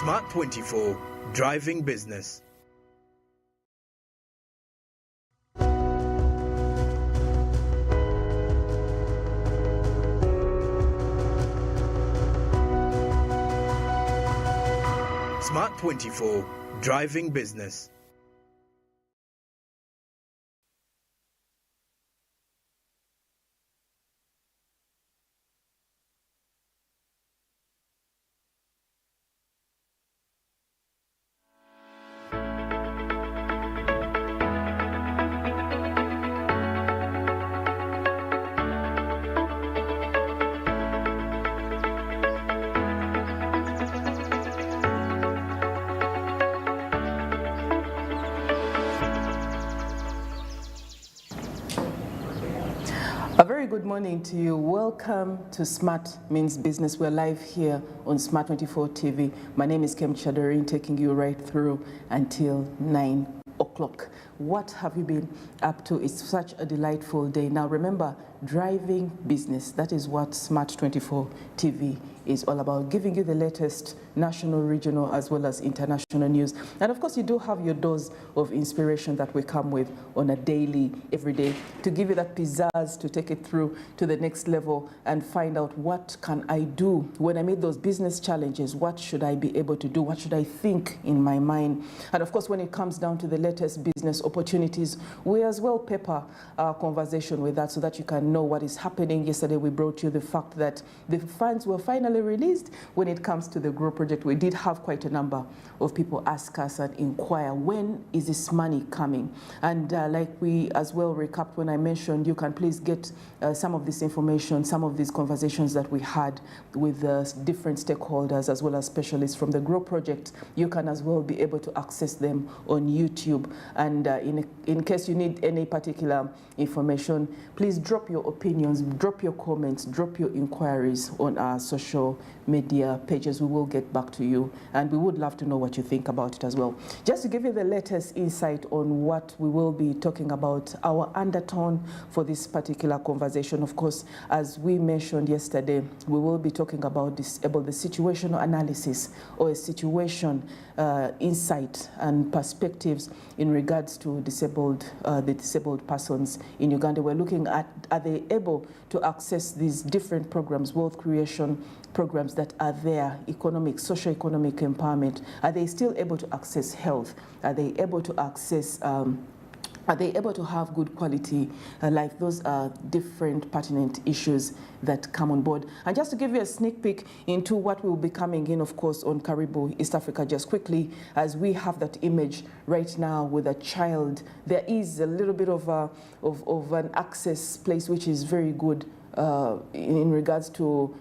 Smart 24, driving business. Smart 24, driving business. A very good morning to you. Welcome to Smart Means Business. We're live here on Smart 24 TV. My name is Kem Chadarin, taking you right through until 9 o'clock. What have you been up to? It's such a delightful day. Now remember, driving business, that is what Smart 24 TV is all about, giving you the latest national, regional, as well as international news. And of course, you do have your dose of inspiration that we come with on a daily, every day, to give you that pizzazz, to take it through to the next level and find out what can I do when I meet those business challenges. What should I be able to do? What should I think in my mind? And of course, when it comes down to the latest business opportunities, we as well pepper our conversation with that so that you can know what is happening. Yesterday, we brought you the fact that the funds were finally released when it comes to the Grow project. We did have quite a number of people ask us and inquire, when is this money coming? And like we as well recapped when I mentioned, you can please get some of this information, some of these conversations that we had with different stakeholders as well as specialists from the Grow project. You can as well be able to access them on YouTube. And in case you need any particular information, please drop your opinions, drop your comments, drop your inquiries on our social media pages. We will get back to you, and we would love to know what you think about it as well. Just to give you the latest insight on what we will be talking about, our undertone for this particular conversation, of course, as we mentioned yesterday, we will be talking about the situational analysis or a situation insight and perspectives in regards to the disabled persons in Uganda. We're looking at, are they able to access these different programs, wealth creation programs that are there, economic, socio-economic empowerment? Are they still able to access health? Are they able to access are they able to have good quality life? Those are different pertinent issues that come on board. And just to give you a sneak peek into what will be coming in, of course, on Karibu, East Africa, just quickly, as we have that image right now with a child, there is a little bit of an access place which is very good in regards to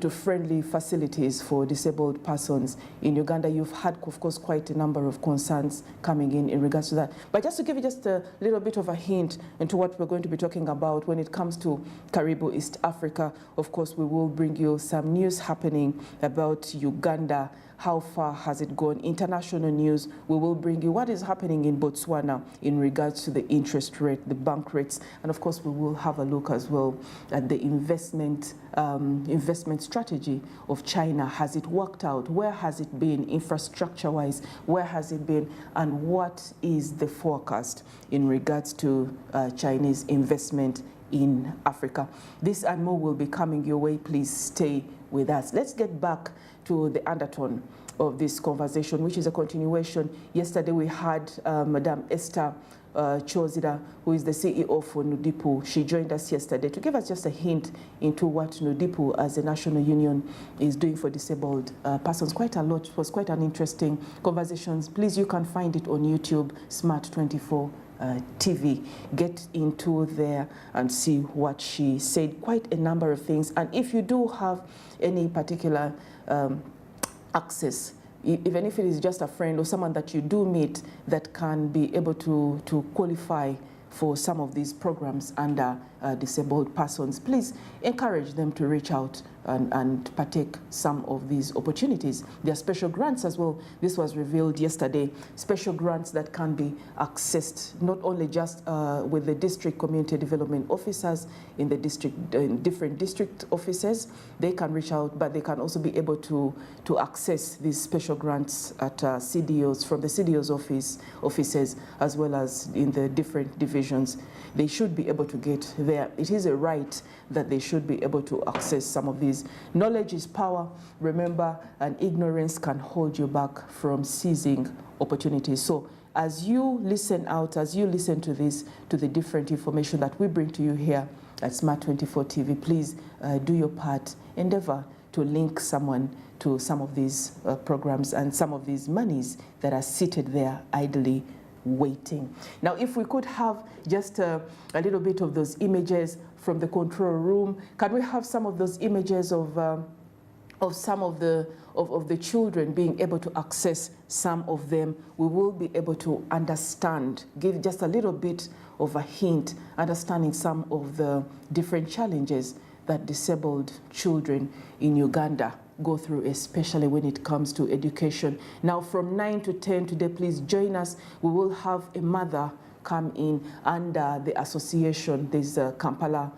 friendly facilities for disabled persons in Uganda. You've had, of course, quite a number of concerns coming in regards to that. But just to give you just a little bit of a hint into what we're going to be talking about when it comes to Karibu, East Africa, of course, we will bring you some news happening about Uganda. How far has it gone? International news. We will bring you what is happening in Botswana in regards to the interest rate, the bank rates, and of course we will have a look as well at the investment strategy of China. Has it worked out? Where has it been infrastructure-wise? Where has it been? And what is the forecast in regards to Chinese investment in Africa? This and more will be coming your way. Please stay with us. Let's get back to the undertone of this conversation, which is a continuation. Yesterday we had Madame Esther Chozida, who is the CEO for Nudipu. She joined us yesterday to give us just a hint into what Nudipu as a national union is doing for disabled persons. Quite a lot. It was quite an interesting conversation. Please, you can find it on YouTube, Smart 24 TV. Get into there and see what she said. Quite a number of things. And if you do have any particular access, even if it is just a friend or someone that you do meet that can be able to qualify for some of these programs under disabled persons, please encourage them to reach out and partake some of these opportunities. There are special grants as well. This was revealed yesterday. Special grants that can be accessed not only just with the district community development officers in the district, in different district offices. They can reach out, but they can also be able to access these special grants at CDOs, from the CDO's offices, as well as in the different divisions. They should be able to get there. It is a right that they should be able to access some of these. Knowledge is power, remember, and ignorance can hold you back from seizing opportunities. So as you listen out, as you listen to this, to the different information that we bring to you here at Smart 24 TV, please do your part. Endeavor to link someone to some of these programs and some of these monies that are seated there idly waiting. Now, if we could have just a little bit of those images from the control room, can we have some of those images of some of the children being able to access some of them? We will be able to understand, give just a little bit of a hint, understanding some of the different challenges that disabled children in Uganda go through, especially when it comes to education. Now, from 9 to 10 today, please join us. We will have a mother come in under the association. There's a Kampala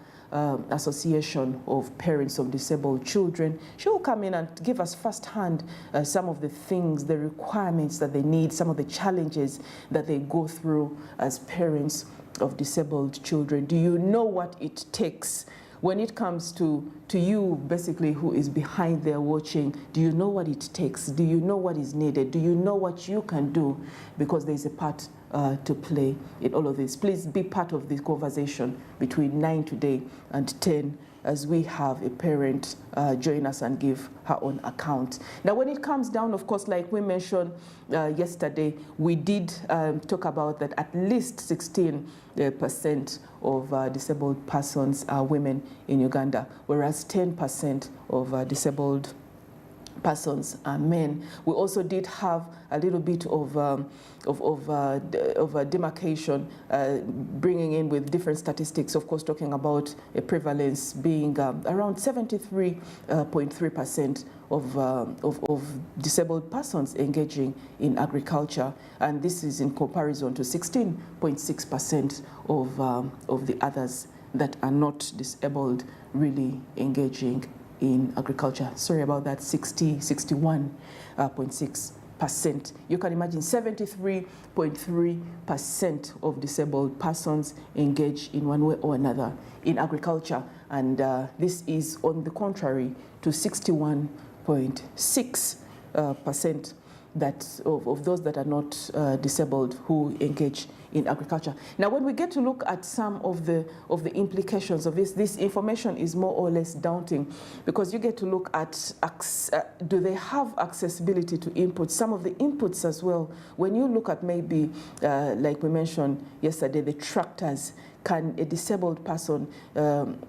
Association of Parents of Disabled Children. She will come in and give us firsthand some of the things, the requirements that they need, some of the challenges that they go through as parents of disabled children. Do you know what it takes when it comes to you, basically, who is behind there watching? Do you know what it takes? Do you know what is needed? Do you know what you can do? Because there's a part to play in all of this. Please be part of this conversation between 9 today and 10 as we have a parent join us and give her own account. Now, when it comes down, of course, like we mentioned yesterday, we did talk about that at least 16% of disabled persons are women in Uganda, whereas 10% of disabled persons are men. We also did have a little bit of a demarcation, bringing in with different statistics, of course, talking about a prevalence being around 73.3% of disabled persons engaging in agriculture, and this is in comparison to 16.6% of the others that are not disabled really engaging in agriculture. Sorry about that, 61.6%. You can imagine 73.3% of disabled persons engage in one way or another in agriculture, and this is on the contrary to 61.6% that of those that are not disabled who engage in agriculture. Now, when we get to look at some of the implications of this information is more or less daunting, because you get to look at do they have accessibility to inputs? Some of the inputs as well. When you look at maybe, like we mentioned yesterday, the tractors. Can a disabled person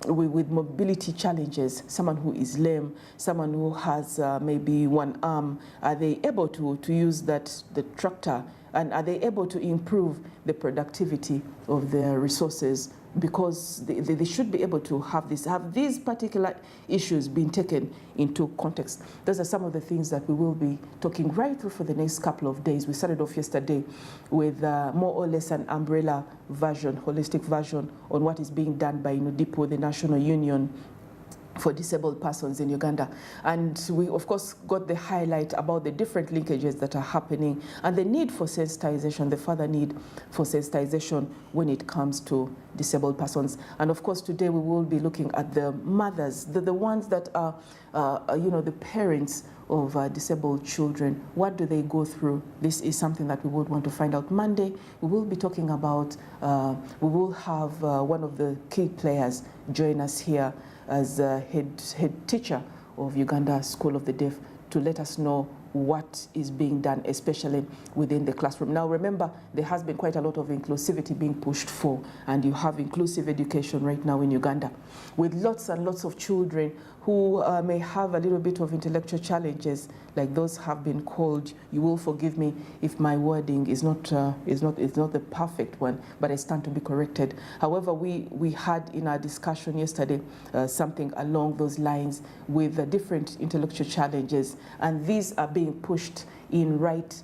with mobility challenges, someone who is lame, someone who has maybe one arm, are they able to use the tractor, and are they able to improve the productivity of their resources? Because they should be able to have these particular issues being taken into context. Those are some of the things that we will be talking right through for the next couple of days. We started off yesterday with more or less an umbrella version, holistic version on what is being done by NUDIPO, the National Union for Disabled Persons in Uganda. And we, of course, got the highlight about the different linkages that are happening and the need for sensitization, the further need for sensitization when it comes to disabled persons. And of course, today we will be looking at the mothers, the ones that are, the parents of disabled children. What do they go through? This is something that we would want to find out. Monday, we will be talking about, we will have one of the key players join us here as head teacher of Uganda School of the Deaf to let us know what is being done, especially within the classroom. Now, remember, there has been quite a lot of inclusivity being pushed for, and you have inclusive education right now in Uganda, with lots and lots of children who may have a little bit of intellectual challenges, like those have been called, you will forgive me if my wording is not the perfect one, but I stand to be corrected. However, we had in our discussion yesterday something along those lines with different intellectual challenges, and these are being pushed in right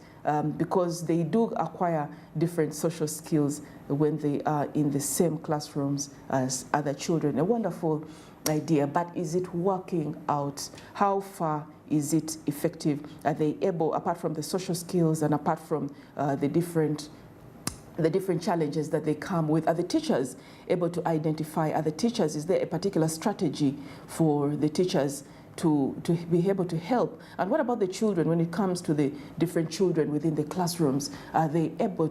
because they do acquire different social skills when they are in the same classrooms as other children. A wonderful idea, but is it working out? How far is it effective? Are they able, apart from the social skills and apart from the different challenges that they come with, are the teachers able to identify? Are the teachers, is there a particular strategy for the teachers to be able to help? And what about the children when it comes to the different children within the classrooms? Are they able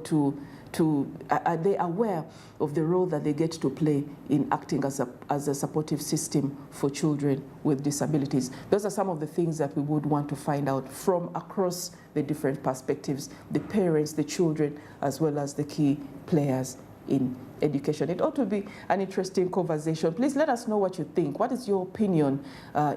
are they aware of the role that they get to play in acting as a supportive system for children with disabilities? Those are some of the things that we would want to find out from across the different perspectives, the parents, the children, as well as the key players in education. It ought to be an interesting conversation. Please let us know what you think. What is your opinion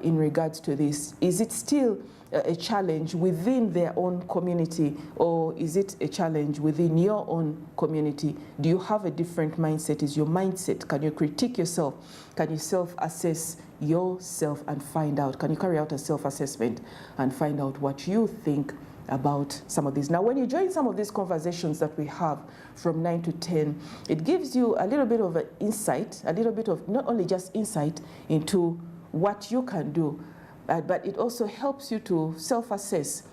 in regards to this? Is it still a challenge within their own community, or is it a challenge within your own community? Do you have a different mindset? Is your mindset, can you critique yourself? Can you self-assess yourself and find out, can you carry out a self-assessment and find out what you think about some of these? Now, when you join some of these conversations that we have from 9 to 10, it gives you a little bit of an insight, a little bit of not only just insight into what you can do, but it also helps you to self-assess.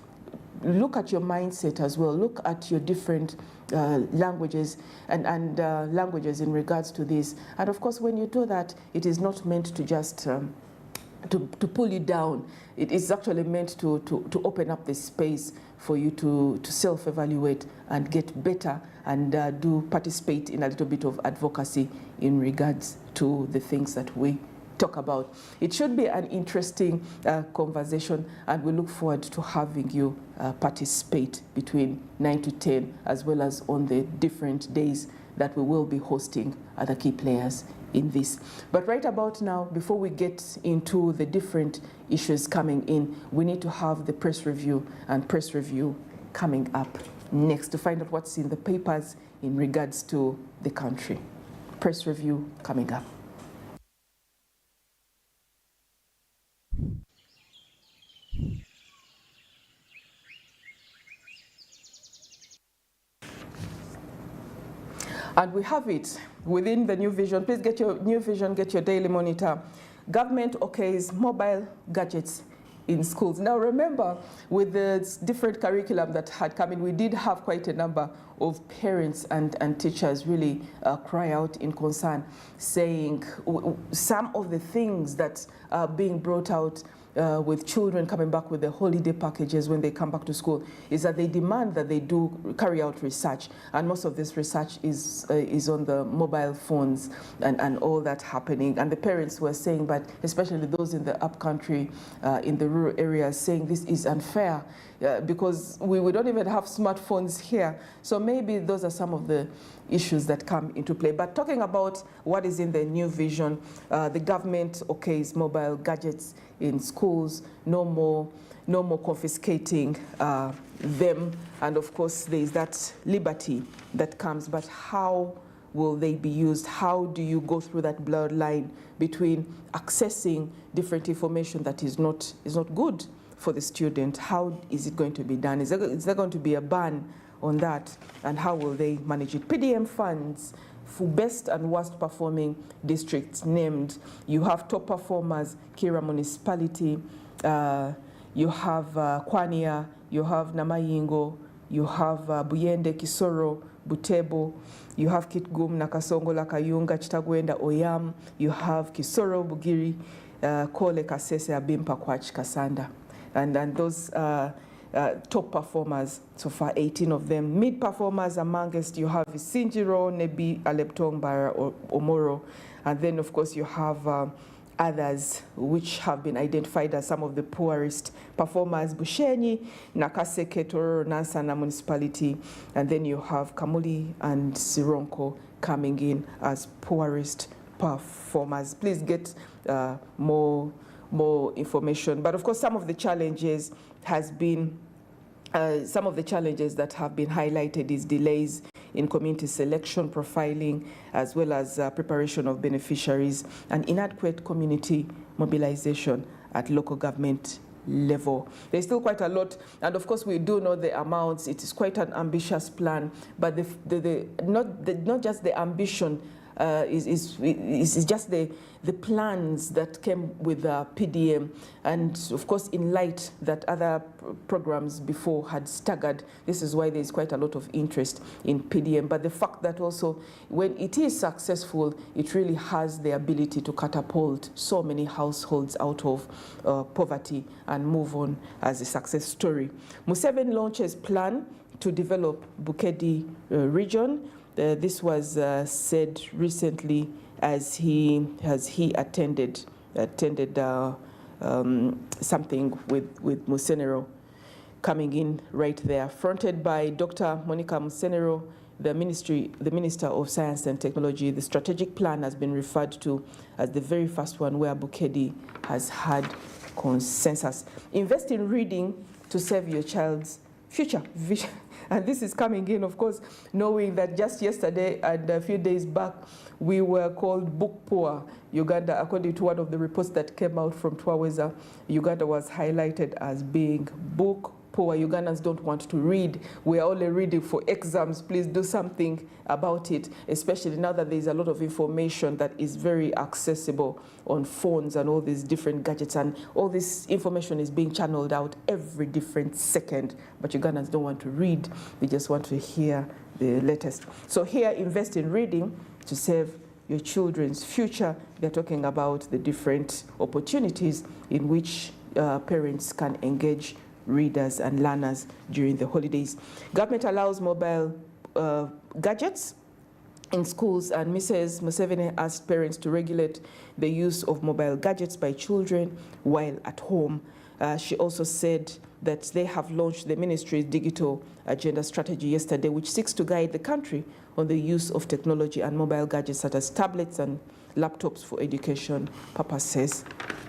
Look at your mindset as well. Look at your different languages and languages in regards to this. And of course, when you do that, it is not meant to just to pull you down. It is actually meant to open up the space for you to self-evaluate and get better and do participate in a little bit of advocacy in regards to the things that we talk about. It should be an interesting conversation, and we look forward to having you participate between 9 to 10, as well as on the different days that we will be hosting other key players in this. But right about now, before we get into the different issues coming in, we need to have the press review, and press review coming up next to find out what's in the papers in regards to the country. Press review coming up. And we have it within the New Vision. Please get your New Vision, get your daily monitor. Government okays mobile gadgets in schools. Now remember, with the different curriculum that had come in, we did have quite a number of parents and teachers really cry out in concern, saying some of the things that are being brought out with children coming back with the holiday packages when they come back to school is that they demand that they do carry out research, and most of this research is on the mobile phones and all that happening. And the parents were saying, but especially those in the upcountry, in the rural areas, saying this is unfair because we don't even have smartphones here. So maybe those are some of the issues that come into play. But talking about what is in the New Vision, the government okays mobile gadgets in schools, no more confiscating them, and of course there is that liberty that comes, but how will they be used? How do you go through that blurred line between accessing different information that is not good for the student? How is it going to be done? Is there going to be a ban on that, and how will they manage it? PDM funds for best and worst performing districts named. You have top performers, Kira Municipality, you have Kwania, you have Namayingo, you have Buyende, Kisoro, Butebo, you have Kitgum, Nakasongola, Kayunga, Chitagwenda, Oyam, you have Kisoro, Bugiri, Kole, Kasese, Abimpa, Kwach, Kasanda. And those top performers, so far 18 of them. Mid performers amongst, you have Sinjiro, Nebi, Aleptong, Bara, Omoro, and then of course you have others which have been identified as some of the poorest performers: Bushenyi, Nakaseke, Tororo, Nansana Municipality, and then you have Kamuli and Sironko coming in as poorest performers. Please get more more information. But of course, some of the challenges that have been highlighted is delays in community selection, profiling, as well as preparation of beneficiaries, and inadequate community mobilization at local government level. There's still quite a lot, and of course we do know the amounts. It is quite an ambitious plan, but not just the ambition is just the plans that came with PDM, and of course in light that other programs before had staggered. This is why there is quite a lot of interest in PDM, but the fact that also when it is successful, it really has the ability to catapult so many households out of poverty and move on as a success story. Museveni launches plan to develop Bukedde region. This was said recently as he attended something with Musenero coming in right there, fronted by Dr. Monica Musenero, the Minister of Science and Technology. The strategic plan has been referred to as the very first one where Bukedde has had consensus. Invest in reading to save your child's future vision. And this is coming in, of course, knowing that just yesterday and a few days back, we were called book poor. Uganda, according to one of the reports that came out from Twaweza, Uganda was highlighted as being book poor. Ugandans don't want to read. We are only reading for exams. Please do something about it, especially now that there's a lot of information that is very accessible on phones and all these different gadgets, and all this information is being channeled out every different second. But Ugandans don't want to read. They just want to hear the latest. So here, invest in reading to save your children's future. They're talking about the different opportunities in which parents can engage readers and learners during the holidays. Government allows mobile gadgets in schools, and Mrs. Museveni asked parents to regulate the use of mobile gadgets by children while at home. She also said that they have launched the ministry's digital agenda strategy yesterday, which seeks to guide the country on the use of technology and mobile gadgets such as tablets and laptops for education purposes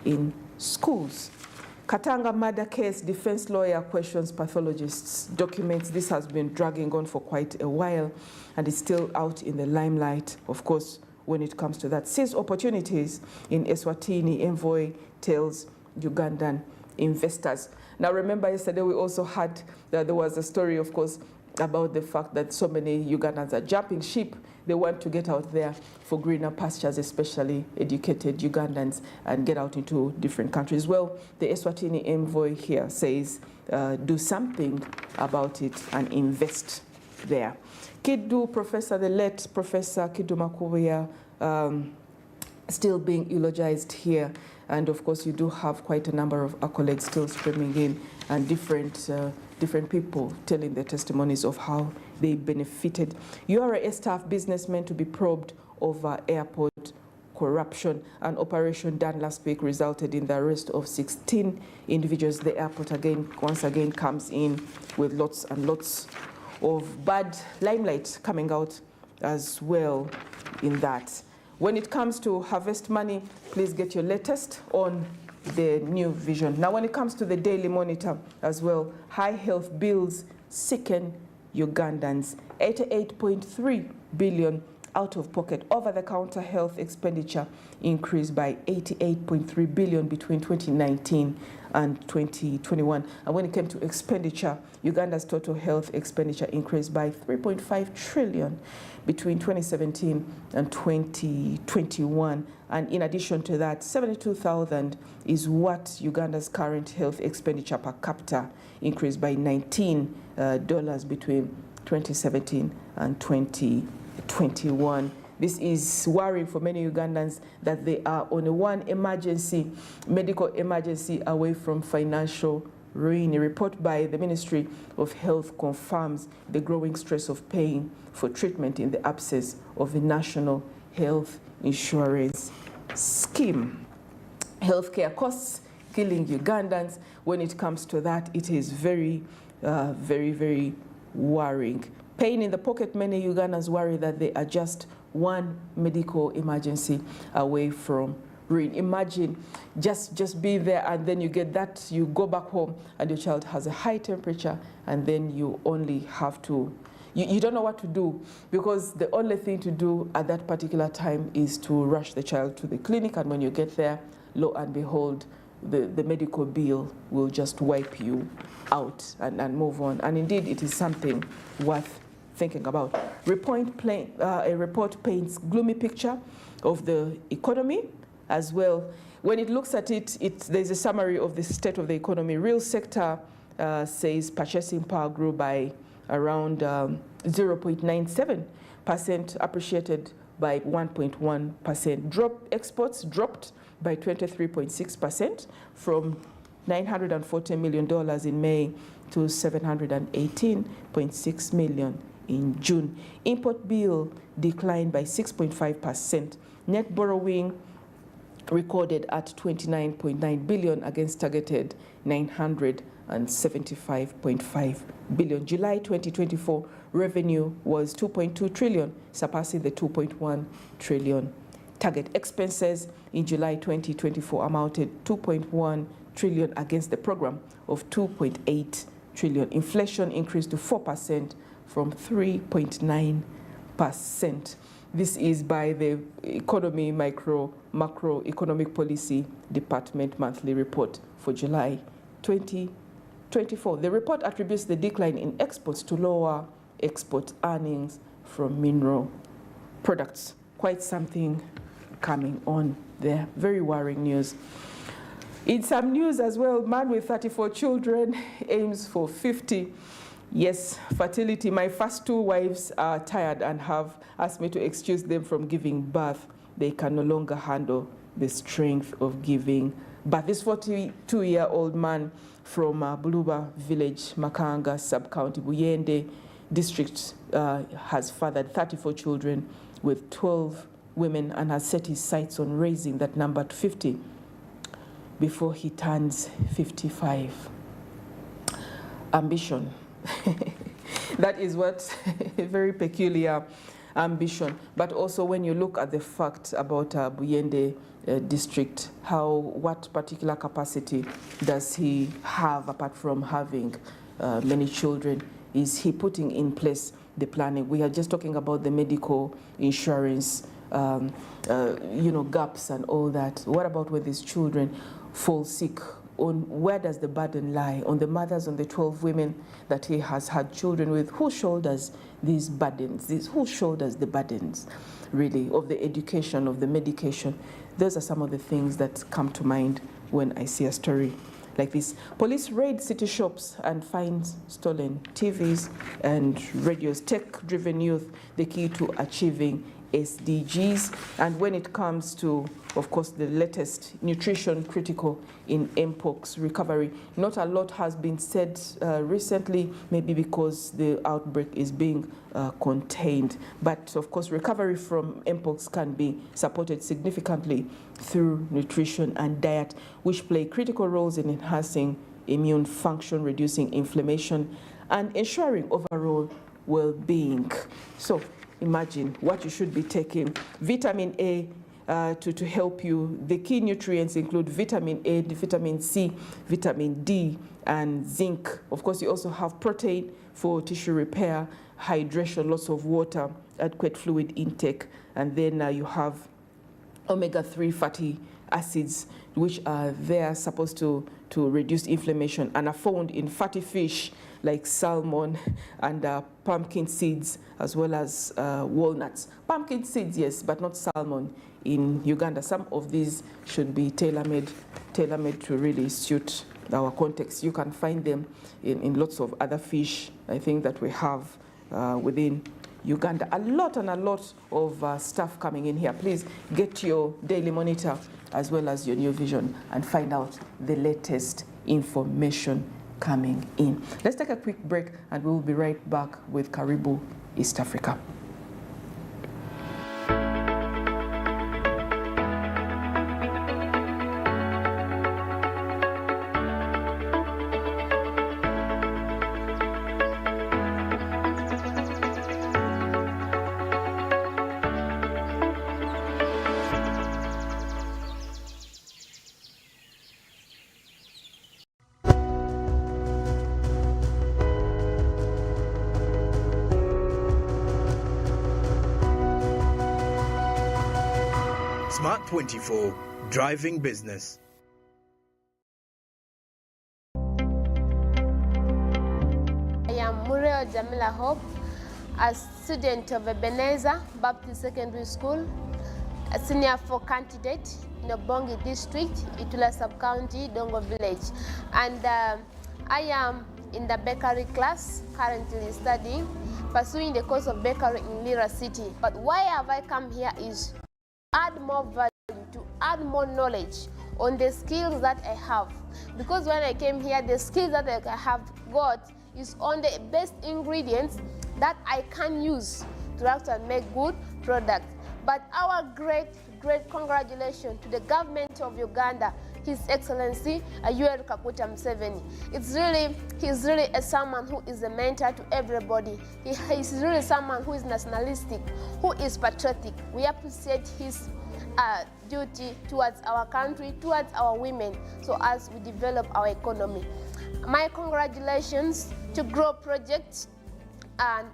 in schools. Katanga murder case, defense lawyer questions pathologists. Documents, this has been dragging on for quite a while and is still out in the limelight, of course, when it comes to that. Sees opportunities in Eswatini, envoy tells Ugandan investors. Now remember yesterday we also had that there was a story, of course, about the fact that so many Ugandans are jumping ship. They want to get out there for greener pastures, especially educated Ugandans, and get out into different countries. Well, the Eswatini envoy here says, do something about it and invest there. Kidu, the late Professor Kidu Makubuya, still being eulogized here. And of course, you do have quite a number of accolades still streaming in, and different people telling their testimonies of how they benefited. URA staff businessmen to be probed over airport corruption. An operation done last week resulted in the arrest of 16 individuals. The airport once again comes in with lots and lots of bad limelight coming out as well in that. When it comes to harvest money, please get your latest on the new vision. Now, when it comes to the Daily Monitor as well, high health bills sicken Ugandans. 88.3 billion out of pocket. Over-the-counter health expenditure increased by 88.3 billion between 2019 and 2021. And when it came to expenditure, Uganda's total health expenditure increased by 3.5 trillion between 2017 and 2021. And in addition to that, 72,000 is what Uganda's current health expenditure per capita increased by $19 between 2017 and 2021. This is worrying for many Ugandans that they are on a medical emergency away from financial ruin. A report by the Ministry of Health confirms the growing stress of paying for treatment in the absence of a national health insurance scheme. Healthcare costs killing Ugandans. When it comes to that, it is very, very worrying. Pain in the pocket, many Ugandans worry that they are just one medical emergency away from rain. Imagine just being there, and then you get that, you go back home and your child has a high temperature, and then you only have to, you don't know what to do, because the only thing to do at that particular time is to rush the child to the clinic, and when you get there, lo and behold, the medical bill will just wipe you out and move on. And indeed, it is something worth thinking about. A report paints gloomy picture of the economy as well. When it looks at it, there's a summary of the state of the economy. Real sector says purchasing power grew by around 0.97%, appreciated by 1.1%. Exports dropped by 23.6% from $940 million in May to $718.6 million in June. Import bill declined by 6.5%. Net borrowing recorded at 29.9 billion against targeted 975.5 billion. July 2024 revenue was 2.2 trillion, surpassing the 2.1 trillion target. Expenses in July 2024 amounted 2.1 trillion against the program of 2.8 trillion. Inflation increased to 4% from 3.9%. This is by the Economy Macroeconomic Policy Department monthly report for July 2024. The report attributes the decline in exports to lower export earnings from mineral products. Quite something coming on there. Very worrying news. In some news as well, man with 34 children aims for 50. Yes, fertility. My first two wives are tired and have asked me to excuse them from giving birth. They can no longer handle the strength of giving birth. This 42-year-old man from Buluba village, Makanga, sub-county, Buyende district, has fathered 34 children with 12 women and has set his sights on raising that number to 50 before he turns 55. Ambition. That is what a very peculiar ambition. But also when you look at the fact about Buyende district, what particular capacity does he have apart from having many children? Is he putting in place the planning? We are just talking about the medical insurance, gaps and all that. What about when these children fall sick? Where does the burden lie? On the mothers, on the 12 women that he has had children with? Who shoulders these burdens? Who shoulders the burdens, really, of the education, of the medication? Those are some of the things that come to mind when I see a story like this. Police raid city shops and find stolen TVs and radios. Tech-driven youth, the key to achieving SDGs. And when it comes to, of course, the latest nutrition critical in mpox recovery, not a lot has been said recently, maybe because the outbreak is being contained. But of course, recovery from mpox can be supported significantly through nutrition and diet, which play critical roles in enhancing immune function, reducing inflammation, and ensuring overall well-being. So imagine what you should be taking. Vitamin A to help you. The key nutrients include vitamin A, vitamin C, vitamin D, and zinc. Of course, you also have protein for tissue repair, hydration, lots of water, adequate fluid intake, and then you have omega-3 fatty acids, which are there supposed to reduce inflammation and are found in fatty fish like salmon and pumpkin seeds, as well as walnuts. Pumpkin seeds, yes, but not salmon in Uganda. Some of these should be tailor-made to really suit our context. You can find them in lots of other fish, I think, that we have within Uganda. A lot of stuff coming in here. Please get your Daily Monitor as well as your New Vision and find out the latest information coming in. Let's take a quick break and we'll be right back with Karibu East Africa. Smart 24, driving business. I am Muriel Jamila Hope, a student of Ebenezer Baptist Secondary School, a senior 4 candidate in Obongi District, Itula Sub-County, Dongo Village. And I am in the bakery class, currently studying, pursuing the course of bakery in Lira City. But why have I come here is to add more value, to add more knowledge on the skills that I have. Because when I came here, the skills that I have got is on the best ingredients that I can use to actually make good products. But our great congratulations to the government of Uganda, His Excellency Yoweri Kaguta Museveni. He's really a someone who is a mentor to everybody. He's really someone who is nationalistic, who is patriotic. We appreciate his duty towards our country, towards our women, so as we develop our economy. My congratulations to Grow Project and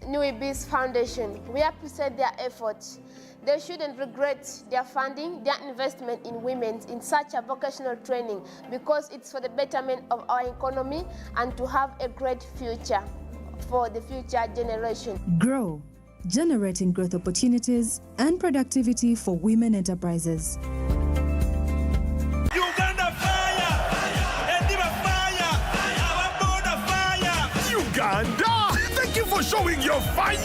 Nuibis Foundation. We appreciate their efforts. They shouldn't regret their funding, their investment in women in such a vocational training, because it's for the betterment of our economy and to have a great future for the future generation. Grow, generating growth opportunities and productivity for women enterprises. Uganda fire! Endiva fire! Our border fire! Uganda! Thank you for showing your fire!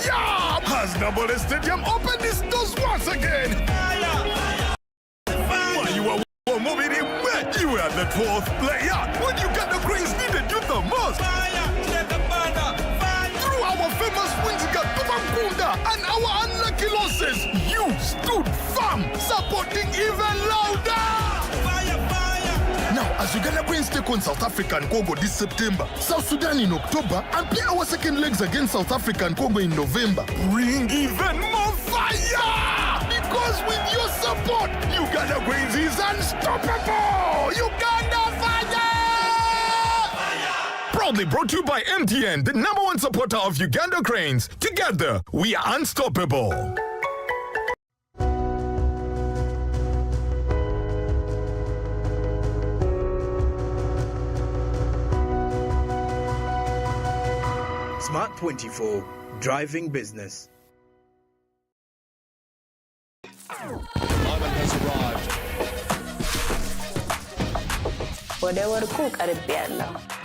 Has Nambole Stadium opened its doors once again? Fire! While you were moving in, you were the 12th player when Uganda Cranes needed you the most. Fire! Through our famous wins against Bunda and our unlucky losses, you stood firm, supporting even louder. Now, as Uganda Cranes take on South Africa and Congo this September, South Sudan in October, and play our second legs against South Africa and Congo in November, bring even more fire! Because with your support, Uganda Cranes is unstoppable! Uganda Fire! Proudly brought to you by MTN, the #1 supporter of Uganda Cranes. Together, we are unstoppable. Smart 24, driving business. Moment has arrived.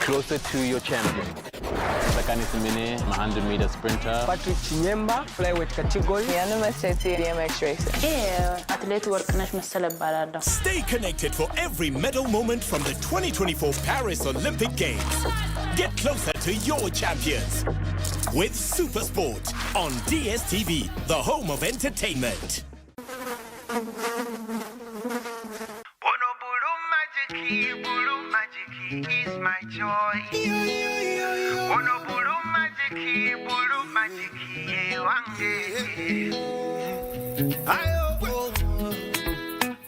Closer to your champion. Sakani Simine, 100-meter sprinter. Patrick Chinyemba, flyweight category. BMX racer. Stay connected for every medal moment from the 2024 Paris Olympic Games. Get closer to your champions with Supersport on DSTV, the home of entertainment. Bulu magic is my joy. Bulu magic,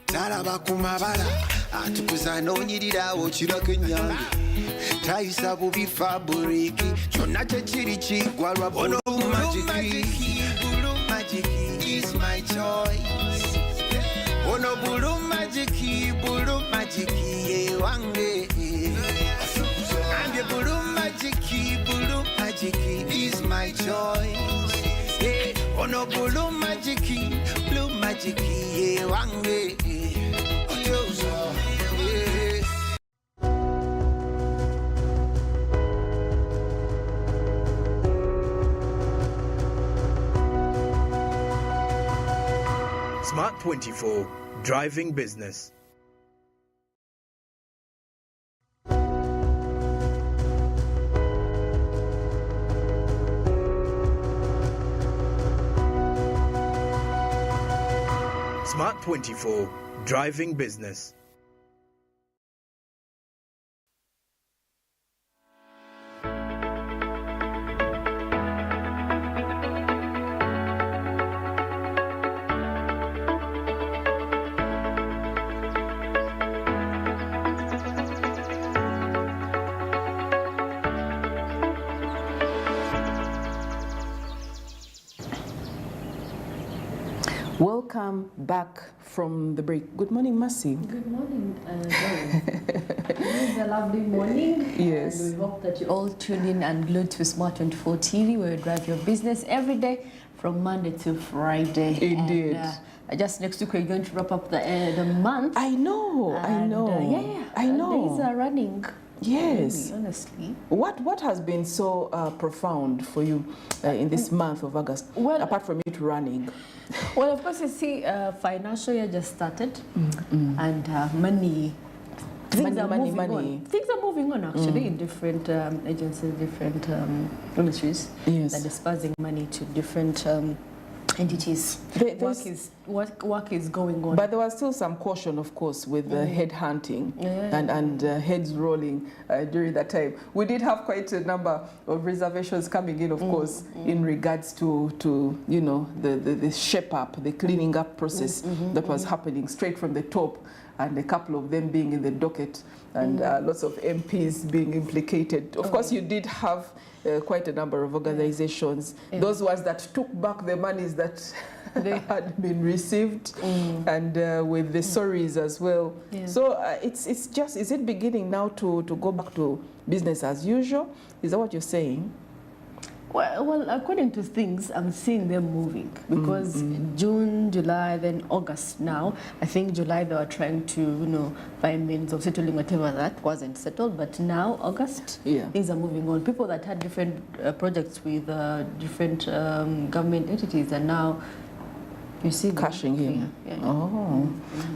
Talaba kumabala, atukuza nonyirira okirako enyange. Tayisa bubi fabriki, kyonna tekiri kigwa lwa bulu magic is my choice. Ono bulu magic ye wange. And the bulu magic is my choice. Hey, ono bulu magic ye wange. Smart 24, driving business. Smart 24, driving business. Welcome back from the break. Good morning, Mercy. Good morning, It is a lovely morning. Yes. And we hope that you all tune in and glued to Smart 24 TV, where you drive your business every day from Monday to Friday. Indeed. And, just next week, we're going to wrap up the month. I know. I know. Days are running. Yes. Really, honestly. What has been so profound for you in this month of August, apart from it running? Well, of course, you see, financial year just started, and money. Things are moving on. Things are moving on actually in different agencies, different ministries that are dispersing money to different entities. Work is going on. But there was still some caution, of course, with the head hunting and heads rolling during that time. We did have quite a number of reservations coming in, of course, in regards to you know, the shape up, the cleaning up process that was happening straight from the top, and a couple of them being in the docket, and lots of MPs being implicated. Of course, you did have quite a number of organizations, those ones that took back the monies that they had been received, and with the sorries as well. So it's just, is it beginning now to go back to business as usual? Is that what you're saying? Well, according to things, I'm seeing them moving, because June, July, then August now. I think July they were trying to, you know, find means of settling whatever that wasn't settled, but now August, things are moving on. People that had different projects with different government entities are now, you see, cashing in.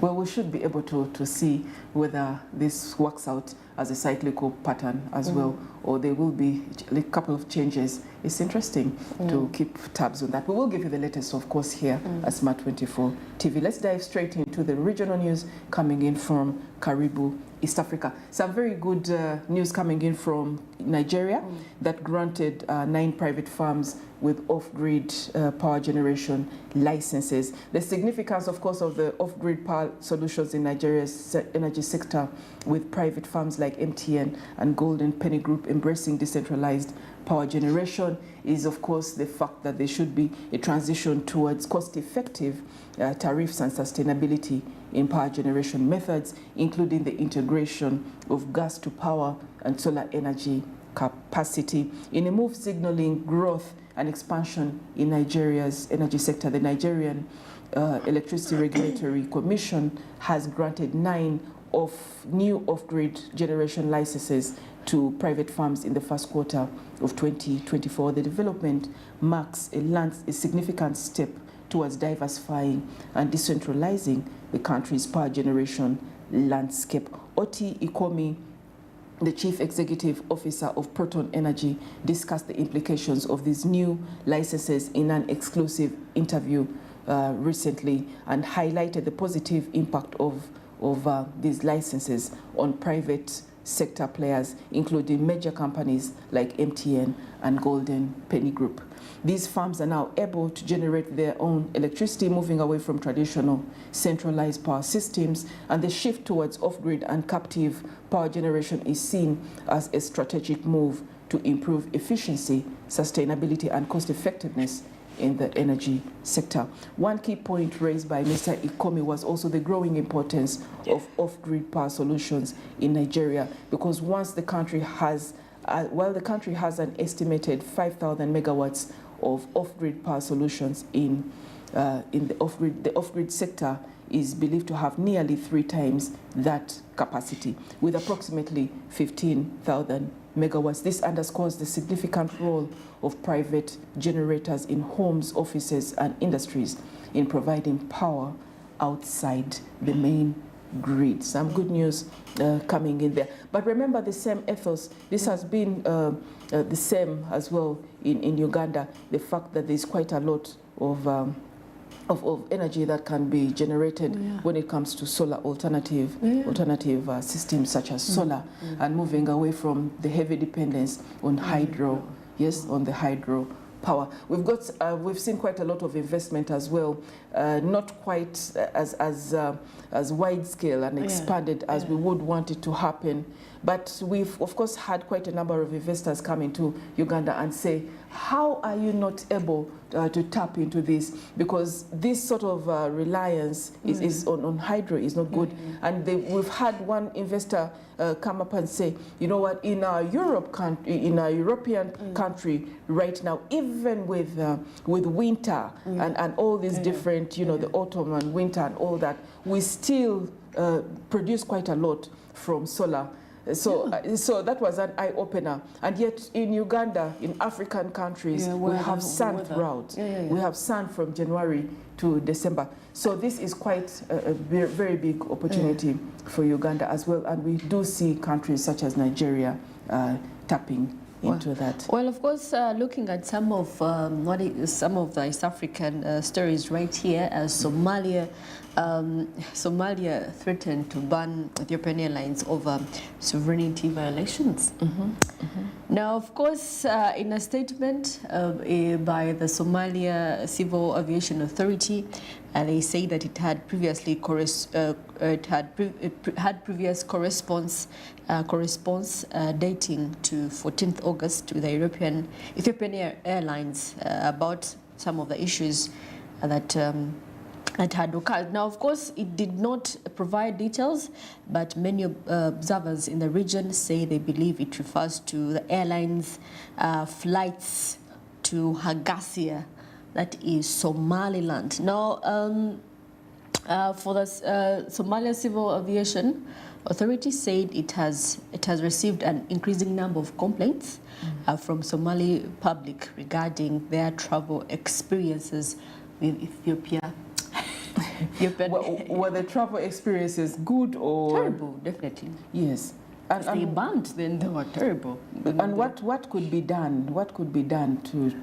Well, we should be able to see whether this works out as a cyclical pattern as well, or there will be a couple of changes. It's interesting to keep tabs on that. We will give you the latest, of course, here at Smart 24 TV. Let's dive straight into the regional news coming in from Karibu, East Africa. Some very good news coming in from Nigeria that granted 9 private farms with off-grid power generation licenses. The significance, of course, of the off-grid power solutions in Nigeria's energy sector, with private farms like MTN and Golden Penny Group embracing decentralized power generation, is, of course, the fact that there should be a transition towards cost-effective tariffs and sustainability in power generation methods, including the integration of gas to power and solar energy capacity. In a move signaling growth and expansion in Nigeria's energy sector, the Nigerian Electricity Regulatory Commission has granted 9 new off-grid generation licenses to private farms in the first quarter of 2024. The development marks a significant step towards diversifying and decentralizing the country's power generation landscape. Oti Ikomi, the Chief Executive Officer of Proton Energy, discussed the implications of these new licenses in an exclusive interview recently, and highlighted the positive impact of these licenses on private sector players, including major companies like MTN and Golden Penny Group. These farms are now able to generate their own electricity, moving away from traditional centralized power systems, and the shift towards off-grid and captive power generation is seen as a strategic move to improve efficiency, sustainability, and cost-effectiveness in the energy sector. One key point raised by Mr. Ikomi was also the growing importance of off-grid power solutions in Nigeria, because once the country has, the country has an estimated 5,000 megawatts of off-grid power solutions in the off-grid sector is believed to have nearly 3 times that capacity, with approximately 15,000 megawatts. This underscores the significant role of private generators in homes, offices, and industries in providing power outside the main grid. Some good news coming in there. But remember the same ethos. This has been the same as well in Uganda. The fact that there's quite a lot of energy that can be generated when it comes to solar alternative systems such as solar, and moving away from the heavy dependence on hydro, on the hydro power. We've seen quite a lot of investment as well, not quite as wide scale and expanded as we would want it to happen But we've, of course, had quite a number of investors come into Uganda and say, how are you not able to tap into this? Because this sort of reliance is on hydro is not good. And we've had one investor come up and say, you know what, in our European country right now, even with winter and all these different, you know, the autumn and winter and all that, we still produce quite a lot from solar. So, so that was an eye-opener. And yet in Uganda, in African countries, we have sun throughout. We have sun from January to December. So this is quite a very big opportunity for Uganda as well. And we do see countries such as Nigeria tapping into that. Well, of course, looking at some of some of the East African stories right here, as Somalia threatened to ban Ethiopian Airlines over sovereignty violations. Now, of course, in a statement by the Somalia Civil Aviation Authority, they say that it had previously previous corresponse dating to 14th August to the Ethiopian Airlines about some of the issues that had occurred. Now, of course, it did not provide details, but many observers in the region say they believe it refers to the airline's flights to Hagasia, that is Somaliland. Now, for the Somalia Civil Aviation Authority said it has received an increasing number of complaints from Somali public regarding their travel experiences with Ethiopia. Were the travel experiences good or terrible? Definitely. Yes. And they banned, then they were terrible. And what could be done? What could be done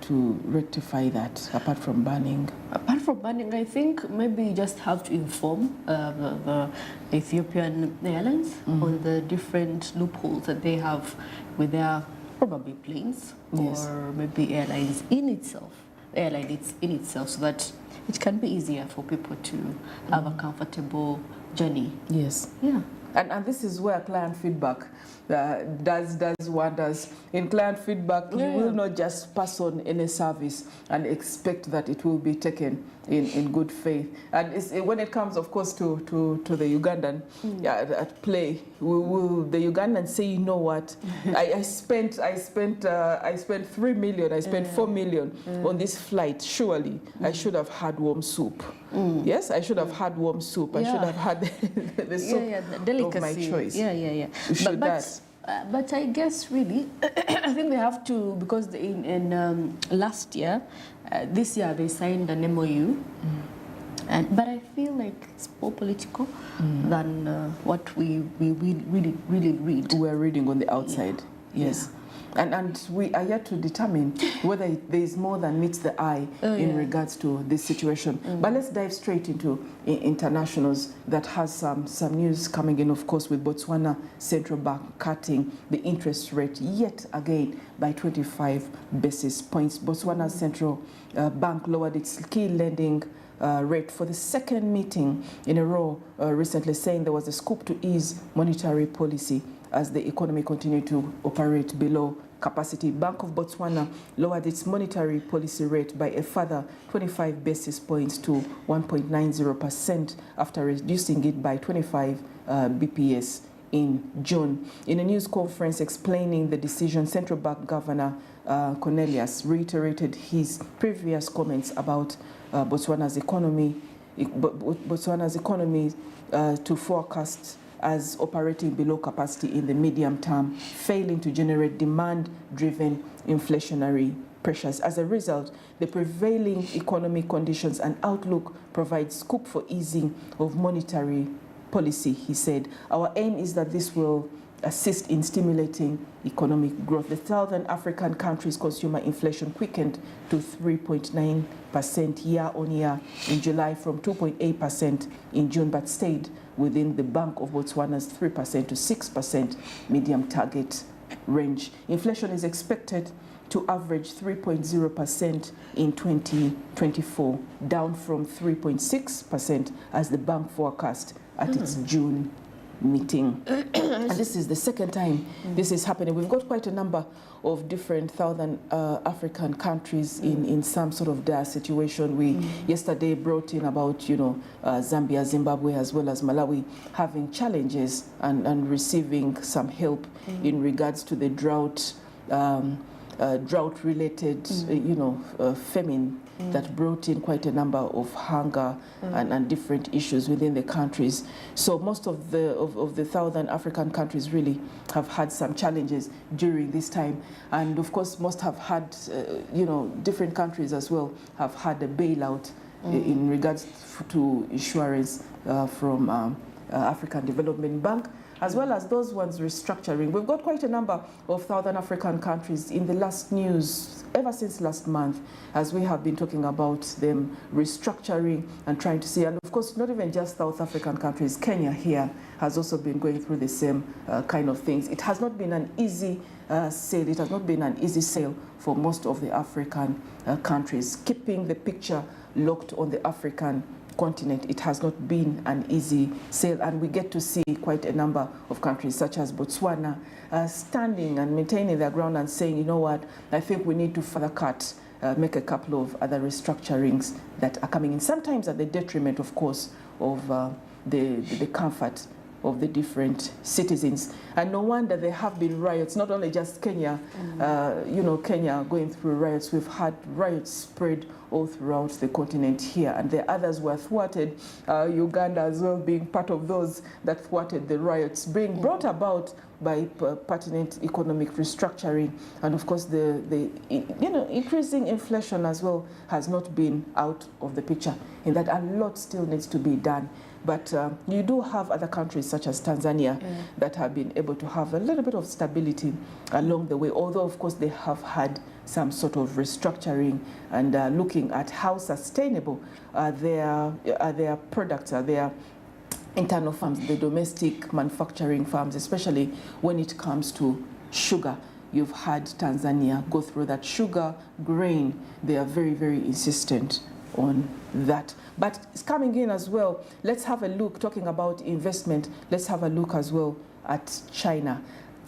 to rectify that, apart from banning? Apart from banning, I think maybe you just have to inform the Ethiopian Airlines on the different loopholes that they have with their probably planes or maybe airlines in itself. The airline it's in itself, so that it can be easier for people to have a comfortable journey. Yes. Yeah. And this is where client feedback does wonders. In client feedback, you will not just pass on any service and expect that it will be taken in good faith. And when it comes, of course, to the Ugandan at play, will the Ugandans say, you know what, I spent 3 million, I spent 4 million on this flight. Surely I should have had warm soup. Yes, I should have had warm soup. I should have had the soup of my choice. But I guess really, I think they have to, because in last year, this year they signed an MOU, but I feel like it's more political than what we really read. We're reading on the outside, yes. Yeah. And we are yet to determine whether there is more than meets the eye in regards to this situation. But let's dive straight into internationals that has some news coming in, of course, with Botswana Central Bank cutting the interest rate yet again by 25 basis points. Botswana Central Bank lowered its key lending rate for the second meeting in a row recently, saying there was a scope to ease monetary policy as the economy continued to operate below capacity. Bank of Botswana lowered its monetary policy rate by a further 25 basis points to 1.90% after reducing it by 25 BPS in June. In a news conference explaining the decision, Central Bank Governor Cornelius reiterated his previous comments about Botswana's economy to forecast as operating below capacity in the medium term, failing to generate demand-driven inflationary pressures. As a result, the prevailing economic conditions and outlook provide scope for easing of monetary policy, he said. Our aim is that this will assist in stimulating economic growth. The Southern African country's consumer inflation quickened to 3.9% year-on-year in July from 2.8% in June, but stayed within the Bank of Botswana's 3% to 6% medium target range. Inflation is expected to average 3.0% in 2024, down from 3.6% as the bank forecast at its June meeting. And this is the second time this is happening. We've got quite a number of different Southern African countries in some sort of dire situation. We yesterday brought in about, Zambia, Zimbabwe, as well as Malawi having challenges and receiving some help in regards to the drought-related, famine that brought in quite a number of hunger and different issues within the countries. So most of the Southern African countries really have had some challenges during this time, and of course most have had, different countries as well have had a bailout in regards to insurance from African Development Bank, as well as those ones restructuring. We've got quite a number of Southern African countries in the last news ever since last month, as we have been talking about them restructuring and trying to see, and of course not even just South African countries, Kenya here has also been going through the same kind of things. It has not been an easy sale. It has not been an easy sale for most of the African countries. Keeping the picture locked on the African continent, it has not been an easy sale, and we get to see quite a number of countries such as Botswana standing and maintaining their ground and saying, you know what, I think we need to further cut, make a couple of other restructurings that are coming in, sometimes at the detriment, of course, of the comfort of the different citizens. And no wonder there have been riots, not only just Kenya, Kenya going through riots. We've had riots spread all throughout the continent here, and the others were thwarted, Uganda as well being part of those that thwarted the riots, being brought about by pertinent economic restructuring. And of course the increasing inflation as well has not been out of the picture, in that a lot still needs to be done. But you do have other countries such as Tanzania that have been able to have a little bit of stability along the way, although of course they have had some sort of restructuring and looking at how sustainable their products are, their internal farms, the domestic manufacturing farms, especially when it comes to sugar. You've had Tanzania go through that. Sugar, grain, they are very, very insistent on that. But it's coming in as well. Let's have a look, talking about investment, let's have a look as well at China.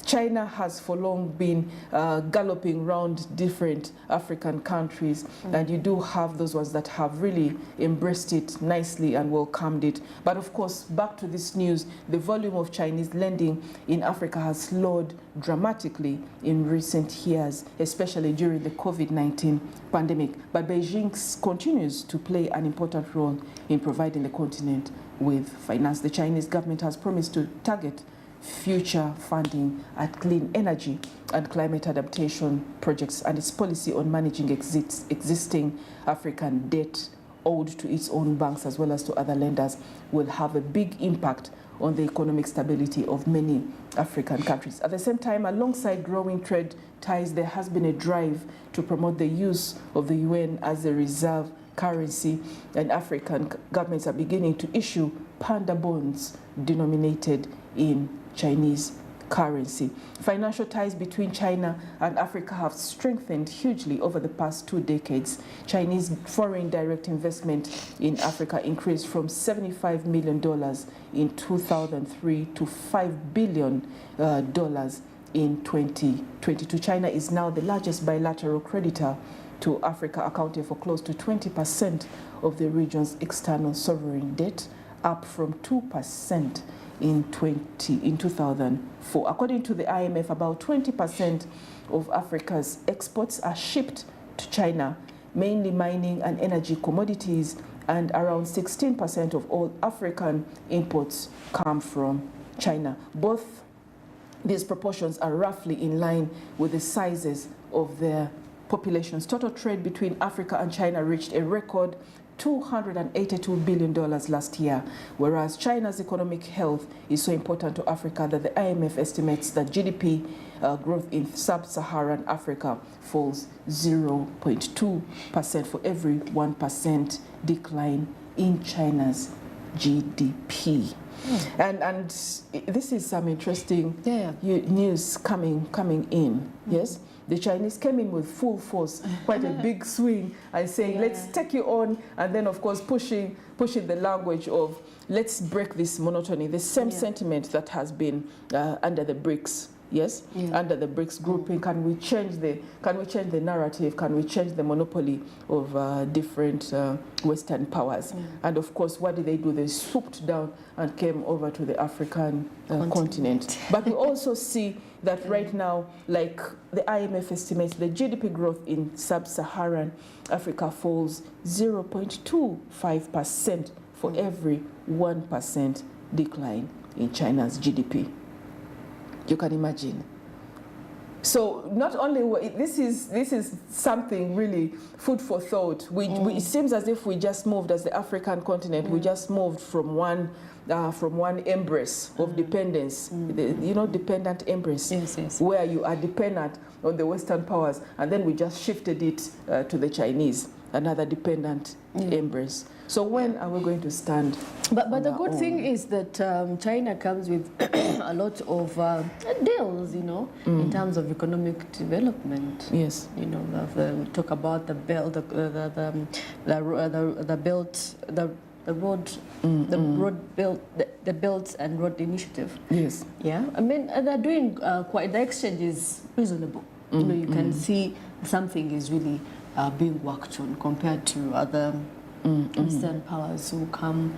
China has for long been galloping around different African countries, and you do have those ones that have really embraced it nicely and welcomed it. But of course, back to this news, the volume of Chinese lending in Africa has slowed dramatically in recent years, especially during the COVID-19 pandemic. But Beijing continues to play an important role in providing the continent with finance. The Chinese government has promised to target future funding at clean energy and climate adaptation projects, and its policy on managing existing African debt owed to its own banks as well as to other lenders will have a big impact on the economic stability of many African countries. At the same time, alongside growing trade ties, there has been a drive to promote the use of the yuan as a reserve currency, and African governments are beginning to issue panda bonds denominated in Chinese currency. Financial ties between China and Africa have strengthened hugely over the past 2 decades. Chinese foreign direct investment in Africa increased from $75 million in 2003 to $5 billion in 2022. China is now the largest bilateral creditor to Africa, accounting for close to 20% of the region's external sovereign debt, up from 2% in 2004. According to the IMF, about 20% of Africa's exports are shipped to China, mainly mining and energy commodities, and around 16% of all African imports come from China. Both these proportions are roughly in line with the sizes of their populations. Total trade between Africa and China reached a record $282 billion last year, whereas China's economic health is so important to Africa that the IMF estimates that GDP growth in sub-Saharan Africa falls 0.2% for every 1% decline in China's GDP. And this is some interesting news coming in. Yes, the Chinese came in with full force, quite a big swing, and saying, let's take you on, and then of course pushing the language of let's break this monotony, the same sentiment that has been under the BRICS. Yes, under the BRICS grouping, can we change the narrative? Can we change the monopoly of different Western powers? And of course, what did they do? They swooped down and came over to the African continent. But we also see that right now, like the IMF estimates, the GDP growth in sub-Saharan Africa falls 0.25% for every 1% decline in China's GDP. You can imagine. So not only this is something really food for thought. It seems as if we just moved as the African continent. We just moved from one embrace of dependence, dependent embrace, where you are dependent on the Western powers, and then we just shifted it to the Chinese, another dependent embrace. So when are we going to stand? But the good thing is that China comes with a lot of deals, in terms of economic development. Yes. We talk about the belt, the Belt and Road Initiative. Yes. Yeah. I mean, they're doing quite. The exchange is reasonable. You can see something is really being worked on compared to other Eastern powers who come,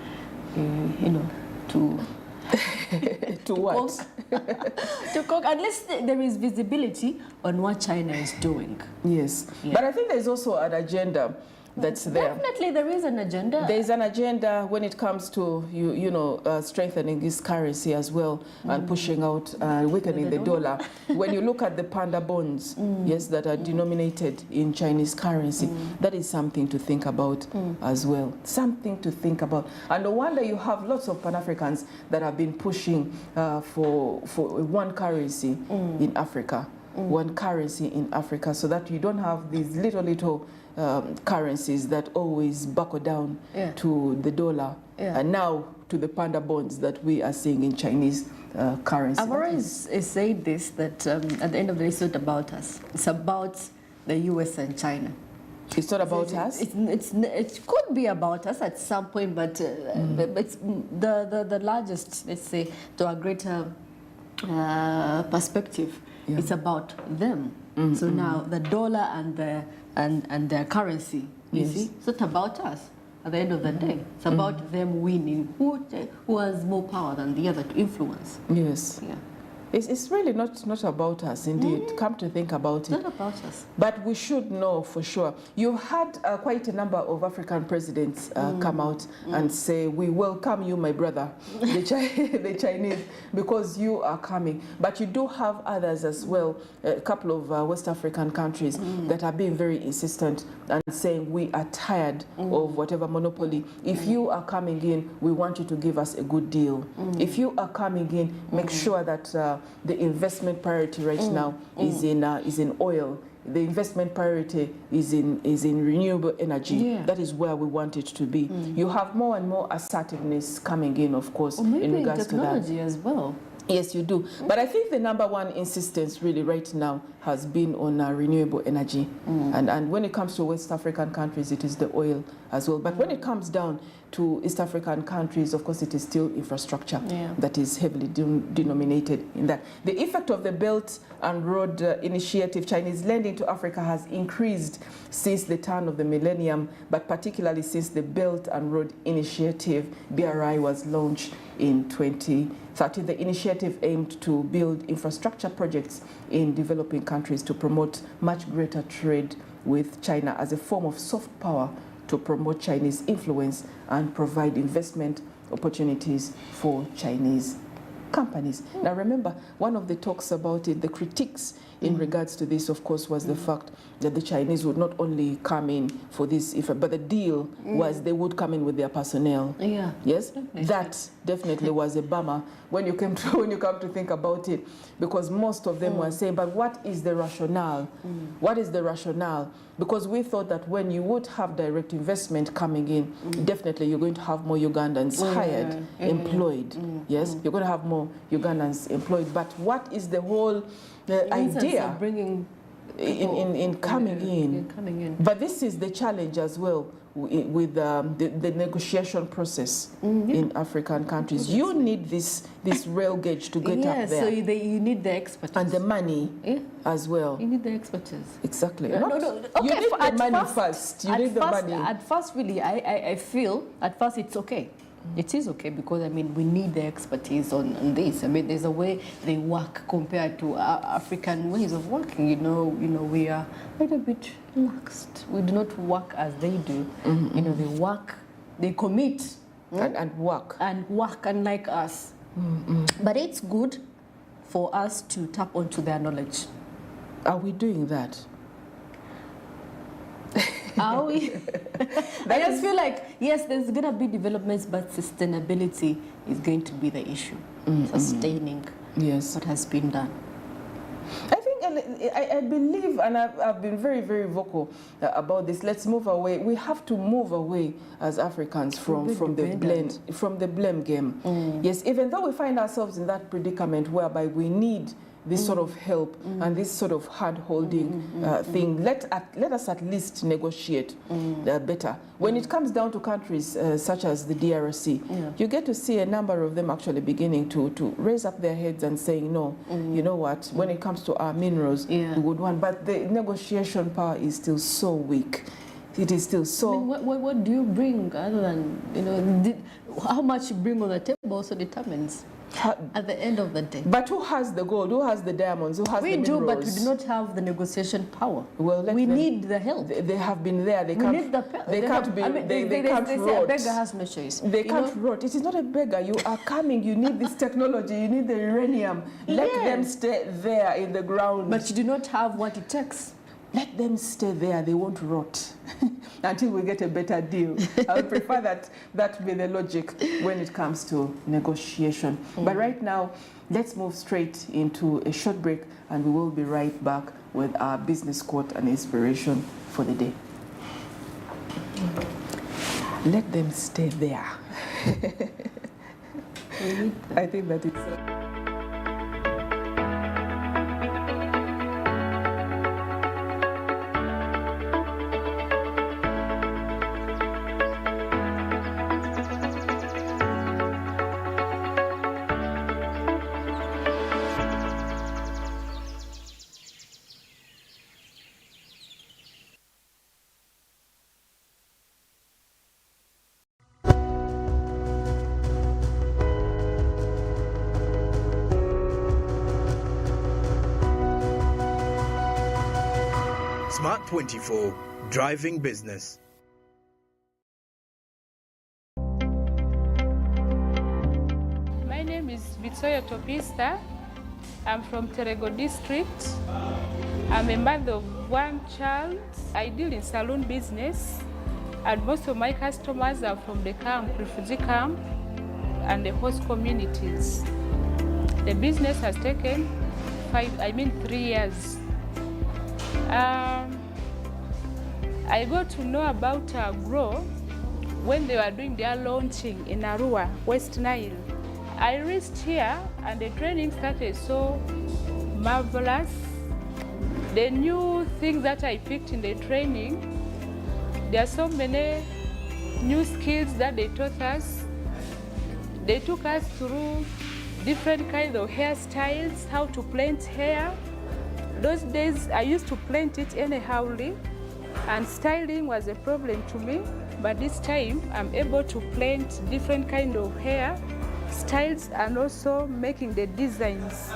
to to what? To cook, unless there is visibility on what China is doing. Yes, but I think there's also an agenda that's there. Definitely, there is an agenda. There is an agenda when it comes to strengthening this currency as well and pushing out, weakening the dollar. When you look at the panda bonds, yes, that are denominated in Chinese currency, that is something to think about as well. Something to think about. And no wonder you have lots of Pan-Africans that have been pushing for one currency in Africa. One currency in Africa, so that you don't have these little currencies that always buckle down to the dollar, and now to the panda bonds that we are seeing in Chinese currency. I've always said this, that at the end of the day, it's not about us. It's about the US and China. It's not about us? It could be about us at some point, but it's the largest, let's say, to a greater perspective. It's about them. So now the dollar and their currency, you see, it's not about us at the end of the day. It's about them winning. Who has more power than the other to influence? Yes. Yeah. It's really not about us, indeed. Come to think about it. It's not about us. But we should know for sure. You had quite a number of African presidents come out and say, we welcome you, my brother, the Chinese, because you are coming. But you do have others as well, a couple of West African countries that are being very insistent and saying, we are tired of whatever monopoly. If you are coming in, we want you to give us a good deal. If you are coming in, make sure that the investment priority right now is in oil. The investment priority is in renewable energy. Yeah. That is where we want it to be. You have more and more assertiveness coming in, of course, in regards to that. Technology as well. Yes, you do. But I think the number one insistence really right now has been on renewable energy. And when it comes to West African countries, it is the oil as well. But when it comes down to East African countries, of course, it is still infrastructure that is heavily denominated in that. The effect of the Belt and Road Initiative, Chinese lending to Africa, has increased since the turn of the millennium, but particularly since the Belt and Road Initiative, BRI, was launched in 2013. The initiative aimed to build infrastructure projects in developing countries to promote much greater trade with China as a form of soft power to promote Chinese influence and provide investment opportunities for Chinese companies. Now remember, one of the talks about it, the critiques in regards to this, of course, was the fact that the Chinese would not only come in for this, but the deal was they would come in with their personnel. Yeah. Yes, that definitely was a bummer when you come to think about it, because most of them were saying, but what is the rationale? What is the rationale? Because we thought that when you would have direct investment coming in, definitely you're going to have more Ugandans hired, employed. Yes, you're going to have more Ugandans employed. But what is the whole idea bringing in coming in? But this is the challenge as well with the negotiation process in African countries. You need this rail gauge to get up there. So you need the expertise. And the money as well. You need the expertise. Exactly. No. Okay, you need the money first. You need the money. At first, really, I feel, at first it's okay. It is okay because, I mean, we need the expertise on this. I mean, there's a way they work compared to African ways of working. You know, we are a little bit relaxed. We do not work as they do. You know, they work, they commit. And work. Unlike us. But it's good for us to tap onto their knowledge. Are we doing that? Are we? I just feel like, yes, there's going to be developments, but sustainability is going to be the issue. Sustaining what has been done. I believe, and I've been very, very vocal about this. Let's move away. We have to move away as Africans from the blame game. Yes, even though we find ourselves in that predicament whereby we need this sort of help and this sort of hand-holding thing. Let us at least negotiate better. When it comes down to countries such as the DRC, you get to see a number of them actually beginning to raise up their heads and saying, no, you know what, when it comes to our minerals, we would want, but the negotiation power is still so weak. It is still so... I mean, what do you bring other than, how much you bring on the table also determines at the end of the day. But who has the gold? Who has the diamonds? Who has the minerals? We do, but we do not have the negotiation power. Well, we need the help. They have been there. They can't rot. A beggar has no choice. They can't rot. It is not a beggar. You are coming. You need this technology. You need the uranium. Let them stay there in the ground. But you do not have what it takes. Let them stay there. They won't rot until we get a better deal. I would prefer that be the logic when it comes to negotiation. But right now, let's move straight into a short break, and we will be right back with our business quote and inspiration for the day. Let them stay there. I think that it's... Smart 24, driving business. My name is Victoria Topista. I'm from Terego district. I'm a mother of one child. I deal in salon business, and most of my customers are from the camp, refugee camp, and the host communities. The business has taken 3 years. I got to know about Grow when they were doing their launching in Arua, West Nile. I reached here and the training started so marvelous. The new things that I picked in the training, there are so many new skills that they taught us. They took us through different kinds of hairstyles, how to plant hair. Those days I used to plant it anyhowly, and styling was a problem to me. But this time I'm able to plant different kind of hair styles and also making the designs.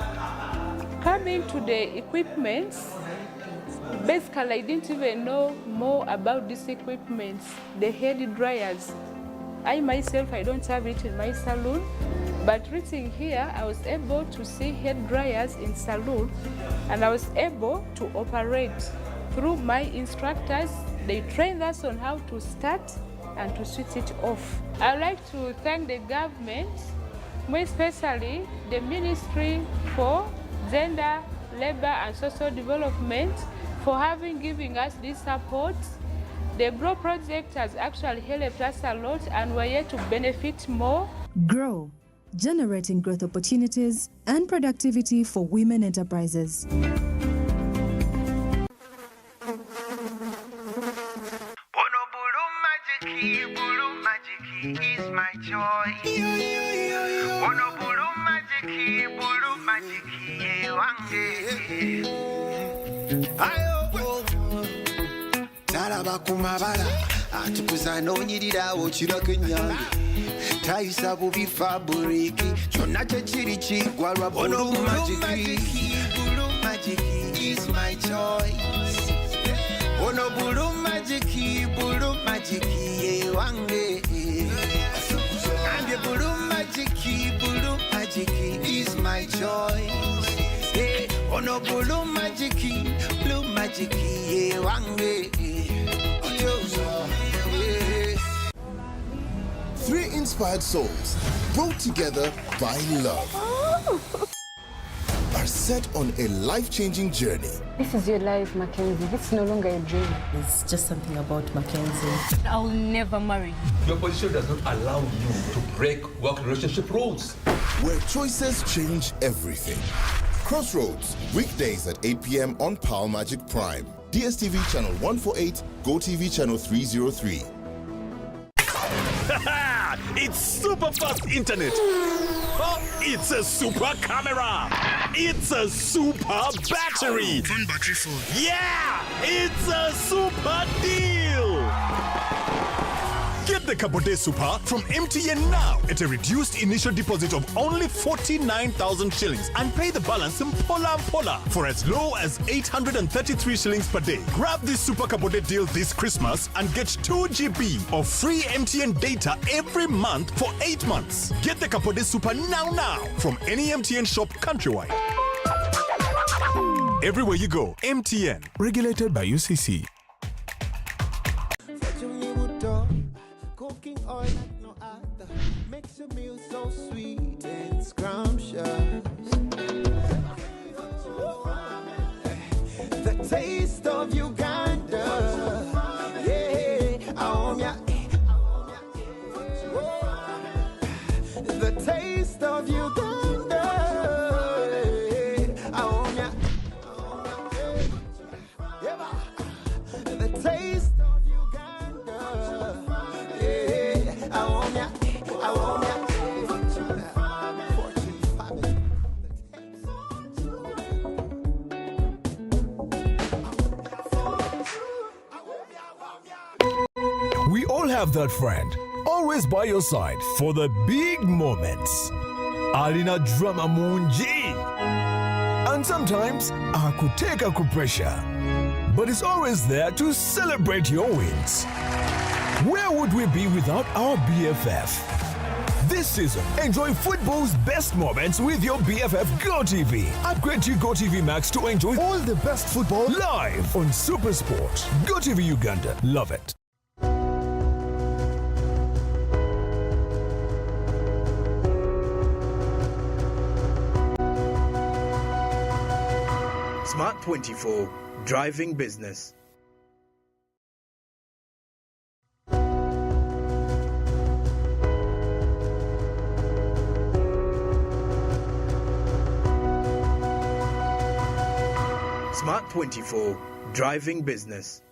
Coming to the equipment, basically I didn't even know more about this equipment, the hair dryers. I myself, I don't have it in my salon. But reaching here, I was able to see hair dryers in saloon, and I was able to operate. Through my instructors, they trained us on how to start and to switch it off. I'd like to thank the government, more especially the Ministry for Gender, Labor and Social Development, for giving us this support. The GROW project has actually helped us a lot, and we're here to benefit more. GROW, generating growth opportunities and productivity for women enterprises. Is my joy. Ono bulu magiki wange. Ayo. Talaba kumabala atukuza nonyirira okirako enyange. Tayisa bubi fabriki kyonna kyekiri kigwalwa bulu magiki. Bulu magiki is my choice. Ono bulu magiki wange. And the bulu magiki is my choice. Hey, ono bulu magiki wange. Three inspired souls brought together by love are set on a life-changing journey. This is your life, Mackenzie. This is no longer a dream. It's just something about Mackenzie. I'll never marry you. Your position does not allow you to break work relationship rules. Where choices change everything. Crossroads, weekdays at 8 p.m. on Power Magic Prime. DSTV channel 148, GoTV channel 303. It's super fast internet. Oh, it's a super camera. It's a super battery. Fun battery phone. Yeah, it's a super deal. Get the Capote Super from MTN now at a reduced initial deposit of only 49,000 shillings and pay the balance in Pola for as low as 833 shillings per day. Grab this Super Capote deal this Christmas and get 2 GB of free MTN data every month for 8 months. Get the Capote Super now from any MTN shop countrywide. Everywhere you go, MTN. Regulated by UCC. Cooking oil like no other makes your meal so sweet and scrumptious. The taste of Uganda, yeah, the taste of Uganda, the taste. We all have that friend, always by your side for the big moments. Alina drama munji. And sometimes I could take a pressure, but it's always there to celebrate your wins. Where would we be without our BFF? This season, enjoy football's best moments with your BFF GoTV. Upgrade to GoTV Max to enjoy all the best football live on Super Sport. GoTV Uganda. Love it. Smart 24, driving business. Smart 24, driving business.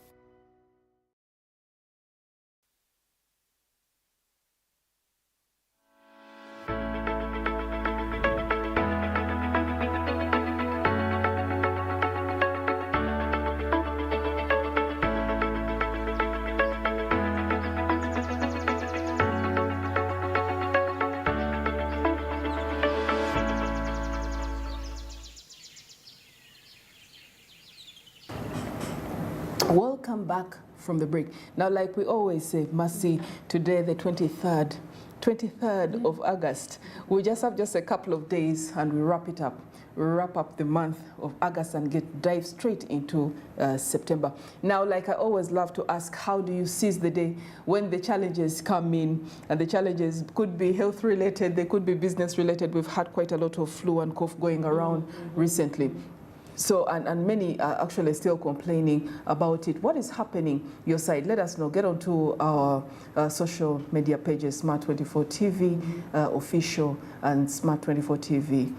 Welcome back from the break. Now, like we always say, Mercy, today the 23rd 23rd of August. We just have a couple of days and we wrap it up. We wrap up the month of August and dive straight into September. Now, like I always love to ask, how do you seize the day when the challenges come in? And the challenges could be health related, they could be business related. We've had quite a lot of flu and cough going around recently. So, and many are actually still complaining about it. What is happening your side? Let us know. Get onto our social media pages, Smart24 TV official and Smart24 TV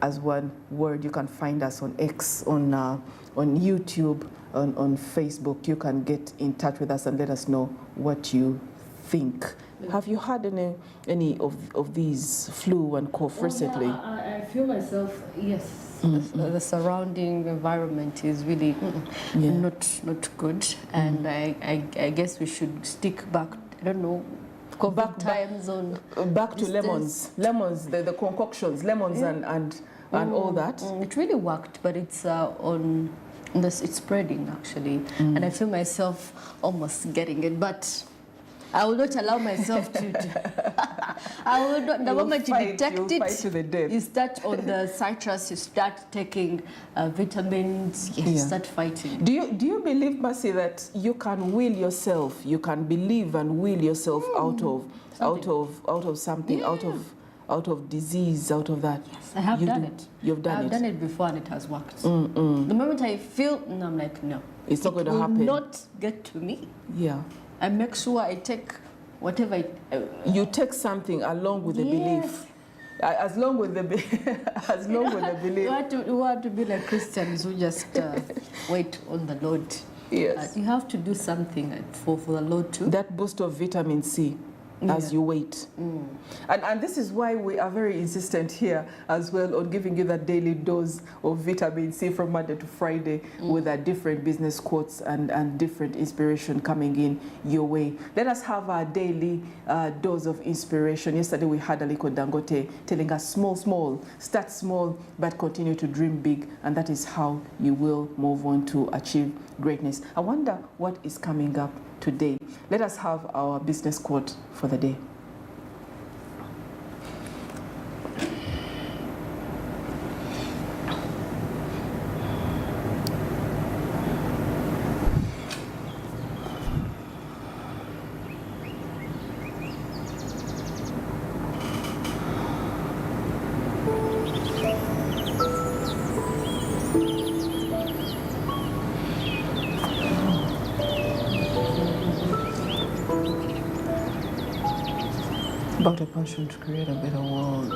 as one word. You can find us on X, on YouTube, on Facebook. You can get in touch with us and let us know what you think. Have you had any of these flu and cough recently? I feel myself, yes. The surrounding environment is really not good, and I guess we should stick back. I don't know. Back to lemons, the concoctions, lemons and all that. It really worked, but it's it's spreading actually, and I feel myself almost getting it, but I will not allow myself to I will not. The moment you detect it, you start on the citrus. You start taking vitamins. You start fighting. Do you believe, Mercy, that you can will yourself? You can believe and will yourself out of something, out of disease, out of that. Yes, I have done it. You've done it. I've done it before, and it has worked. The moment I feel, I'm like, no, it's not going to happen. It will not get to me. Yeah. I make sure I take whatever you take something along with the belief. As long with the belief. You want to be like Christians who just wait on the Lord. Yes. You have to do something for the Lord too. That boost of vitamin C as you wait. And this is why we are very insistent here as well on giving you that daily dose of vitamin C from Monday to Friday with a different business quotes and different inspiration coming in your way. Let us have our daily dose of inspiration. Yesterday we had Aliko Dangote telling us small, start small, but continue to dream big, and that is how you will move on to achieve greatness. I wonder what is coming up today. Let us have our business quote for the day. About a passion to create a better world.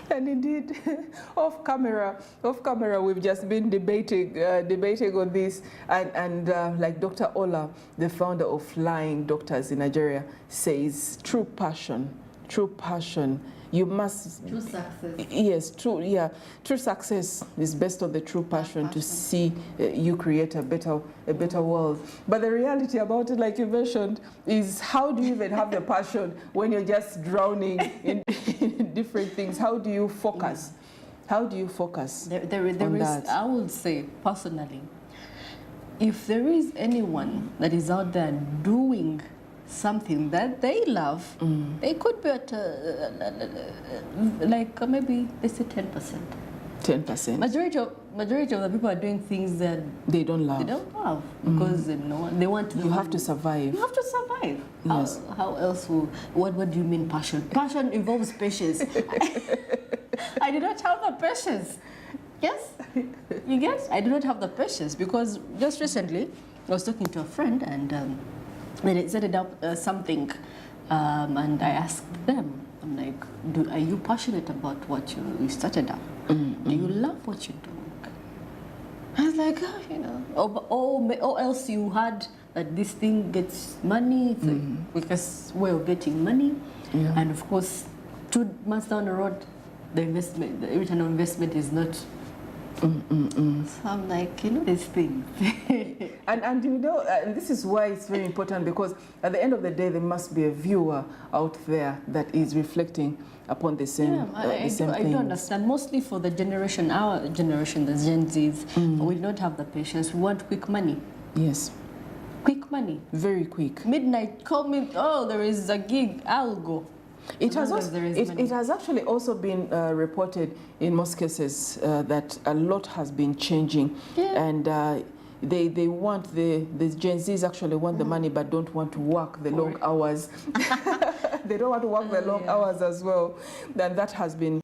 And indeed, off camera, we've just been debating on this, and like Dr. Ola, the founder of Flying Doctors in Nigeria, says, true passion. You must. True success. Yes, true success is based on the true passion to see you create a better world. But the reality about it, like you mentioned, is how do you even have the passion when you're just drowning in different things? How do you focus? How do you focus there is, that? I would say, personally, if there is anyone that is out there doing something that they love, they could be at like maybe they say 10%. 10%. Majority of the people are doing things that they don't love. Because they want to. You have to survive. You have to survive. Yes. How else will? What do you mean passion? Passion involves patience. I did not have the patience. Yes, you get? I do not have the patience because just recently I was talking to a friend and they set it up something, and I asked them, I'm like, are you passionate about what you started up? Do you love what you do? I was like, or else you had that this thing gets money, it's a quickest way of getting money, and of course, 2 months down the road, the investment, the return on investment is not. So I'm like, these things. and and this is why it's very important, because at the end of the day, there must be a viewer out there that is reflecting upon the same, I do understand. Mostly for the generation, our generation, the Gen Zs, we don't have the patience. We want quick money. Yes. Quick money. Very quick. Midnight, call me, there is a gig, I'll go. It has actually also been reported in most cases that a lot has been changing, and they want the Gen Zs actually want the money but don't want to work the long hours. They don't want to work the long hours as well. Then that has been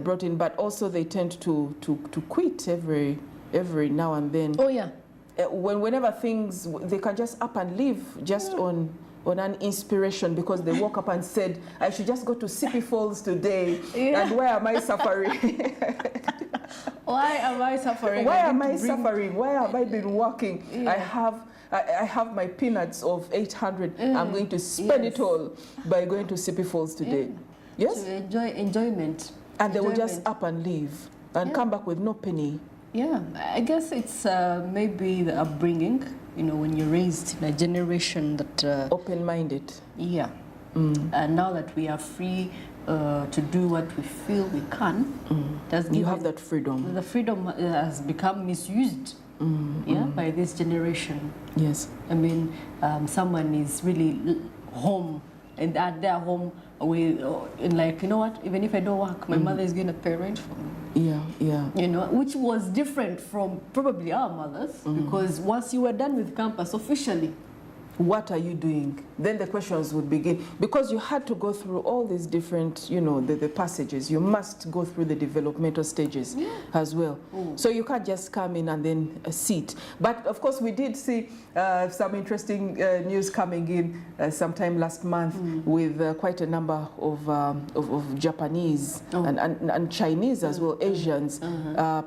brought in, but also they tend to quit every now and then. Oh yeah. Whenever things, they can just up and leave just on an inspiration, because they woke up and said, I should just go to Sippy Falls today, and why am I suffering? Why am I suffering? Why am I suffering? Why have I been working? I have my peanuts of 800. I'm going to spend it all by going to Sippy Falls today. Yes? To enjoy enjoyment. And they will just up and leave and come back with no penny. Yeah, I guess it's maybe the upbringing, when you're raised in a generation that... open-minded. Yeah. And now that we are free to do what we feel we can, you have that freedom. The freedom has become misused by this generation. Yes. I mean, someone is really home, and at their home, like, you know what, even if I don't work, my mother is going to pay rent for me. Yeah. Which was different from probably our mothers, because once you were done with campus officially, what are you doing? Then the questions would begin, because you had to go through all these different, the passages. You must go through the developmental stages as well. So you can't just come in and then sit. But of course, we did see some interesting news coming in sometime last month with quite a number of Japanese and Chinese as well, Asians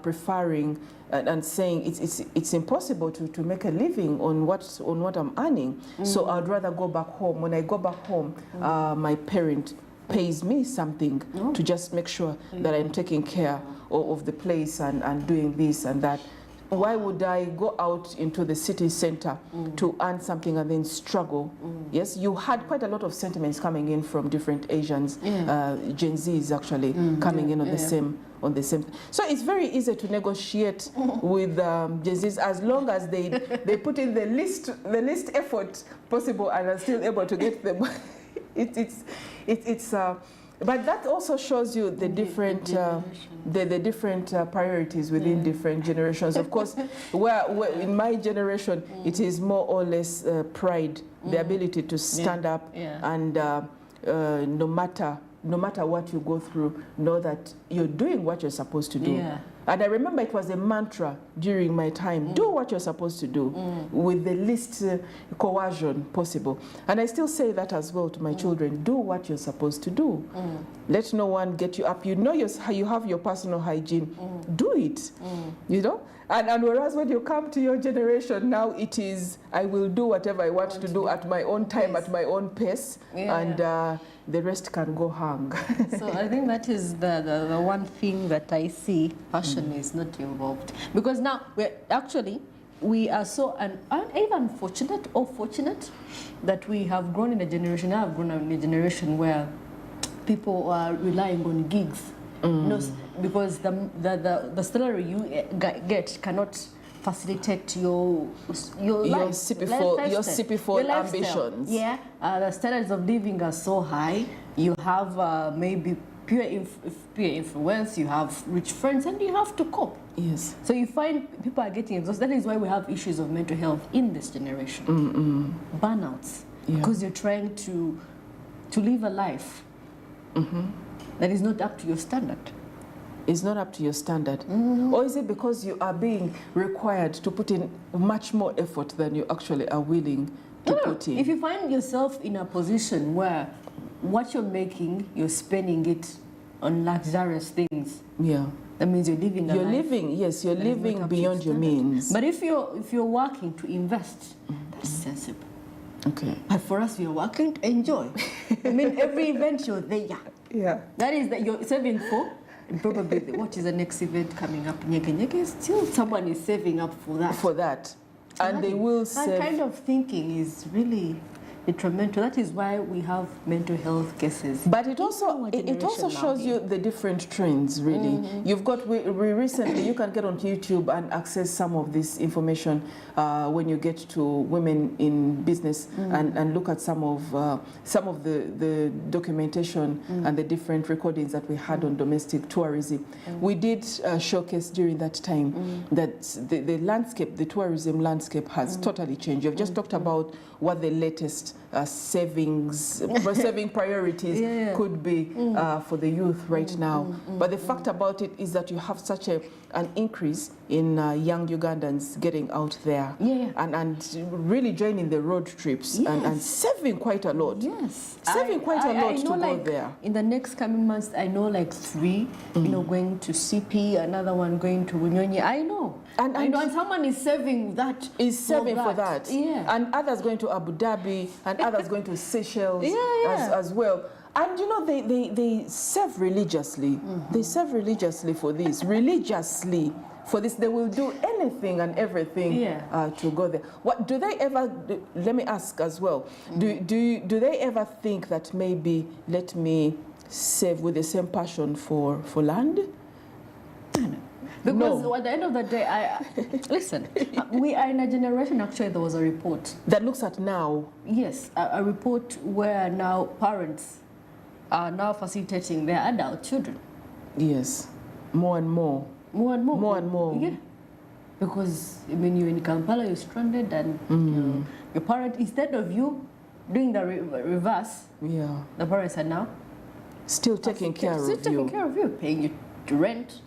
preferring and saying it's impossible to make a living on what I'm earning. So I'd rather go back home. When I go back home, my parent pays me something to just make sure that I'm taking care of the place and doing this and that. Why would I go out into the city center to earn something and then struggle? Yes, you had quite a lot of sentiments coming in from different Asians, Gen Zs actually coming in on the same. So it's very easy to negotiate with Gen Zs as long as they put in the least effort possible and are still able to get them. But that also shows you the different the different priorities within different generations. Of course, where in my generation, it is more or less pride, the ability to stand up and no matter what you go through, know that you're doing what you're supposed to do. Yeah. And I remember it was a mantra during my time, do what you're supposed to do with the least coercion possible. And I still say that as well to my children, do what you're supposed to do. Let no one get you up. You know you have your personal hygiene, do it, And whereas when you come to your generation, now it is, I will do whatever I want to do at my own time, at my own pace, and the rest can go hang. So I think that is the one thing that I see, passion is not involved. Because now, we are so even fortunate or fortunate that we have grown in a generation, I have grown in a generation where people are relying on gigs. Because the salary you get cannot facilitate your life, Sippy ambitions. Yeah, the standards of living are so high. You have maybe peer influence. You have rich friends, and you have to cope. Yes. So you find people are getting exhausted. That is why we have issues of mental health in this generation. Burnouts, because you're trying to live a life that is not up to your standard. It's not up to your standard. Or is it because you are being required to put in much more effort than you actually are willing to put in? If you find yourself in a position where what you're making, you're spending it on luxurious things. Yeah. That means you're living a life. You're living beyond your means. But if you're working to invest, that's sensible. Okay. But for us, we are working to enjoy. I mean, every event you're there. Yeah. That is that you're saving for. And probably, what is the next event coming up? Nyege, still someone is saving up for that. For that. And they will save. That kind of thinking is really detrimental. That is why we have mental health cases. But it also shows you the different trends, really. You've got, we recently, you can get on YouTube and access some of this information when you get to women in business and look at some of the documentation and the different recordings that we had on domestic tourism. We did showcase during that time that the landscape, the tourism landscape has totally changed. You've just talked about what the latest saving priorities could be for the youth right now. But the fact about it is that you have such an increase in young Ugandans getting out there and really joining the road trips and saving quite a lot. Saving quite a lot to go there. In the next coming months, I know like 3, you know, going to CP, another one going to Bunyonyi. I know. And someone is saving that. For that. Yeah. And others going to Abu Dhabi and others going to Seychelles as well. And you know, they serve religiously. They serve religiously for this. They will do anything and everything to go there. What do they ever? Let me ask as well. Do they ever think that maybe let me save with the same passion for land? Because at the end of the day, listen, we are in a generation, actually, there was a report. That looks at now? Yes, a report where now parents are now facilitating their adult children. Yes, more and more. More and more. More and more. Yeah. Because, I mean, you're in Kampala, you're stranded, and your parent, instead of you doing the reverse, the parents are now still taking care of you. Still taking care of you, paying you rent.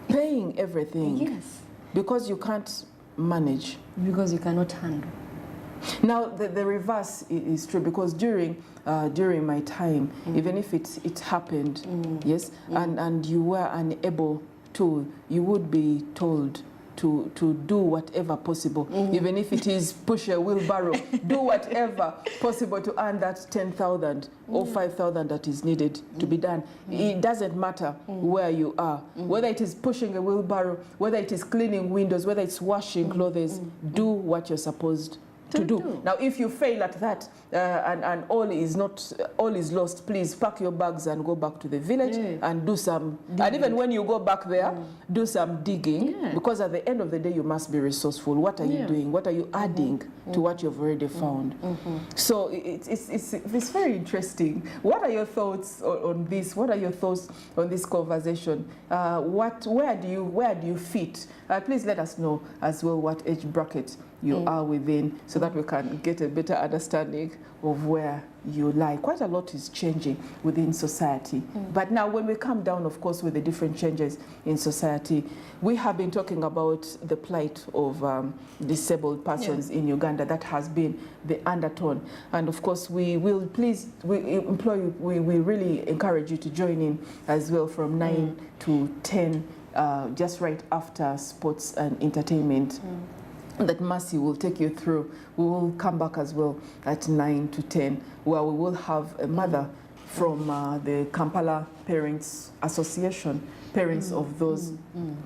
Paying everything. Yes. Because you can't manage. Because you cannot handle. Now, the reverse is true, because during my time, even if it happened, and you were unable to, you would be told to do whatever possible, even if it is push a wheelbarrow, do whatever possible to earn that 10,000 or 5,000 that is needed to be done. It doesn't matter where you are, whether it is pushing a wheelbarrow, whether it is cleaning windows, whether it's washing clothes, do what you're supposed to do. Now, if you fail at that and all is lost, please pack your bags and go back to the village and do some digging. And even when you go back there, do some digging, because at the end of the day, you must be resourceful. What are you doing? What are you adding to what you've already found? So it's very interesting. What are your thoughts on this? What are your thoughts on this conversation? Where do you fit? Please let us know as well what age bracket you are within, so that we can get a better understanding of where you lie. Quite a lot is changing within society. But now when we come down, of course, with the different changes in society, we have been talking about the plight of disabled persons in Uganda. That has been the undertone. And of course, we really encourage you to join in as well from 9 to 10, just right after sports and entertainment. That Mercy will take you through. We will come back as well at 9 to 10, where we will have a mother from the Kampala Parents Association, parents of those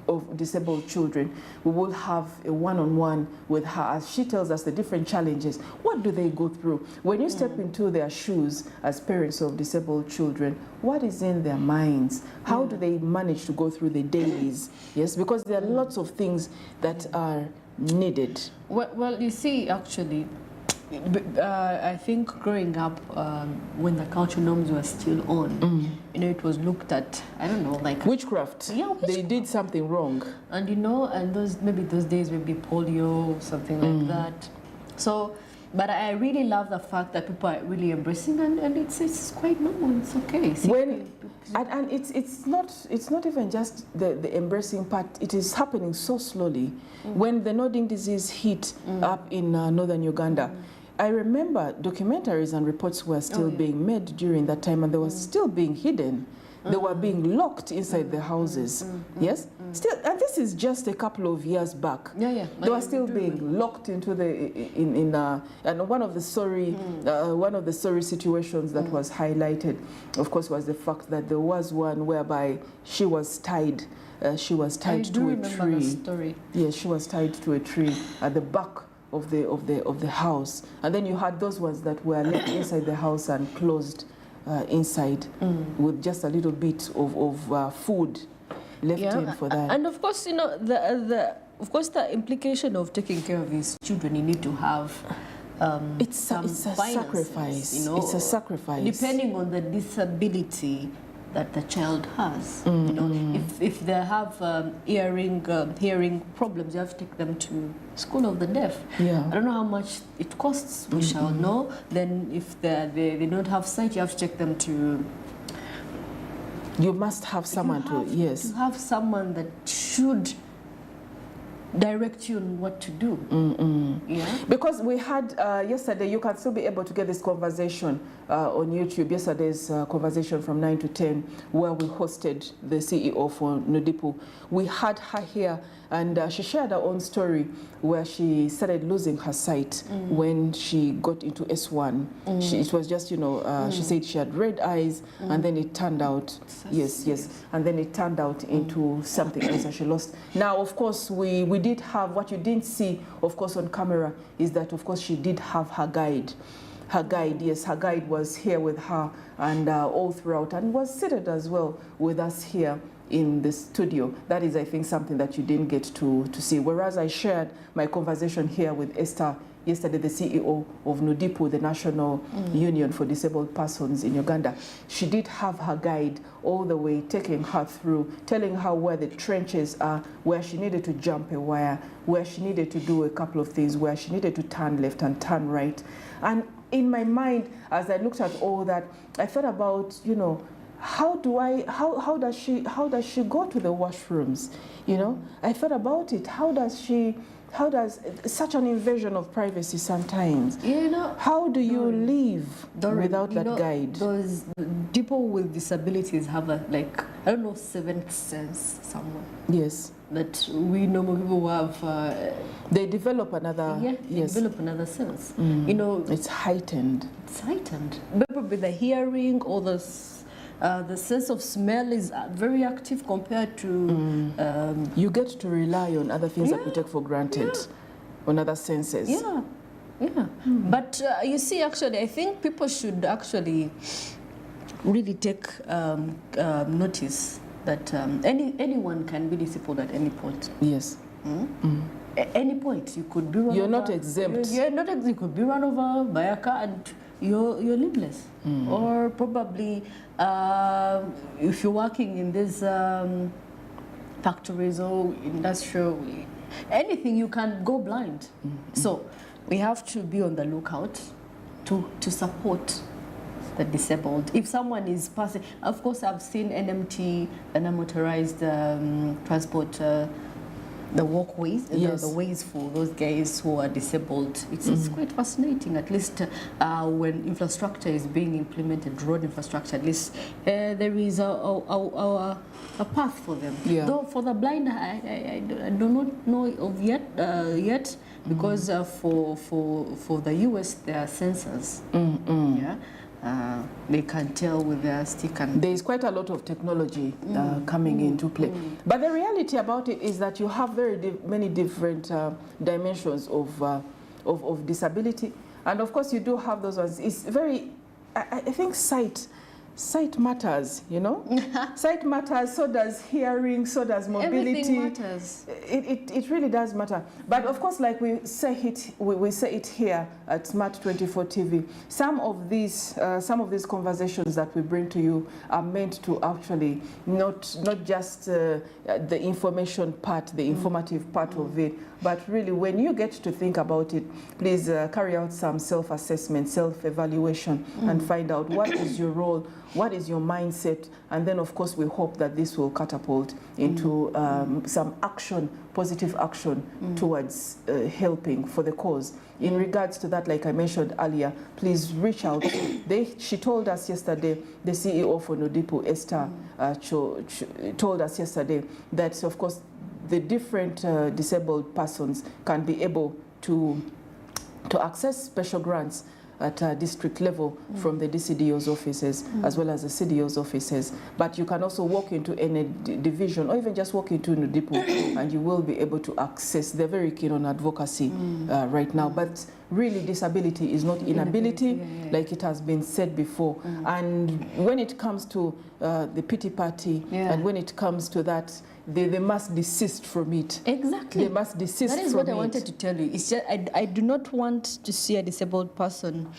of disabled children. We will have a one-on-one with her as she tells us the different challenges. What do they go through? When you step into their shoes as parents of disabled children, what is in their minds? How do they manage to go through the dailies? Yes, because there are lots of things that are needed. Well, you see, actually, I think growing up, when the cultural norms were still on, you know, it was looked at, I don't know, like witchcraft. Yeah, witchcraft. They did something wrong. And you know, and those days maybe polio, something like that. So, but I really love the fact that people are really embracing, and it's quite normal. It's okay. And it's not even just the embracing part. It is happening so slowly. When the nodding disease hit up in northern Uganda, I remember documentaries and reports were still being made during that time, and they were still being hidden. They were being locked inside the houses. Yes? Still, and this is just a couple of years back. They were still being locked into the and one of the sorry situations that was highlighted, of course, was the fact that there was one whereby she was tied. She was tied to a tree. The story. Yes, she was tied to a tree at the back of the house, and then you had those ones that were left inside the house and closed inside with just a little bit of food left in for that. And of course, you know, the implication of taking care of these children, you need to have it's a sacrifice. You know, it's a sacrifice. Depending on the disability that the child has. You know, if they have hearing problems, you have to take them to school of the deaf. I don't know how much it costs. We shall know. Then if they don't have sight, you have to take them to. You must have someone to have someone that should direct you on what to do. Because we had yesterday, you can still be able to get this conversation on YouTube. Yesterday's conversation from 9 to 10, where we hosted the CEO for Nudipu. We had her here, and she shared her own story where she started losing her sight when she got into S1. It was just, you know, she said she had red eyes, and then it turned out, and then it turned out into something else, and she lost. Now, of course, we did have, what you didn't see, of course, on camera, is that, of course, she did have her guide. Her guide, yes, her guide was here with her and all throughout, and was seated as well with us here in the studio. That is, I think, something that you didn't get to see. Whereas I shared my conversation here with Esther yesterday, the CEO of Nudipu, the National Union for Disabled Persons in Uganda. She did have her guide all the way, taking her through, telling her where the trenches are, where she needed to jump a wire, where she needed to do a couple of things, where she needed to turn left and turn right. And in my mind, as I looked at all that, I thought about, you know, how does she go to the washrooms? You know, I thought about it. How does such an invasion of privacy sometimes? You know, how do you live without that guide? Those people with disabilities have I don't know, seventh sense somewhere. Yes. That we normal people have. They develop another. They develop another sense. You know, it's heightened. It's heightened. Maybe the hearing or the sense of smell is very active compared to. You get to rely on other things that we take for granted, on other senses. But you see, actually, I think people should actually really take notice that anyone can be disabled at any point. Yes. At any point, you could be run over. You're not exempt. You're not exempt. You could be run over by a car and you're limbless. Or probably if you're working in these factories or industrial, anything, you can go blind. So we have to be on the lookout to support the disabled. If someone is passing, of course, I've seen NMT, the non-motorized transport, the walkways, the ways for those guys who are disabled. It's quite fascinating. At least when infrastructure is being implemented, road infrastructure, at least there is a path for them. Though for the blind, I do not know of yet because for the US there are sensors. They can tell with their stick. And there is quite a lot of technology coming into play. But the reality about it is that you have many different dimensions of disability. And of course, you do have those ones. It's very, I think sight matters, you know? Sight matters, so does hearing, so does mobility. Everything matters. It really does matter. But of course, like we say it here at Smart 24 TV, some of these conversations that we bring to you are meant to actually not just the information part, the informative part of it, but really when you get to think about it, please carry out some self-assessment, self-evaluation, and find out what is your role, what is your mindset? And then, of course, we hope that this will catapult into some action, positive action towards helping for the cause. In regards to that, like I mentioned earlier, please reach out. She told us yesterday, the CEO for Nodipo, Esther, told us yesterday that, of course, the different disabled persons can be able to access special grants at district level from the DCDO's offices as well as the CDO's offices. But you can also walk into any division or even just walk into Nudipo and you will be able to access. They're very keen on advocacy right now. But really, disability is not inability, like it has been said before. And when it comes to the pity party and when it comes to that, they must desist from it. Exactly. They must desist from it. That is what I wanted to tell you. It's just, I do not want to see a disabled person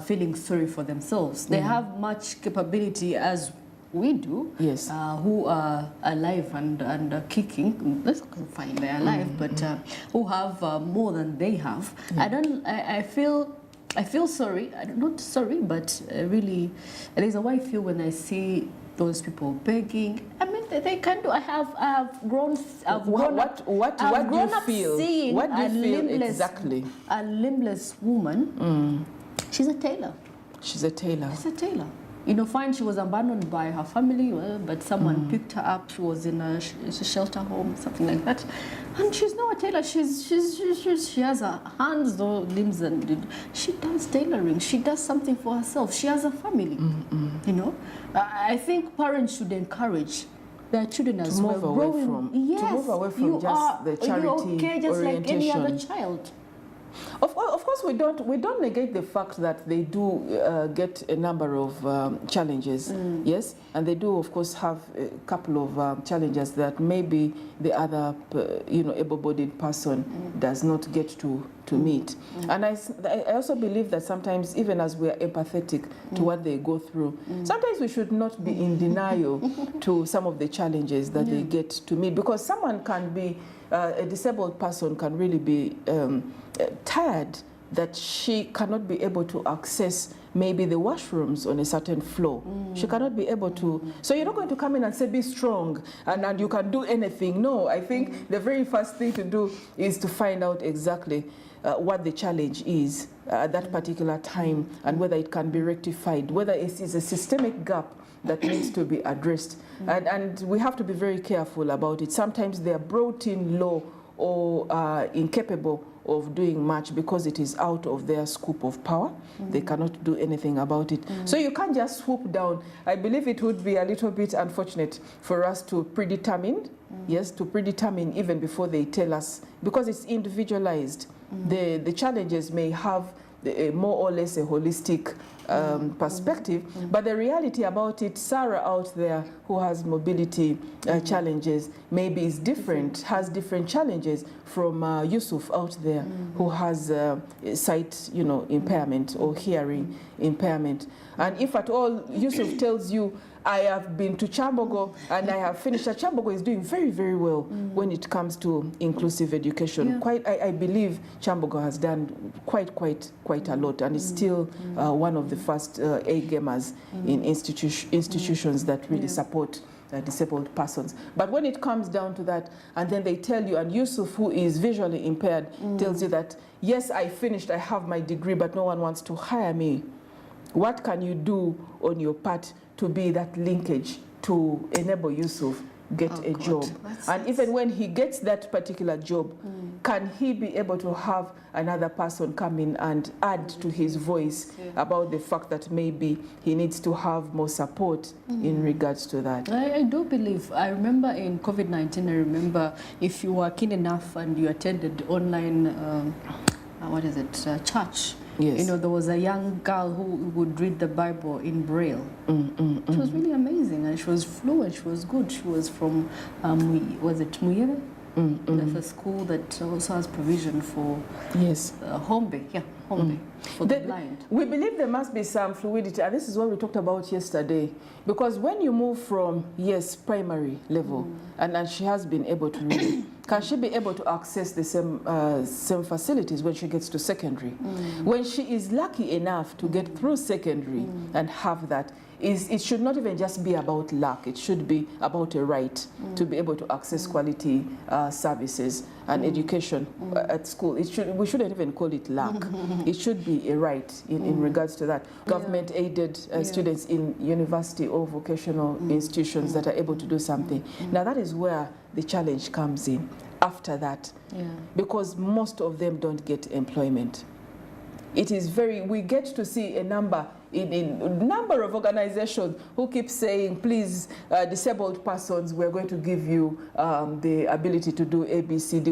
feeling sorry for themselves. They have much capability as we do, who are alive and kicking. That's fine, they're alive, but who have more than they have. I feel sorry. I'm not sorry, but really, there's a way I feel when I see those people begging. I mean, they can do. I have grown. What do you feel? What do you feel exactly? A limbless woman. She's a tailor. She's a tailor. She's a tailor. You know, fine, she was abandoned by her family, but someone picked her up. She was in a shelter home, something like that. And she's now a tailor. She has her hands, though, limbs, and she does tailoring. She does something for herself. She has a family, you know. I think parents should encourage their children as well. To move away from just the charity okay, just orientation. like any other child. Of course, we don't negate the fact that they do get a number of challenges, yes, and they do, of course, have a couple of challenges that maybe the other, able-bodied person does not get to meet. And I also believe that sometimes, even as we are empathetic to what they go through, sometimes we should not be in denial to some of the challenges that they get to meet, because someone can be a disabled person can really be tired that she cannot be able to access maybe the washrooms on a certain floor. She cannot be able to. So you're not going to come in and say, be strong and you can do anything. No, I think the very first thing to do is to find out exactly what the challenge is at that particular time and whether it can be rectified, whether it is a systemic gap that needs to be addressed. And we have to be very careful about it. Sometimes they are brought in low or incapable of doing much because it is out of their scope of power. They cannot do anything about it. So you can't just swoop down. I believe it would be a little bit unfortunate for us to predetermine, yes, to predetermine even before they tell us, because it's individualized. The challenges may have more or less a holistic perspective, but the reality about it, Sarah out there who has mobility challenges maybe is different, has different challenges from Yusuf out there who has sight, impairment or hearing impairment. And if at all Yusuf tells you, I have been to Chambogo and I have finished. Chambogo is doing very, very well when it comes to inclusive education. I believe Chambogo has done quite a lot, and is still one of the first A gamers in institutions that really support disabled persons. But when it comes down to that, and then they tell you, and Yusuf, who is visually impaired, tells you that, yes, I finished, I have my degree, but no one wants to hire me. What can you do on your part to be that linkage to enable Yusuf get a job? And even when he gets that particular job, can he be able to have another person come in and add to his voice about the fact that maybe he needs to have more support in regards to that? I do believe. I remember in COVID-19, I remember if you were keen enough and you attended online, church, yes. There was a young girl who would read the Bible in Braille. It was really amazing, and she was fluent, she was good. She was from, was it Muyere? That's a school that also has provision for home bay, for the blind. We believe there must be some fluidity, and this is what we talked about yesterday. Because when you move from, primary level, and she has been able to read, Can she be able to access the same facilities when she gets to secondary? When she is lucky enough to get through secondary and have that, it should not even just be about luck. It should be about a right to be able to access quality services and education at school. We shouldn't even call it luck. It should be a right in regards to that. Government-aided students in university or vocational institutions that are able to do something. Now that is where the challenge comes in after that, because most of them don't get employment. It is we get to see a number number of organizations who keep saying, please, disabled persons, we're going to give you the ability to do ABCD.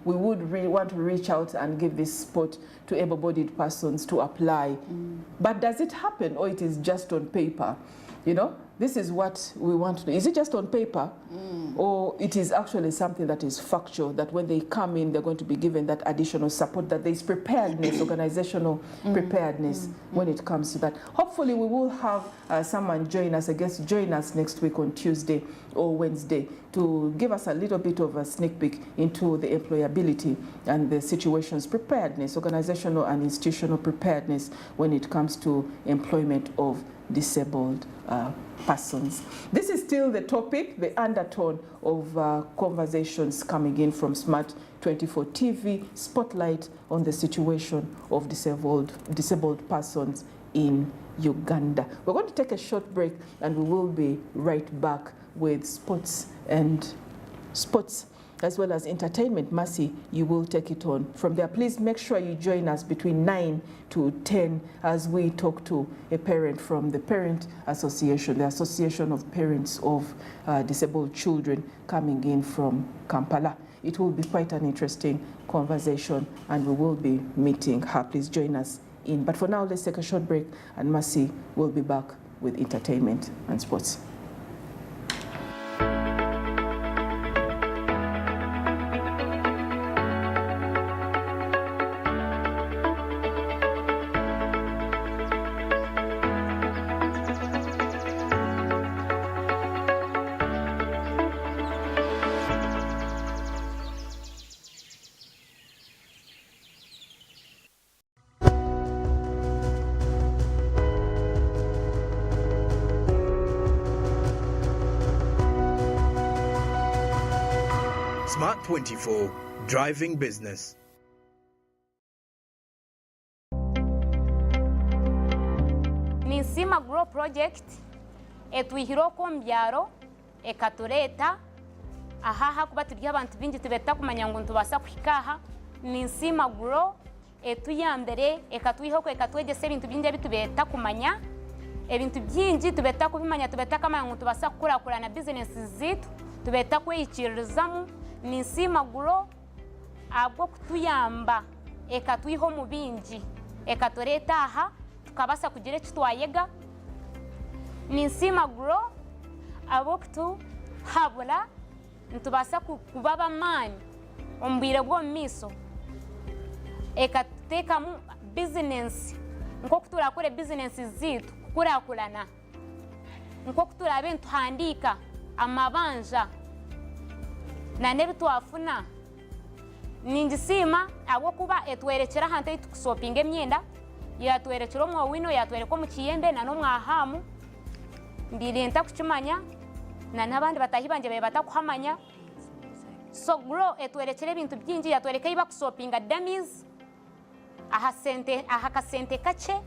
We would want to reach out and give this spot to able-bodied persons to apply. But does it happen, or it is just on paper? You know, this is what we want to do. Is it just on paper, or it is actually something that is factual, that when they come in, they're going to be given that additional support, that there is preparedness, organizational preparedness when it comes to that. Hopefully we will have someone join us, join us next week on Tuesday or Wednesday to give us a little bit of a sneak peek into the employability and the situations preparedness, organizational and institutional preparedness when it comes to employment of disabled persons. This is still the topic, the undertone of conversations coming in from Smart 24 TV, spotlight on the situation of disabled persons in Uganda. We're going to take a short break and we will be right back with sports as well as entertainment. Mercy, you will take it on from there. Please make sure you join us between 9 to 10 as we talk to a parent from the Parent Association, the Association of Parents of Disabled Children, coming in from Kampala. It will be quite an interesting conversation and we will be meeting her. Please join us in. But for now, let's take a short break and Mercy will be back with entertainment and sports. Smart 24, driving business. Ninsima Grow Project etwihiroko mbyaro ekatureta ahaha kuba turi abantu bingi tubeta kumanya ngo ntubasa kwikaha. Ninsima Grow etuyambere ekatwihoko ekatwegese ebintu bingi bitubeta kumanya ebintu byingi tubeta kubimanya tubeta kama ngo tubasa kurakurana business zitu tubeta kweyikirizamu. Ninsima Grow abwo kutuyamba ekatwiho mu bingi ekatureta aha tukabasa kugira kitwayega. Ninsima Grow abo kutu habula ntubasa kubaba mani ombire bwo miso ekateka mu business nko kuturakore business zitu kurakulana nko kuturabe ntuhandika amabanja na nebitwafuna ningisima abo kuba etwerekera hante tukusopinga emyenda yatwerekera omwa wino yatwereka mu kiyembe na no mwahamu mbirenta kukimanya na nabandi batahibanje be batakuhamanya. So Grow etwerekera ebintu byingi yatwereka iba kusopinga dummies aha kasente kache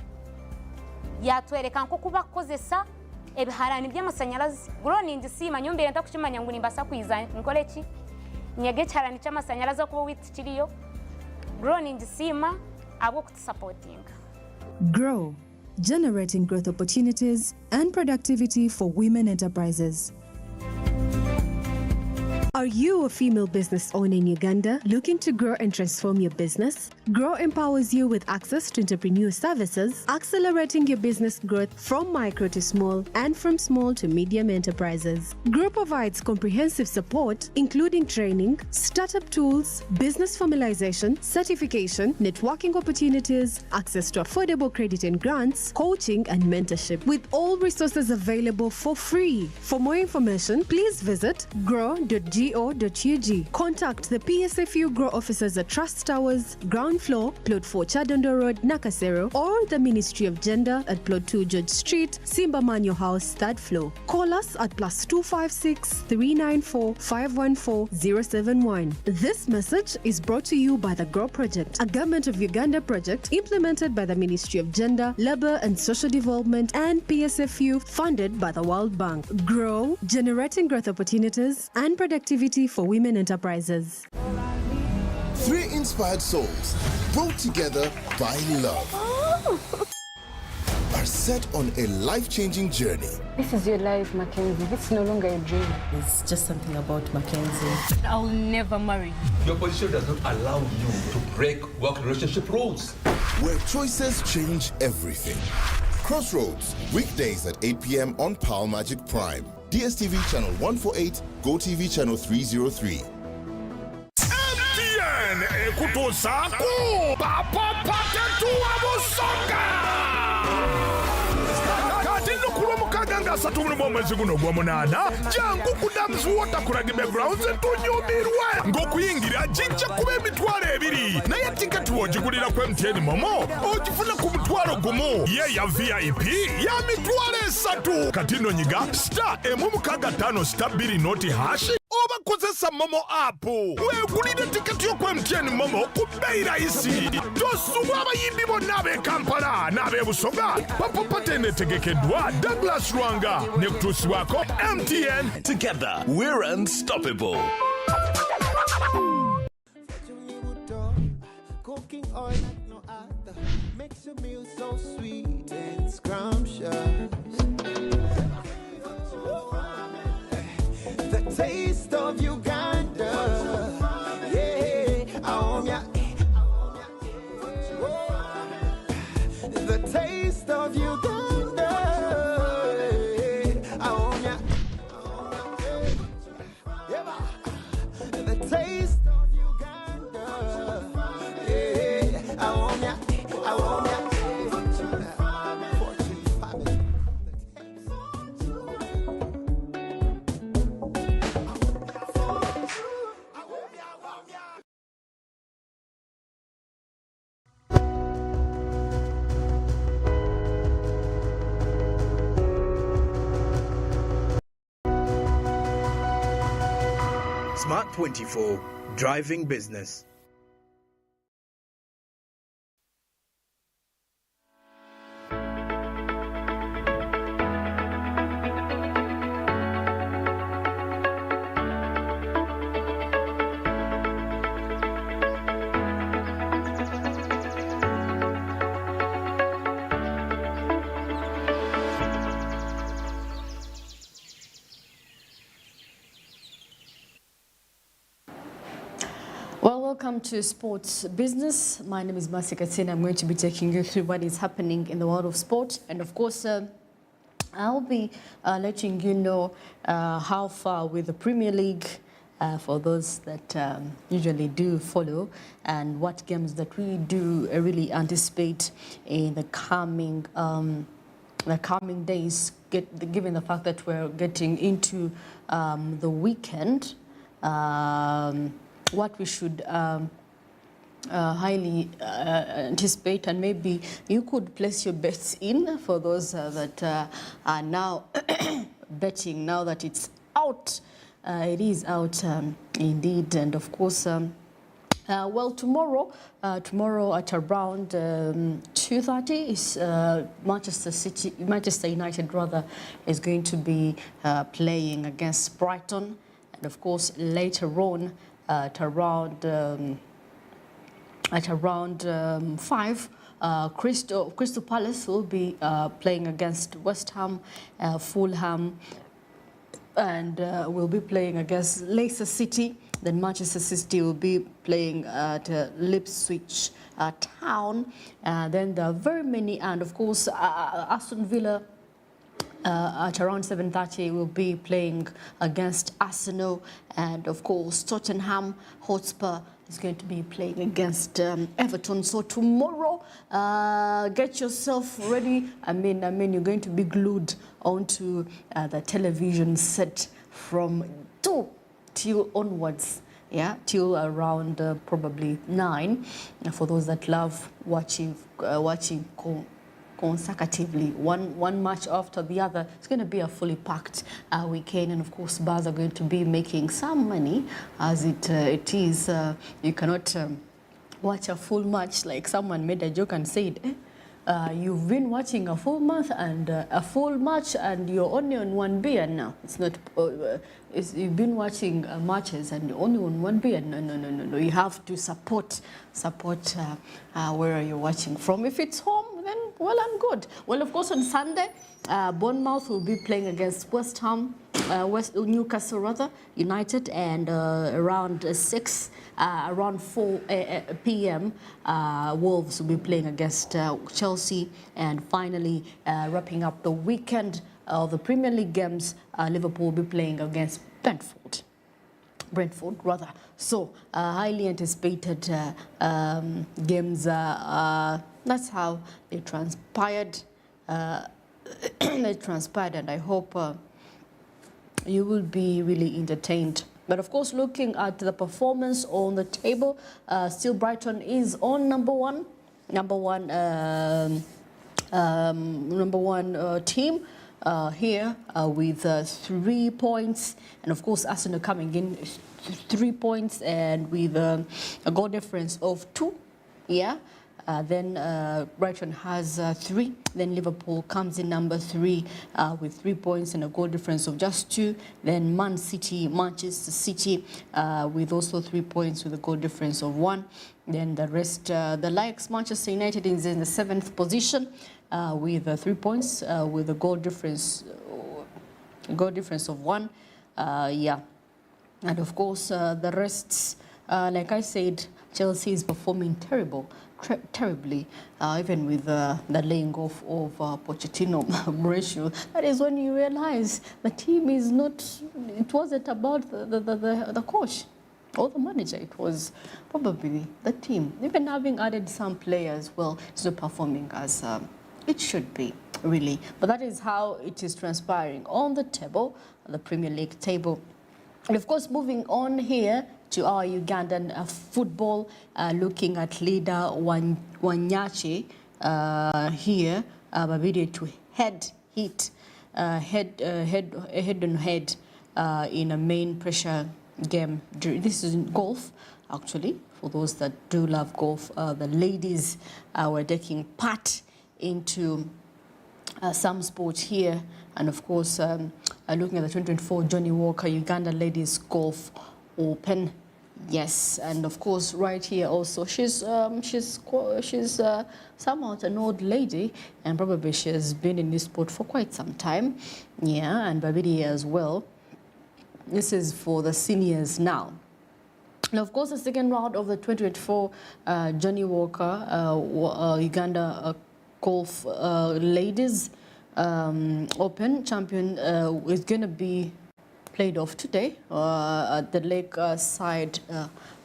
yatwereka nko kuba kozesa ebiharani by'amasanyarazi. Grow ningisima nyombere nta kukimanya ngo nimbasa kwiza nkoleki nyege cyarani cy'amasanyarazi kuba witikiriyo. Grow ningisima abo kutusupporting. Grow, generating growth opportunities and productivity for women enterprises. Are you a female business owner in Uganda looking to grow and transform your business? Grow empowers you with access to entrepreneur services, accelerating your business growth from micro to small and from small to medium enterprises. Grow provides comprehensive support, including training, startup tools, business formalization, certification, networking opportunities, access to affordable credit and grants, coaching, and mentorship, with all resources available for free. For more information, please visit grow.go Contact the PSFU Grow officers at Trust Towers, ground floor, plot 4 Chadondo Road, Nakasero, or the Ministry of Gender at plot 2 George Street, Simba Manyo House, 3rd floor. Call us at +256 394 514 071. This message is brought to you by the Grow Project, a Government of Uganda project implemented by the Ministry of Gender, Labour and Social Development and PSFU, funded by the World Bank. Grow, generating growth opportunities and productivity for women enterprises. 3 inspired souls brought together by love are set on a life-changing journey. This is your life, Mackenzie. It's no longer a dream. It's just something about Mackenzie. I'll never marry you. Your position does not allow you to break work relationship rules. Where choices change everything. Crossroads, weekdays at 8 p.m. on Power Magic Prime. DSTV channel 148, GoTV channel 303. MTN ekutosako papapatetuwa musonga katino kulomukaga nga 3 mwezi guno gwa 8 jangu kudamuzi wotakulaga backgrounds tunyumirwe ng'okuyingira kijja kuba emitwalo 2 naye tiketi wogigulira ku MTN Momo ogifuna ku mutwalo gumu ye ya VIP ya mitwalo 3 katino nyiga *165*2 noti hash oba kozesa Momo app weegulire tiketi yo ku MTN Momo ku bbeeyi rahisi tosubwa abayimbi bonna ab'e Kampala n'ab'e Busoga papapate netegekeddwa Douglas Lwanga ne kutuusibwako MTN. Together we're unstoppable. Cooking oil like no other makes your meal so sweet and scrumptious. The taste of Uganda, yeah, the taste of Uganda, the taste of Uganda, yeah, Smart 24, driving business. Welcome to Sports Business. My name is Mercy Katsina. I'm going to be taking you through what is happening in the world of sport. And of course, I'll be letting you know how far with the Premier League for those that usually do follow, and what games that we do really anticipate in the coming days, given the fact that we're getting into the weekend. What we should highly anticipate, and maybe you could place your bets in for those that are now betting now that it's out. It is out indeed, and of course, well, tomorrow at around 2:30 is Manchester United rather is going to be playing against Brighton, and of course later on. At around 5, Crystal Palace will be playing against West Ham, Fulham, and will be playing against Leicester City. Then Manchester City will be playing at Ipswich Town. Then there are very many, and of course Aston Villa. At around 7:30, we'll be playing against Arsenal, and of course Tottenham Hotspur is going to be playing against Everton. So tomorrow, get yourself ready. I mean, you're going to be glued onto the television set from 2 till onwards. Yeah, till around probably 9. For those that love watching consecutively, one match after the other, it's going to be a fully packed weekend. And of course, bars are going to be making some money, as it is. You cannot watch a full match. Like someone made a joke and said, you've been watching a full month and a full match and you're only on 1 beer now. It's not, you've been watching matches and you're only on 1 beer. No. You have to support where you're watching from. If it's home, then well and good. Well, of course, on Sunday, Bournemouth will be playing against West Ham, Newcastle rather, United, and around 4 p.m. Wolves will be playing against Chelsea, and finally wrapping up the weekend of the Premier League games, Liverpool will be playing against Brentford rather. So highly anticipated games. That's how they transpired. And I hope you will be really entertained. But of course, looking at the performance on the table, still Brighton is on number one team here with 3 points, and of course Arsenal coming in 3 points and with a goal difference of 2. Yeah. Then Brighton has 3. Then Liverpool comes in number 3 with 3 points and a goal difference of just 2. Then Manchester City with also 3 points with a goal difference of 1. Then the rest, the likes, Manchester United is in the 7th position with 3 points with a goal difference of 1. Yeah, and of course the rest, like I said, Chelsea is performing terribly, even with the laying off of Pochettino Mauricio. That is when you realize the team is not, it wasn't about the coach or the manager, it was probably the team. Even having added some players, well, it's not performing as it should be, really. But that is how it is transpiring on the table, the Premier League table. And of course, moving on here to our Ugandan football, looking at leader Wanyache here, Babidi to head on head in a main pressure game. This is in golf, actually, for those that do love golf. The ladies were taking part into some sports here, and of course looking at the 2024 Johnny Walker Uganda Ladies Golf Open. Yes, and of course right here also she's somewhat an old lady, and probably she has been in this sport for quite some time. Yeah, and Babidi as well. This is for the seniors now. And of course the second round of the 2024 Johnny Walker Uganda Golf Ladies Open Champion is going to be played off today at the Lakeside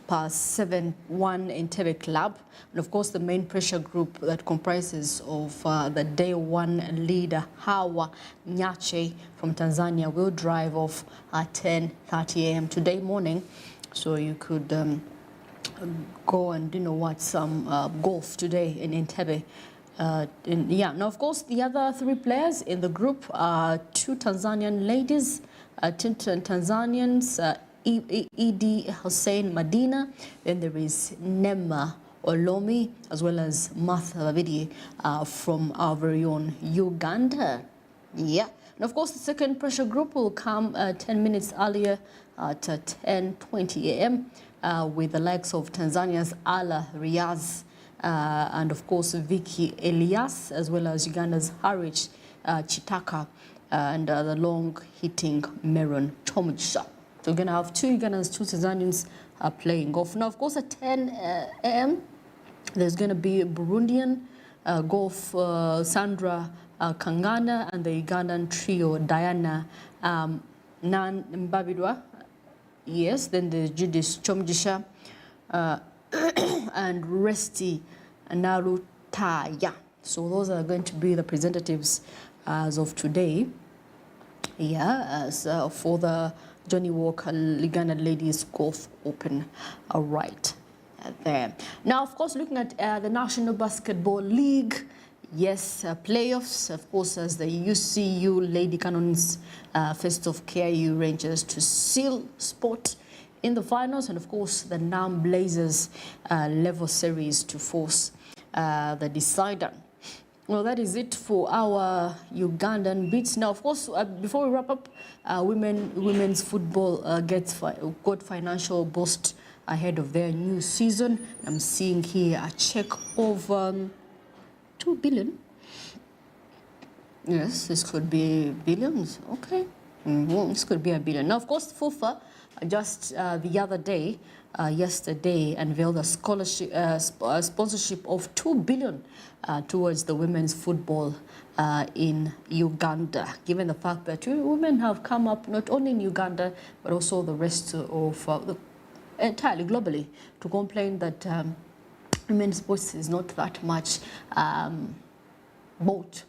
past 7-1 in Tebe Club. And of course the main pressure group that comprises of the day one leader Hawa Nyache from Tanzania will drive off at 10:30 a.m. today morning. So you could go and watch some golf today in Entebbe. Yeah, now of course the other 3 players in the group are 2 Tanzanian ladies, 2 Tanzanians, Idi Hussein Madina, then there is Nema Olomi, as well as Martha Babidi from our very own Uganda. Yeah, and of course the second pressure group will come 10 minutes earlier at 10:20 a.m. With the likes of Tanzania's Ala Riaz, and of course Vicky Elias, as well as Uganda's Harich Chitaka, and the long-hitting Meron Chomugisha. So we're going to have 2 Ugandans, 2 Tanzanians playing golf. Now, of course, at 10 a.m., there's going to be Burundian golf Sandra Kangana and the Ugandan trio Diana Nan Mbabidwa. Yes, then there's Judith Chomugisha and Resti Narutaya. So those are going to be the representatives as of today. Yeah, as for the Johnny Walker Uganda Ladies Golf Open right there. Now, of course, looking at the National Basketball League, yes, playoffs, of course, as the UCU Lady Cannons faced off KIU Rangers to seal spot in the finals, and of course, the NAM Blazers level series to force the decider. Well, that is it for our Ugandan beats. Now, of course, before we wrap up, women's football got financial boost ahead of their new season. I'm seeing here a check of 2 billion. Yes, this could be billions. Okay, this could be a billion. Now, of course, FUFA just the other day, yesterday, unveiled a scholarship sponsorship of 2 billion towards the women's football in Uganda, given the fact that women have come up not only in Uganda but also the rest of entirely globally to complain that women's sports is not that much bought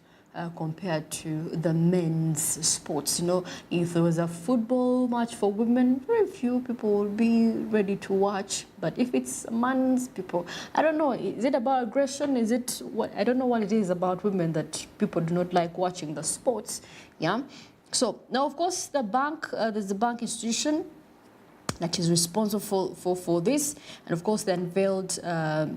compared to the men's sports. You know, if there was a football match for women, very few people will be ready to watch. But if it's men's, people, I don't know, is it about aggression? Is it what? I don't know what it is about women that people do not like watching the sports. Yeah. So now, of course, the bank, there's the bank institution that is responsible for this, and of course they unveiled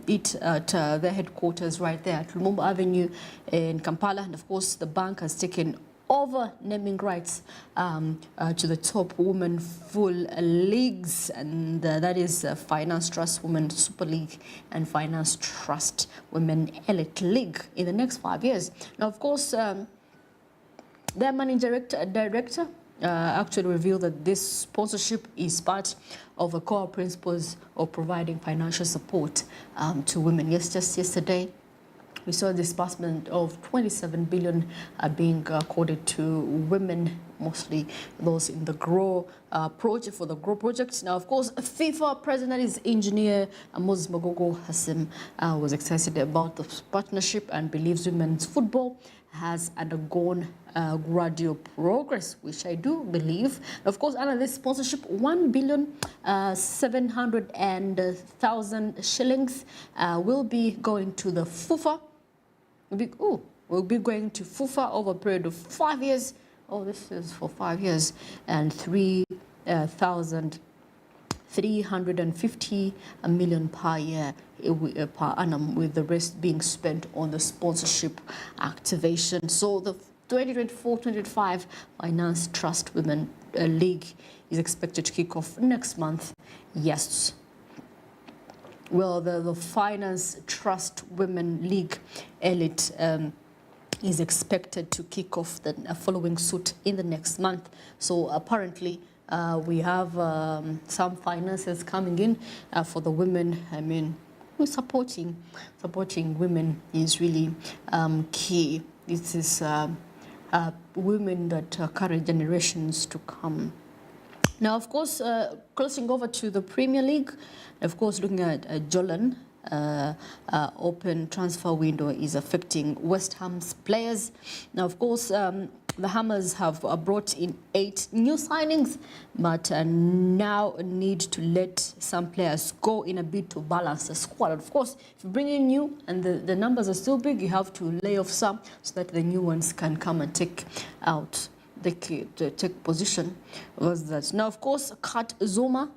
it at their headquarters right there at Lumumba Avenue in Kampala, and of course the bank has taken over naming rights to the top women full leagues, and that is Finance Trust Women Super League and Finance Trust Women Elite League in the next 5 years. Now, of course, their managing director actually revealed that this sponsorship is part of the core principles of providing financial support to women. Yes, just yesterday, we saw a disbursement of 27 billion being accorded to women, mostly those in the GROW project, for the GROW project. Now, of course, FIFA president is engineer Moses Magogo Hassim was excited about the partnership and believes women's football has undergone gradual progress, which I do believe. Of course, under this sponsorship, 1,700,000 shillings will be going to the FUFA. Will be going to FUFA over a period of 5 years. Oh, this is for 5 years, and 350 million per year per annum, with the rest being spent on the sponsorship activation. So the 2024-25 Finance Trust Women League is expected to kick off next month. Yes. Well, the Finance Trust Women League Elite is expected to kick off the following suit in the next month. So apparently, we have some finances coming in for the women. I mean, supporting women is really key. This is women that carry generations to come. Now, of course, crossing over to the Premier League, of course, looking at Jolan, open transfer window is affecting West Ham's players. Now, of course, the Hammers have brought in 8 new signings, but now need to let some players go in a bid to balance the squad. Of course, if you bring in new and the numbers are still big, you have to lay off some so that the new ones can come and take position. Was that now? Of course, Kat Zuma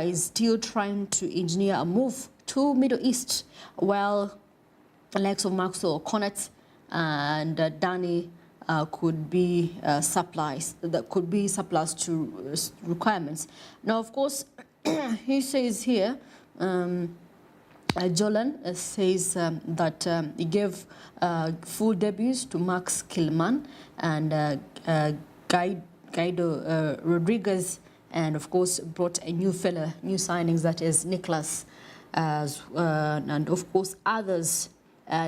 is still trying to engineer a move to Middle East, while the likes of Maxwell Connett and Danny could be supplies to requirements. Now, of course, he says here, Jolan says that he gave full debuts to Max Kilman and Guido Rodriguez, and of course brought a new signings, that is Nicholas, and of course others,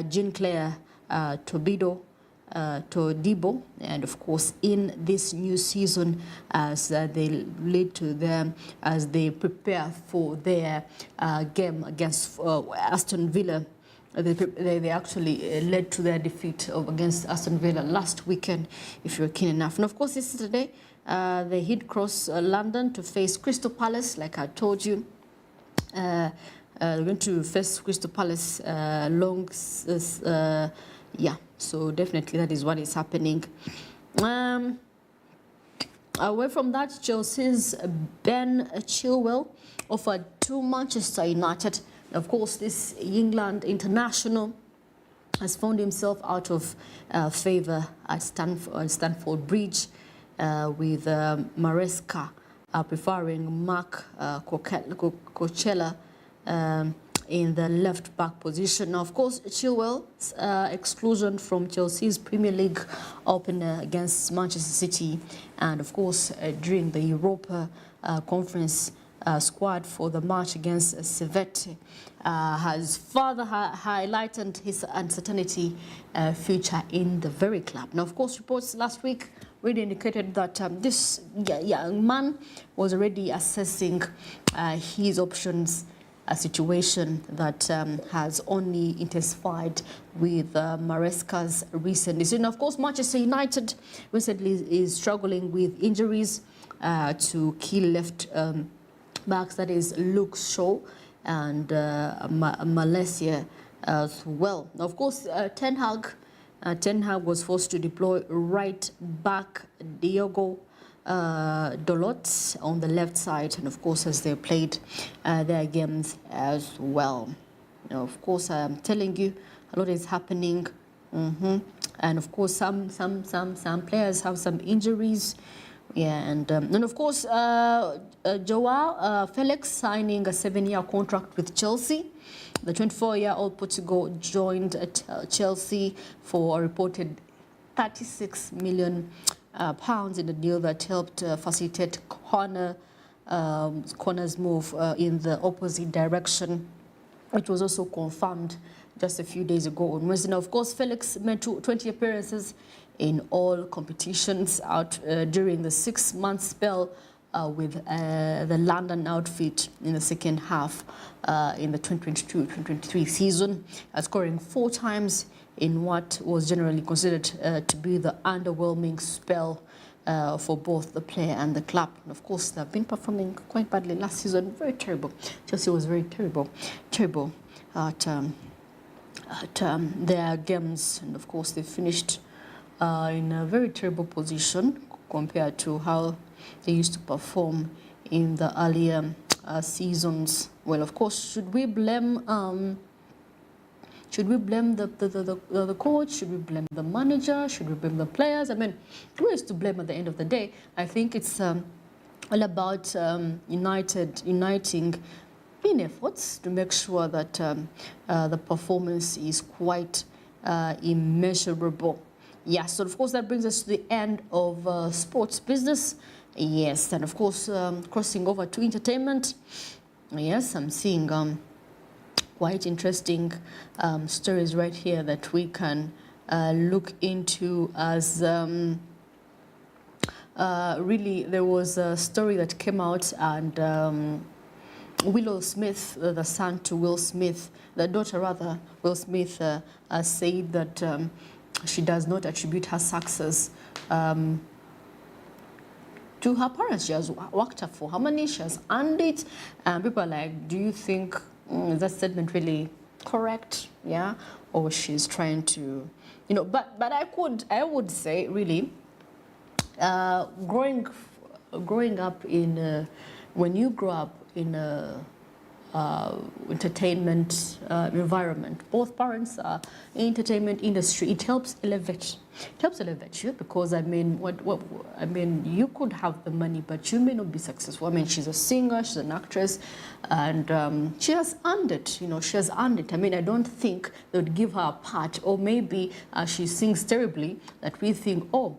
Jean Claire Todibo, and of course in this new season as they lead to them, as they prepare for their game against Aston Villa they actually led to their defeat against Aston Villa last weekend, if you're keen enough. And of course, this Saturday, they head across London to face Crystal Palace, like I told you. They're going to face Crystal Palace yeah, so definitely that is what is happening. Away from that, Chelsea's Ben Chilwell offered to Manchester United. Of course, this England international has found himself out of favour at Stamford Bridge with Maresca preferring Mark Coachella in the left-back position. Now, of course, Chilwell's exclusion from Chelsea's Premier League opener against Manchester City, and of course, during the Europa Conference squad for the match against Servette, has further highlighted his uncertainty future in the very club. Now, of course, reports last week really indicated that this young man was already assessing his options, a situation that has only intensified with Maresca's recent decision. Of course, Manchester United recently is struggling with injuries to key left backs, that is Luke Shaw and Malaysia as well. Now, of course, Ten Hag was forced to deploy right back Diogo Dalot on the left side, and of course, as they played their games as well. Now, of course, I'm telling you, a lot is happening, and of course, some players have some injuries. Yeah, and of course, Joao Felix signing a 7-year contract with Chelsea. The 24-year-old Portugal joined Chelsea for a reported £36 million in a deal that helped facilitate Connor's move in the opposite direction. It was also confirmed just a few days ago on Wednesday. Now, of course, Felix made 20 appearances in all competitions out during the 6-month spell with the London outfit in the second half in the 2022-2023 season, scoring 4 times in what was generally considered to be the underwhelming spell for both the player and the club. And of course, they've been performing quite badly last season, very terrible. Chelsea was very terrible at their games, and of course, they finished in a very terrible position compared to how they used to perform in the earlier seasons. Well, of course, should we blame the coach? Should we blame the manager? Should we blame the players? I mean, who is to blame at the end of the day? I think it's all about uniting in efforts to make sure that the performance is quite immeasurable. Yes, so of course that brings us to the end of sports business. Yes, and of course crossing over to entertainment. Yes, I'm seeing quite interesting stories right here that we can look into as really there was a story that came out, and Willow Smith, the son to Will Smith, the daughter rather, Will Smith said that she does not attribute her success to her parents. She has worked for how many? She has earned it. And people are like, do you think is that statement really correct? Yeah, or she's trying to, you know. But I would say really, growing up in when you grow up in a entertainment environment, both parents are in entertainment industry, it helps elevate you, because I mean you could have the money but you may not be successful. I mean, she's a singer, she's an actress, and she has earned it, you know, she has earned it. I mean, I don't think they would give her a part, or maybe she sings terribly that we think, oh,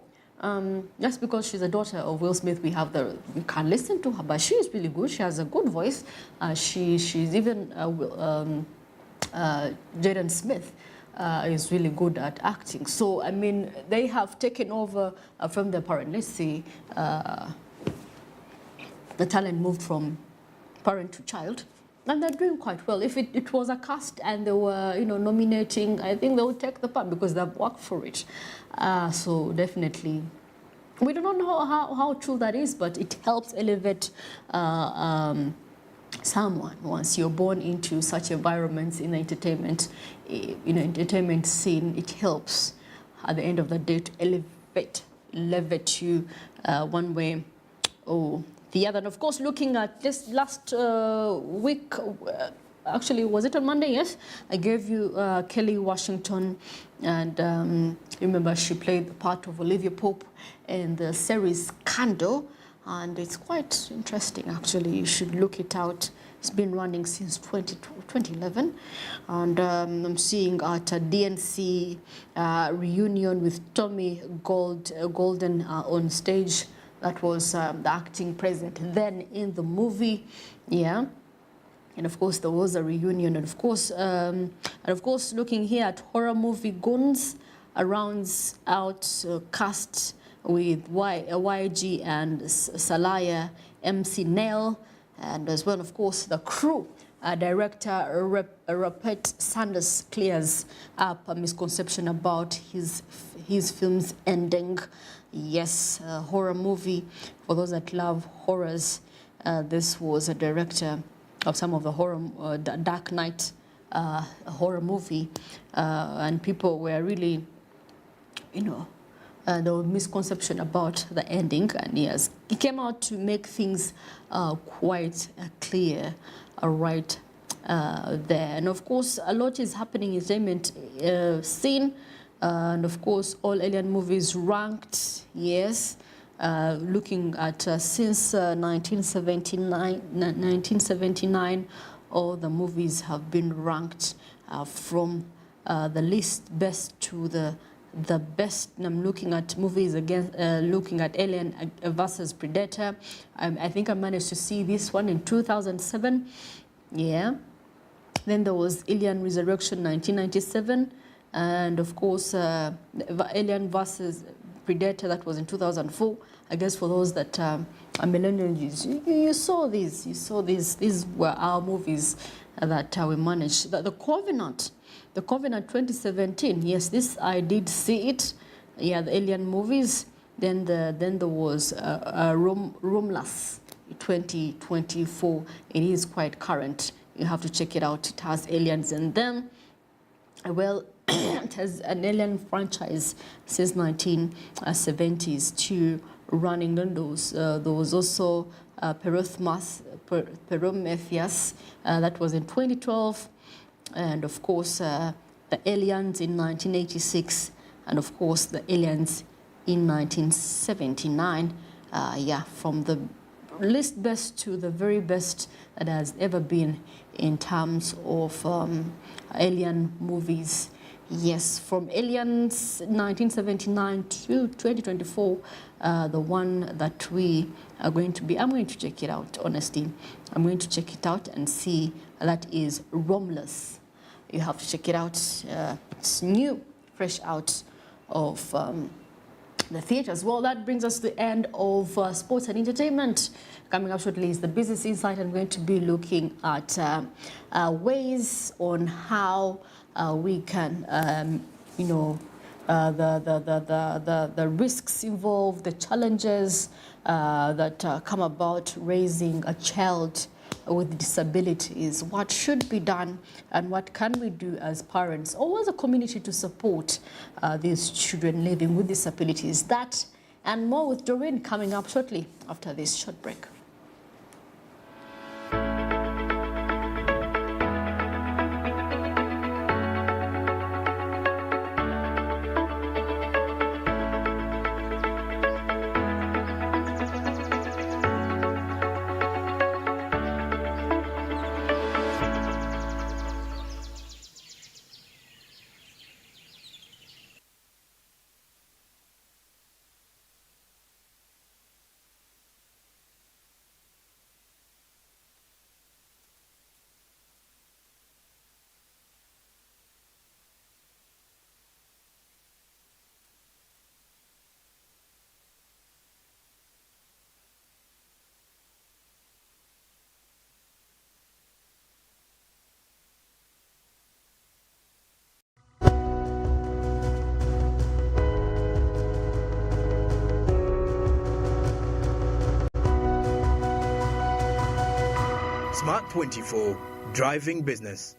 just because she's a daughter of Will Smith, we can listen to her, but she is really good. She has a good voice. She's even Jaden Smith is really good at acting. So I mean, they have taken over from their parent. Let's see, the talent moved from parent to child. And they're doing quite well. If it was a cast and they were, nominating, I think they would take the part because they've worked for it. So definitely, we do not know how true that is, but it helps elevate someone once you're born into such environments in the entertainment scene. It helps at the end of the day to elevate you one way or the other. And of course, looking at this last week, actually, was it on Monday? Yes, I gave you Kelly Washington, and remember she played the part of Olivia Pope in the series Scandal, and it's quite interesting actually. You should look it out. It's been running since 2011, and I'm seeing at a DNC reunion with Tommy Golden on stage. That was the acting president then in the movie, yeah. And of course, there was a reunion, and of course, looking here at horror movie Goons, rounds out cast with YG and Salaya, MC Nail, and as well, of course, the crew. Director Rupert Sanders clears up a misconception about his film's ending. Yes, horror movie. For those that love horrors, this was a director of some of the horror, Dark Knight horror movie, and people were really, there was misconception about the ending, and yes, he came out to make things quite clear, right there. And of course, a lot is happening in the entertainment scene, and of course, all alien movies ranked, yes. Looking at since 1979, all the movies have been ranked from the least best to the best. And I'm looking at movies again, looking at Alien versus Predator. I think I managed to see this one in 2007. Yeah. Then there was Alien Resurrection 1997. And of course, Alien versus Predator, that was in 2004. I guess for those that are millennials, you saw these. You saw these. These were our movies that we managed. The Covenant 2017. Yes, this I did see it. Yeah, the Alien movies. Then there was Romulus 2024. It is quite current. You have to check it out. It has aliens in them. Well, it has an alien franchise since 1970s to running on those. There was also Prometheus, that was in 2012, and of course the Aliens in 1986, and of course the Aliens in 1979. Yeah, from the least best to the very best that has ever been in terms of alien movies. Yes, from Aliens 1979 to 2024, the one that we are going to be, I'm going to check it out, honestly. I'm going to check it out and see. That is Romulus. You have to check it out. It's new, fresh out of the theaters. Well, that brings us to the end of sports and entertainment. Coming up shortly is the Business Insight. I'm going to be looking at ways on how we can, the risks involved, the challenges that come about raising a child with disabilities. What should be done, and what can we do as parents or as a community to support these children living with disabilities? That and more with Doreen coming up shortly after this short break. Smart 24, driving business.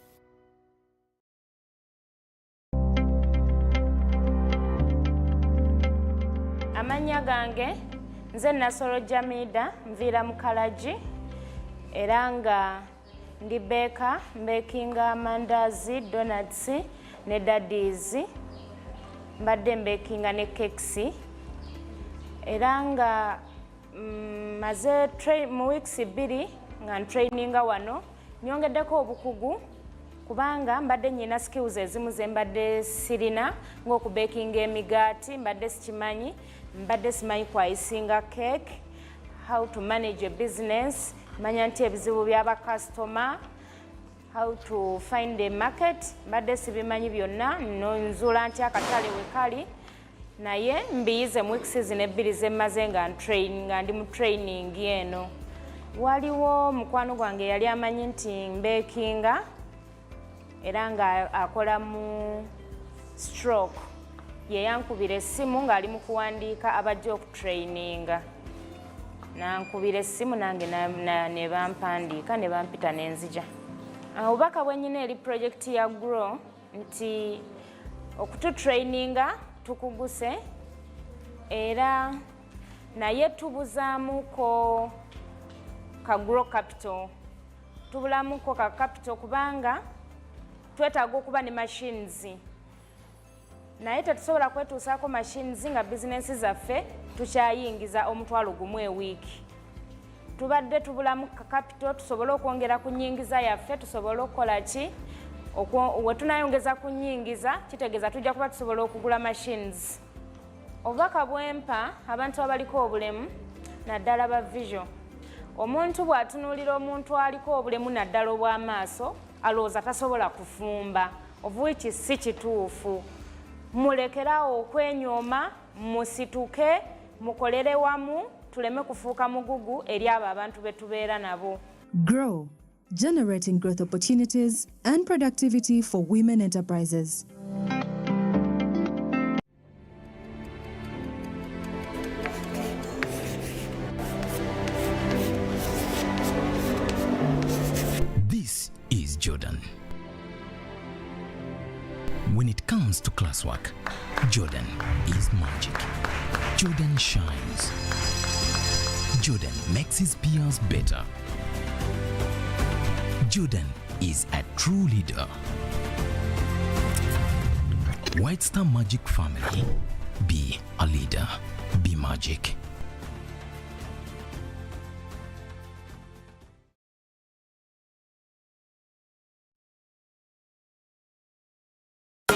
Amanya gange nze Nasoro Jamida nvira mu Kalaji era nga ndi beka mbekinga amandazi, donuts ne daddies, mbadde mbekinga ne cakes era nga maze mu weeks 2 nga traininga wano nyongeddeko obukugu kubanga mbadde nyina skills ezimu ze mbadde sirina ng'okubekinga emigaati mbadde sikimanyi, mbadde simanyi kwayisinga cake, how to manage a business, manya nti ebizibu by'aba customer, how to find a market, mbadde sibimanyi byonna, nzuula nti akatale we kali, naye mbiyize mu weeks zino 2 ze mmaze nga ndi mu training eno. Waliwo mukwano gwange yali amanyi nti mbekinga era nga akola mu stroke, ye yankubira essimu ng'ali mu kuwandiika abajja okutraininga. Nankubira essimu nange ne bampandiika ne bampita n'enzija. Obubaka bwe nnyina eri projekiti ya Grow nti okututraininga tukuguse era naye tubuzaamuko ka Grow Capital. Tubulamuko ka capital kubanga twetaaga okuba ne machines. Naye tetusobola kwetuusaako machines nga bizinensi zaffe tukyayingiza omutwalo gumu ewiiki. Tubadde tubulamu ka capital tusobole okwongera ku nnyingiza yaffe, tusobole okukola ki? We tunayongeza ku nnyingiza kitegeeza tujja kuba tusobola okugula machines. Obubaka bwempa abantu abaliko obulemu naddala ba vision. Omuntu bw'atunuulira omuntu aliko obulemu naddala obw'amaaso alowooza tasobola kufumba, ovuiki si kituufu. Mulekerawo okwenyooma, musituke, mukolere wamu, tuleme kufuuka mugugu eri abo abantu be tubeera nabo. Grow, generating growth opportunities and productivity for women enterprises. This is Jordan. When it comes to classwork, Jordan is magic. Jordan shines. Jordan makes his peers better. Jordan is a true leader. White Star Magic family. Be a leader. Be magic.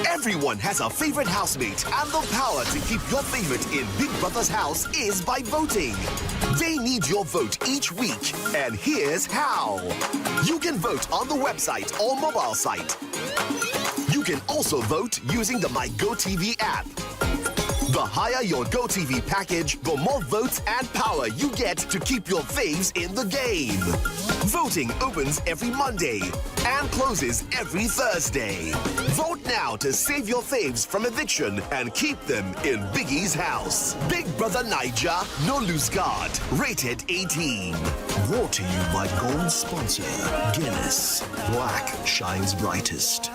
Everyone has a favorite housemate, and the power to keep your favorite in Big Brother's house is by voting. They need your vote each week, and here's how. You can vote on the website or mobile site. You can also vote using the My GoTV app. The higher your GoTV package, the more votes and power you get to keep your faves in the game. Voting opens every Monday and closes every Thursday. Vote now to save your faves from eviction and keep them in Biggie's house. Big Brother Niger, no lose guard. Rated 18. Brought to you by gold sponsor Buiness. Black shines brightest.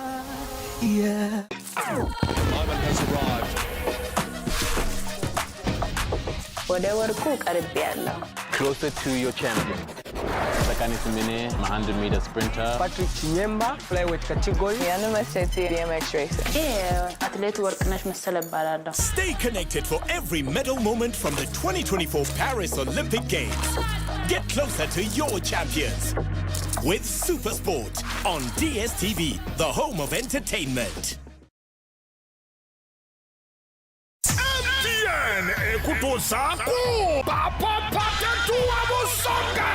Yeah. Moment has arrived. Closer to your champion. Sakani Simene, 100-meter sprinter. Patrick Chinyemba, flyweight category. BMX racing. Yeah, athlete work national barada. Stay connected for every medal moment from the 2024 Paris Olympic Games. Get closer to your champions with Supersport on DSTV, the home of entertainment. MTN ekutosako papapatatuwa musonga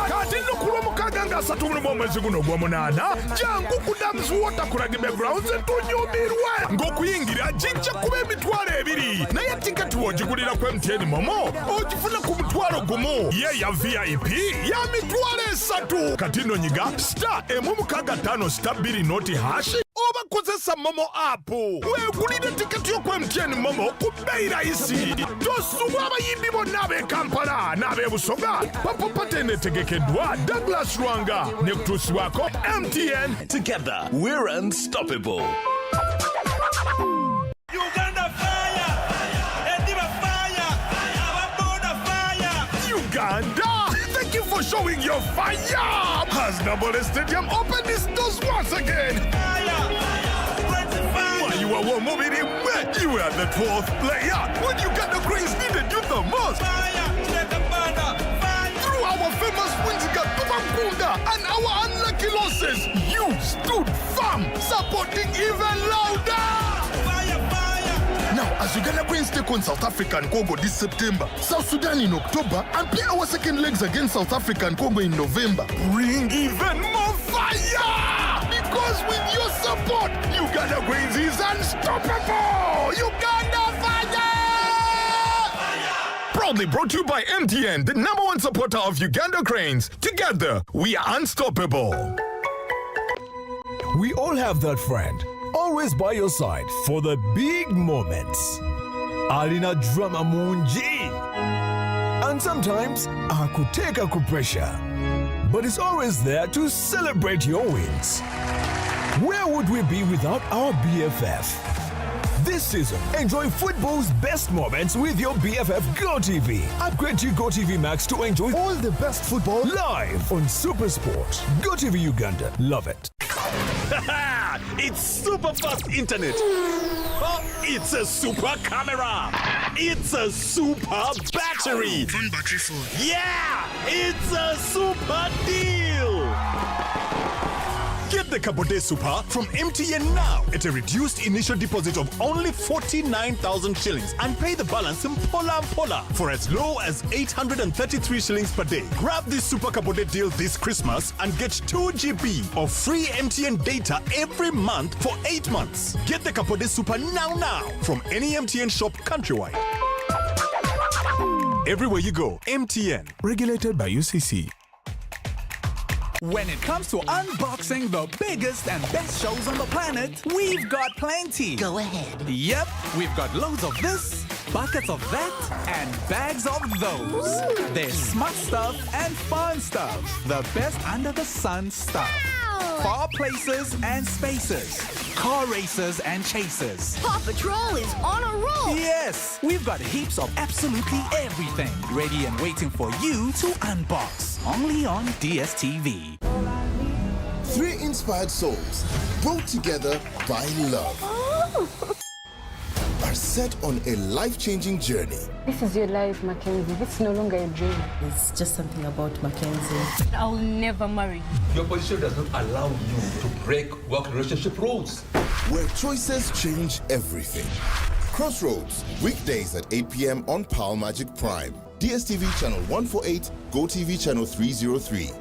katino kulo mukaganga satumuno mwezi guno gwa munana jangu kudamzu wota kuragime Browns tunyumirwe ngokuyingira jinja kube emitwalo 2 naye tiketi wogigulira ku MTN momo ogifuna ku mutwalo gumu ye ya VIP ya mitwalo 3 katino nyiga *165*2 noti hashi Bwobakozesa Momo app. Weegulire tiketi yo ku MTN Momo ku bei rahisi. Tosubwa abayimbi bonna ab'e Kampala n'ab'e Busoga. Papapate netegekeddwa Douglas Rwanga ne kutuusibwako MTN. Together, we're unstoppable. Uganda fire! Endiba fire! Ababoda fire! Uganda! Thank you for showing your fire! Has Nambole Stadium opened its doors once again? While you were moving in wet, you were the 12th player. When Uganda Cranes needed you the most. Through our famous wins against Tubakunda and our unlucky losses, you stood firm, supporting even louder. Now, as Uganda Cranes take on South Africa and Congo this September, South Sudan in October, and play our second legs against South Africa and Congo in November, bring even more fire! Because with your support, Uganda Cranes is unstoppable! Uganda fire! Proudly brought to you by MTN, the #1 supporter of Uganda Cranes. Together, we are unstoppable. We all have that friend, always by your side for the big moments. Alina drama munji. And sometimes akuteka kupressure. But it's always there to celebrate your wins. Where would we be without our BFF? This season, enjoy football's best moments with your BFF GoTV. Upgrade to GoTV Max to enjoy all the best football live on Super Sport. GoTV Uganda. Love it. It's super fast internet. Oh, it's a super camera. It's a super battery. Phone battery full. Yeah, it's a super deal. Get the Kabode Super from MTN now at a reduced initial deposit of only 49,000 shillings and pay the balance in Pola for as low as 833 shillings per day. Grab this Super Kabode deal this Christmas and get 2 GB of free MTN data every month for 8 months. Get the Kabode Super now from any MTN shop countrywide. Everywhere you go, MTN. Regulated by UCC. When it comes to unboxing the biggest and best shows on the planet, we've got plenty. Go ahead. Yep, we've got loads of this, buckets of that, and bags of those. Ooh. There's smart stuff and fun stuff. The best under the sun stuff. Far places and spaces. Car races and chases. Paw Patrol is on a roll. Yes, we've got heaps of absolutely everything ready and waiting for you to unbox. Only on DSTV. 3 inspired souls brought together by love are set on a life-changing journey. This is your life, Mackenzie. This is no longer a dream. It's just something about Mackenzie. I'll never marry. Your position does not allow you to break work relationship rules. Where choices change everything. Crossroads, weekdays at 8 p.m. on Power Magic Prime. DSTV channel 148, GoTV channel 303.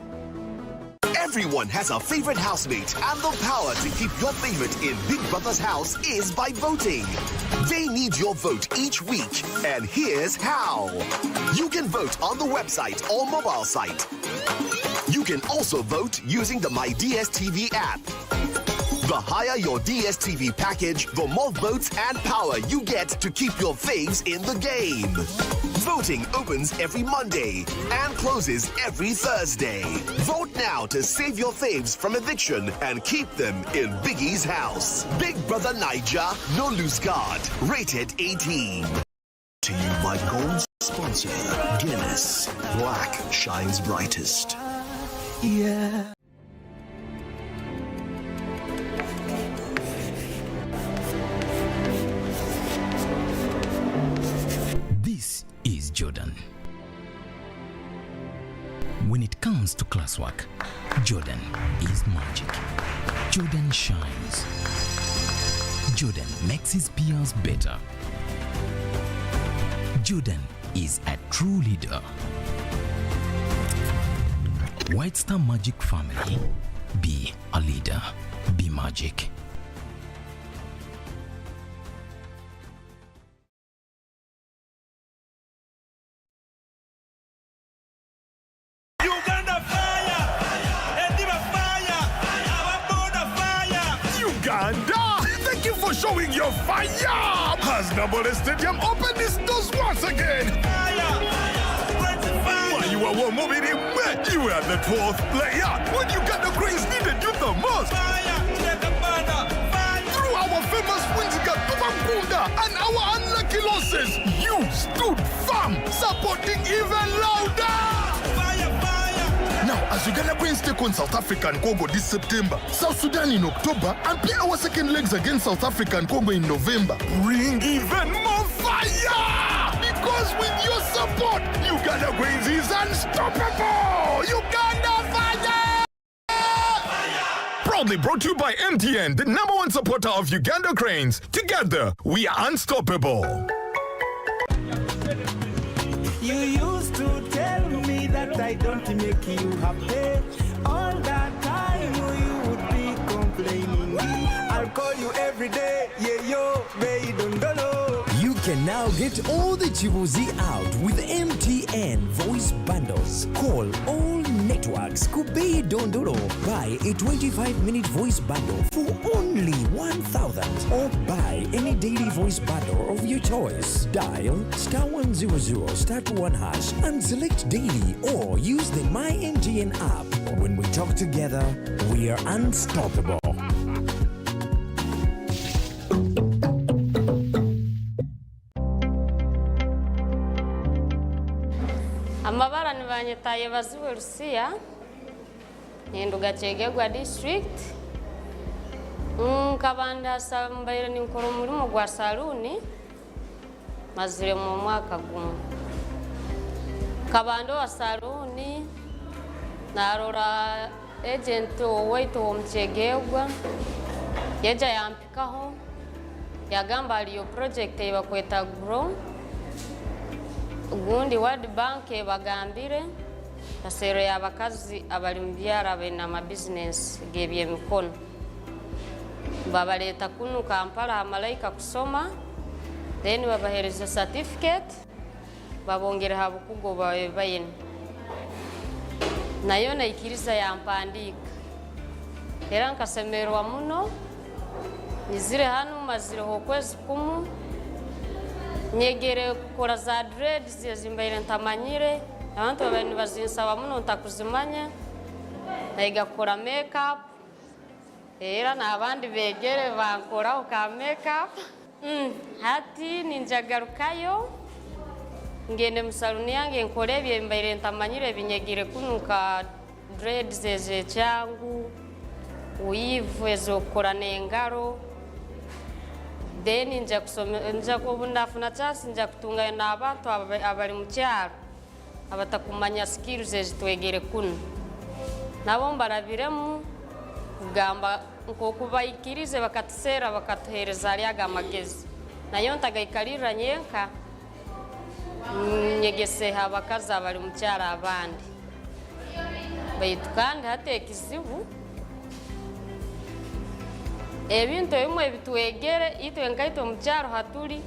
Everyone has a favorite housemate, and the power to keep your favorite in Big Brother's house is by voting. They need your vote each week, and here's how. You can vote on the website or mobile site. You can also vote using the My DSTV app. The higher your DSTV package, the more votes and power you get to keep your faves in the game. Voting opens every Monday and closes every Thursday. Vote now to save your faves from eviction and keep them in Biggie's house. Big Brother Niger, no loose guard. Rated 18. To you by gold sponsor, Buiness. Black shines brightest. Yeah. This is Jordan. When it comes to classwork, Jordan is magic. Jordan shines. Jordan makes his peers better. Jordan is a true leader. White Star Magic family, be a leader, be magic. Uganda fire! Endiba fire! Ababoda fire! Uganda! you for showing your fire. Has Nambole Stadium opened its doors once again? While you were moving in, you were the 12th player when Uganda Cranes needed you the most. Through our famous wins and our unlucky losses, you stood firm, supporting even louder. Now, as Uganda Cranes take on South Africa and Congo this September, South Sudan in October, and play our second legs against South Africa and Congo in November, bring even more fire! Because with your support, Uganda Cranes is unstoppable! Uganda Fire! Proudly brought to you by MTN, the #1 supporter of Uganda Cranes. Together, we are unstoppable. You used to tell me that I don't make you happy. All that time you would be complaining. I'll call you every day, yeah, yo, baby, don't know. You can now get all the Chibuzi out with MTN voice bundles. Call all networks, Kubei Dondoro. Buy a 25-minute voice bundle for only 1,000 or buy any daily voice bundle of your choice. Dial *100 *1# and select daily or use the My MTN app. When we talk together, we are unstoppable. Amabara nibanyetaye baziwe Rusiya Nyenduga Chegegwa district Kabanda sambaire ni nkoro mulimo gwa saluni mazire mu mwaka gumu Kabando wa saluni narora agent owaito omchegegwa yeja yampikaho yagamba aliyo project ebakweta grow Gundi World Bank bagambire tasero y'abakazi abali mu byara bena ma business gebye mikono babaleta kunu Kampala Malaika kusoma then babahereza certificate babongera habukugo bawe bayene nayo naikiriza yampandika era nkasemerwa muno nizire hano mazire hokwezi kumu nyegere kukora za dreads zimbaire ntamanyire abantu babani bazinsaba muno ntakuzimanya naiga kukora makeup era nabandi begere bankora uka makeup hati ninjagarukayo ngende musaluni yange nkore byembaire ntamanyire binyegere kunuka dreads ze cyangu uyivu ezokora nengaro then nja kusoma nja kubundafuna chance nja kutunga na abantu abali mu cyaro abatakumanya skills ezitwegere kuno nabo mbarabiremu kugamba nko kubayikirize bakatsera bakatuhereza aliaga amagezi nayo ntagayikarira nyenka nyegese habakaza abali mu cyaro abandi bayitukandi hatekizibu ebintu bimwe bitwegere itwe ngaito mu cyaro haturi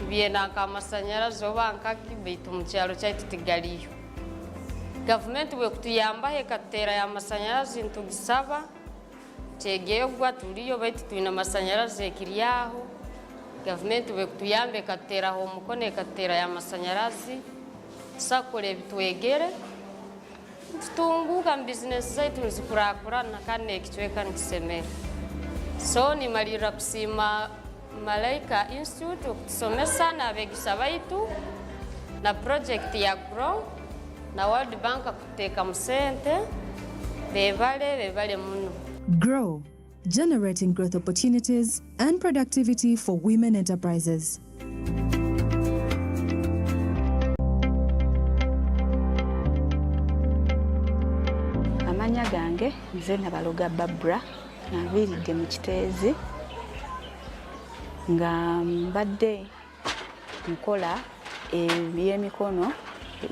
biena kamasanyarazi obankaki baitu mu cyaro cyaitu tigaliyo government we kutuyamba hekatera ya masanyarazi ntugisaba chegegwa turiyo baitu tuina masanyarazi ekiriyaho government we kutuyambe katera ho mukone katera ya masanyarazi sakore bitwegere tutunguka business zaitu zikurakurana kane kichweka nikisemera so ni malira kusima Malaika Institute kusomesa na begisa baitu na project ya grow na World Bank kuteka musente bebale muno. Grow, generating growth opportunities and productivity for women enterprises. Amanya gange nze nabaloga Babra naviridde mu Kiteezi nga mbadde nkola ebyemikono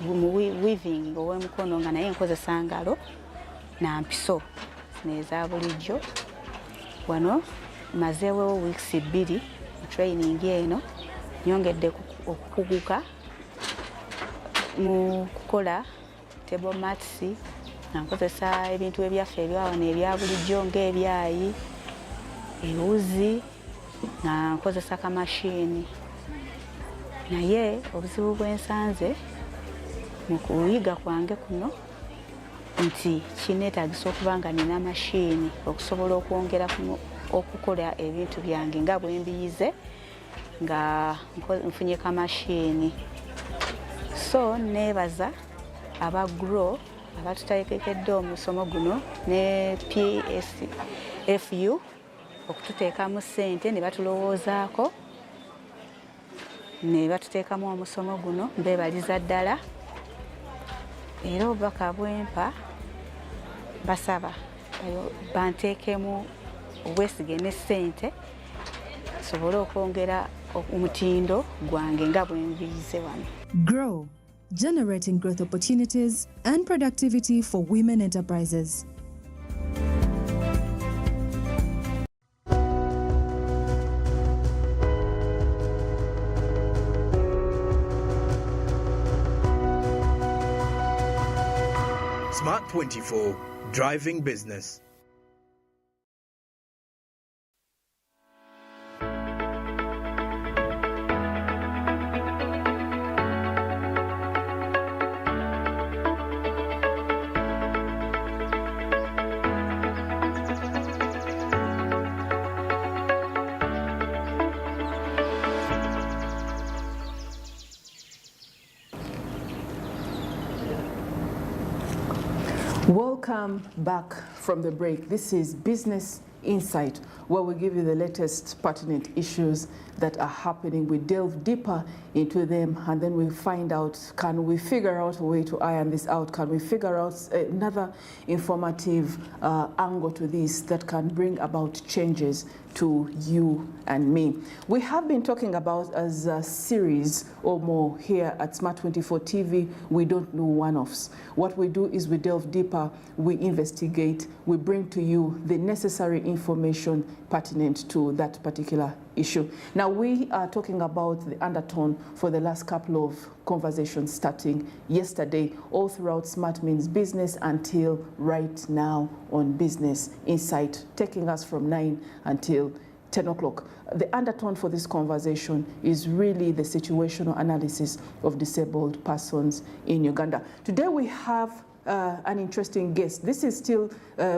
mu weaving ow'emikono nga naye nkozesa ngalo na mpiso neza bulijjo wano mazeewo weeks 2 mu training eno nyongedde okukuguka mu kukola table mats nkozesa ebintu ebyaffe ebyawo n'ebya bulijjo ng'ebyayi ewuzi nga nkozesa kamashini naye obuzibu bwensanze mu kuyiga kwange kuno nti kineetagisa okuba nga nina mashini okusobola okwongera okukola ebintu byange nga bwe mbiyize nga nfunye kamashini. So neebaza aba GROW abatuteekekedde omusomo guno ne PSFU okututeekamu ssente ne batulowoozaako ne batuteekamu omusomo guno. Mbeebaliza ddala era obubaka bwempa basaba banteekemu obwesige ne ssente sobole okwongera omutindo gwange nga bwe nbiyize wano. GROW, generating growth opportunities and productivity for women enterprises. Smart 24, driving business. Welcome back from the break. This is Business Insight, where we give you the latest pertinent issues that are happening. We delve deeper into them and then we find out, can we figure out a way to iron this out? Can we figure out another informative angle to this that can bring about changes to you and me? We have been talking about as a series or more here at Smart 24 TV, we don't know one-offs. What we do is we delve deeper, we investigate, we bring to you the necessary information pertinent to that particular issue. Now we are talking about the undertone for the last couple of conversations starting yesterday all throughout Smart Means Business until right now on Business Insight, taking us from 9 until 10 o'clock. The undertone for this conversation is really the situational analysis of disabled persons in Uganda. Today we have an interesting guest. This is still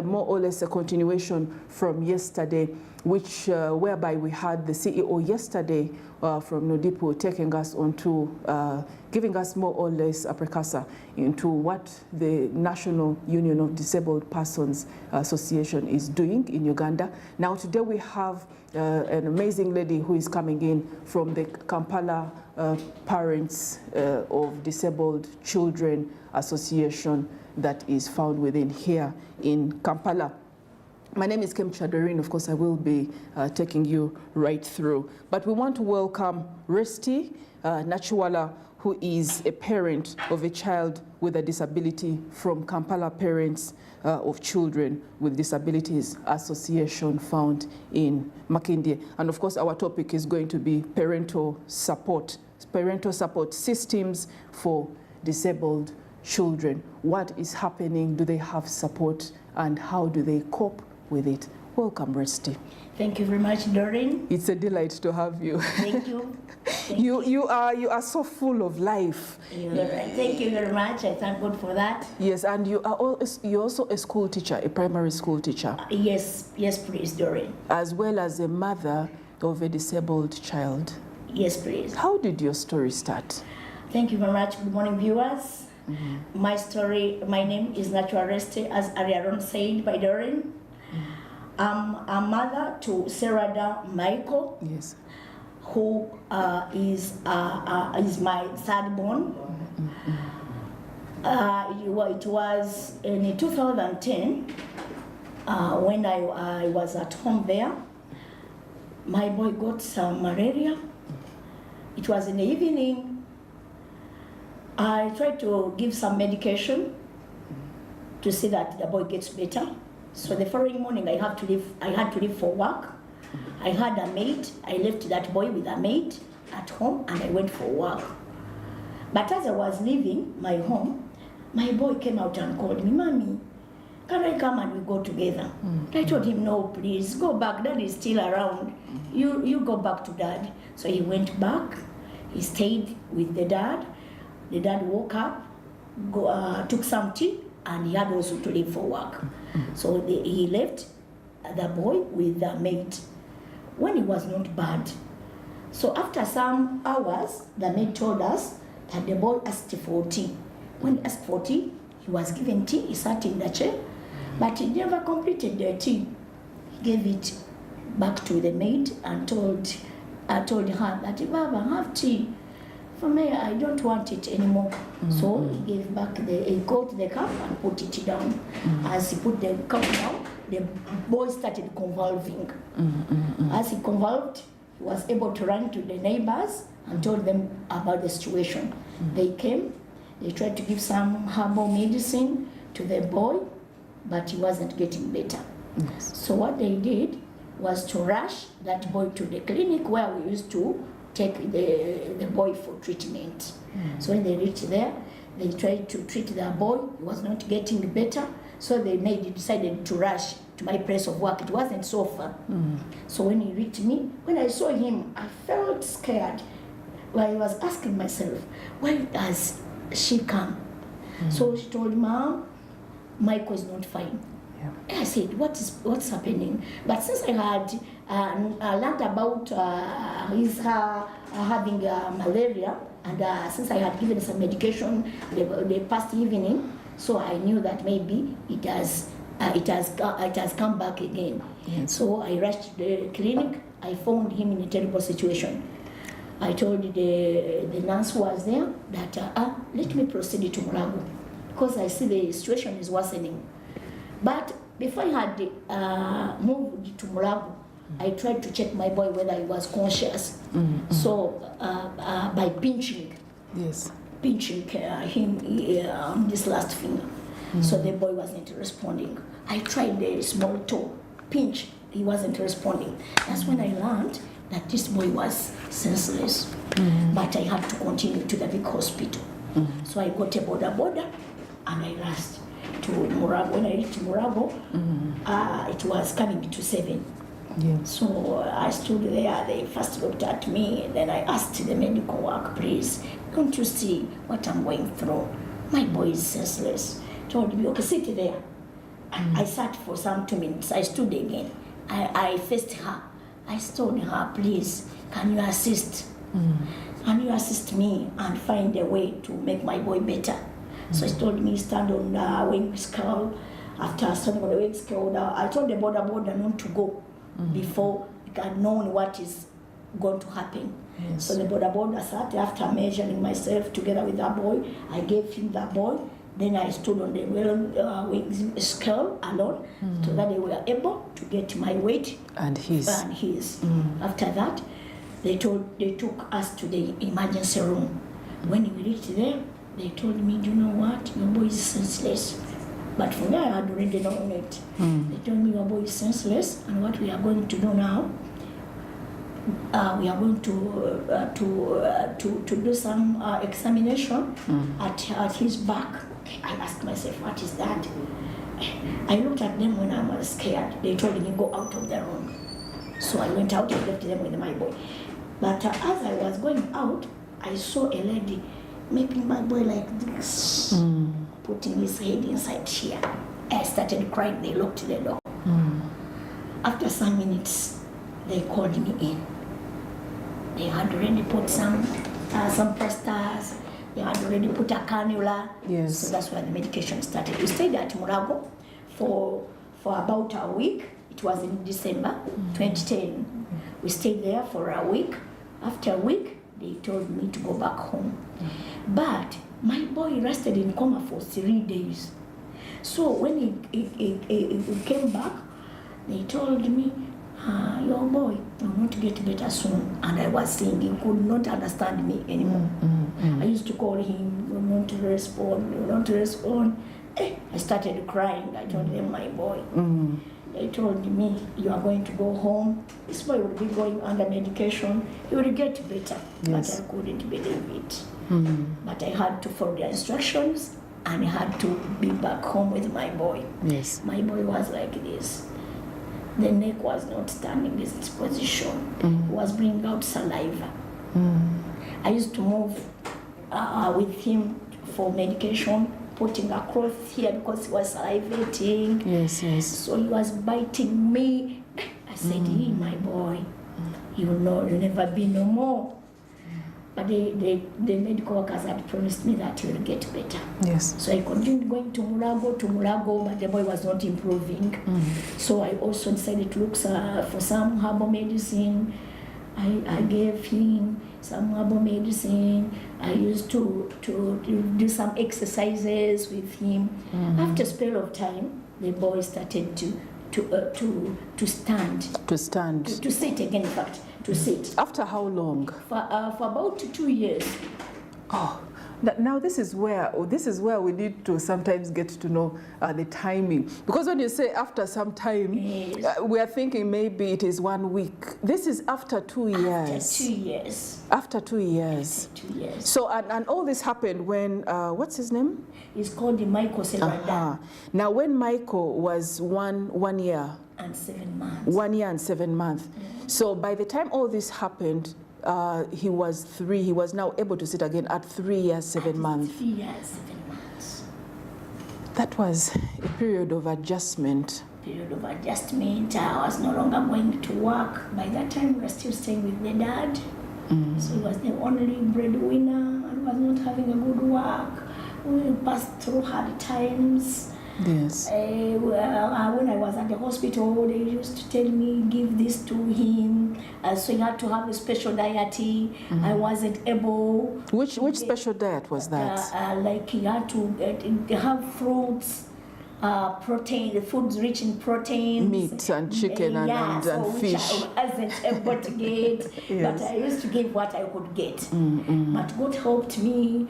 more or less a continuation from yesterday, which whereby we had the CEO yesterday from Nodipo taking us on to giving us more or less a precursor into what the National Union of Disabled Persons Association is doing in Uganda. Now today we have an amazing lady who is coming in from the Kampala Parents of Disabled Children Association that is found within here in Kampala. My name is Kem Chadarin. Of course, I will be taking you right through. But we want to welcome Resti Nachuala, who is a parent of a child with a disability from Kampala Parents of Children with Disabilities Association found in Makindye. And of course, our topic is going to be parental support systems for disabled children. What is happening? Do they have support? And how do they cope with it? Welcome, Resti. Thank you very much, Doreen. It's a delight to have you. Thank you. You are so full of life. Thank you very much. I thank God for that. Yes, and you're also a school teacher, a primary school teacher. Yes, please, Doreen. As well as a mother of a disabled child. Yes, please. How did your story start? Thank you very much. Good morning, viewers. My story, my name is Nachuala Resti, as Ariaron said by Doreen. I'm a mother to Sarada Michael, yes, who is my third born. It was in 2010 when I was at home there. My boy got some malaria. It was in the evening. I tried to give some medication to see that the boy gets better. So the following morning I had to leave for work. I had a maid. I left that boy with a maid at home and I went for work. But as I was leaving my home, my boy came out and called me, "Mommy, can I come and we go together? I told him, no, please, go back. Dad is still around. You go back to Dad. So he went back. He stayed with the dad. The dad woke up, took some tea, and he had also to leave for work. So he left the boy with the maid. When he was not bad. So after some hours, the maid told us that the boy asked for tea. When he asked for tea, he was given tea, he sat in the chair, but he never completed the tea. He gave it back to the maid and told her that, Baba, have tea. For me, I don't want it anymore. So he gave back he got the cup and put it down. As he put the cup down, the boy started convulsing. As he convulsed, he was able to run to the neighbors and told them about the situation. They came, they tried to give some herbal medicine to the boy, but he wasn't getting better. So what they did was to rush that boy to the clinic where we used to take the boy for treatment. So when they reached there, they tried to treat the boy. He was not getting better, so they decided to rush to my place of work. It wasn't so far. So when he reached me, when I saw him, I felt scared. Well, I was asking myself, why does she come? So she told Mom, Michael is not fine. I said, what's happening? But since I had learned about his having malaria, and since I had given some medication the past evening, so I knew that maybe it has come back again. So I rushed to the clinic. I found him in a terrible situation. I told the nurse who was there that let me proceed to Murago because I see the situation is worsening. But before I had moved to Murago, I tried to check my boy whether he was conscious. So by pinching him on this last finger. So the boy wasn't responding. I tried the small toe, pinch, he wasn't responding. That's when I learned that this boy was senseless. But I had to continue to the big hospital. So I got a border and I rushed to Murago. When I reached Murago, it was coming to 7. So I stood there, they first looked at me, then I asked the medical work, please, don't you see what I'm going through? My boy is senseless. Told me, okay, sit there. I sat for some 2 minutes, I stood again. I faced her. I told her, please, can you assist? Can you assist me and find a way to make my boy better? So she told me, stand on the wing scale. After standing on the wing scale, I told the border not to go before I had known what is going to happen. So the border sat. After measuring myself together with that boy, I gave him that boy. Then I stood on the wing scale alone so that they were able to get my weight and his. After that, they took us to the emergency room. When we reached there, they told me, do you know what? Your boy is senseless. But for me, I had already known it. They told me your boy is senseless, and what we are going to do now, we are going to do some examination at his back. I asked myself, what is that? I looked at them when I was scared. They told me, go out of the room. So I went out and left them with my boy. But as I was going out, I saw a lady making my boy like this, putting his head inside here. I started crying. They locked the door. After some minutes, they called me in. They had already put some plasters. They had already put a cannula. So that's where the medication started. We stayed at Murago for about a week. It was in December 2010. We stayed there for a week. After a week, they told me to go back home. But my boy rested in coma for 3 days. So when he came back, they told me, your boy will not get better soon. And I was saying he could not understand me anymore. I used to call him, he will not respond. I started crying. I told them, my boy. They told me, you are going to go home. This boy will be going under medication. He will get better. But I couldn't believe it. But I had to follow the instructions. and I had to be back home with my boy. Yes. My boy was like this. The neck was not standing in its position. It was bringing out saliva. I used to move with him for medication, putting a cloth here because he was salivating. Yes, yes. So he was biting me. I said, hey, my boy, you know, you'll never be no more. But the medical workers had promised me that he will get better. Yes. So I continued going to Mulago, but the boy was not improving. So I also decided to look for some herbal medicine. I gave him some herbal medicine. I used to do some exercises with him. After a spell of time, the boy started to stand. To stand. To sit again, in fact, to sit. After how long? For about 2 years. Oh, now this is where we need to sometimes get to know the timing, because when you say after some time, we are thinking maybe it is 1 week. This is after 2 years. After 2 years. After 2 years. After 2 years. So and all this happened when what's his name? It's called Michael Serrada. Now when Michael was one year and 7 months. 1 year and 7 months. So by the time all this happened, he was 3. He was now able to sit again at 3 years, 7 months. 3 years, 7 months. That was a period of adjustment. Period of adjustment. I was no longer going to work. By that time, we were still staying with the dad. So he was the only breadwinner and was not having a good work. We passed through hard times. Yes. When I was at the hospital, they used to tell me, give this to him. So he had to have a special diet. I wasn't able. Which special diet was that? Like he had to have fruits, protein, foods rich in protein. Meat and chicken and fish. Which I wasn't able to get. Yes. But I used to give what I could get. But God helped me,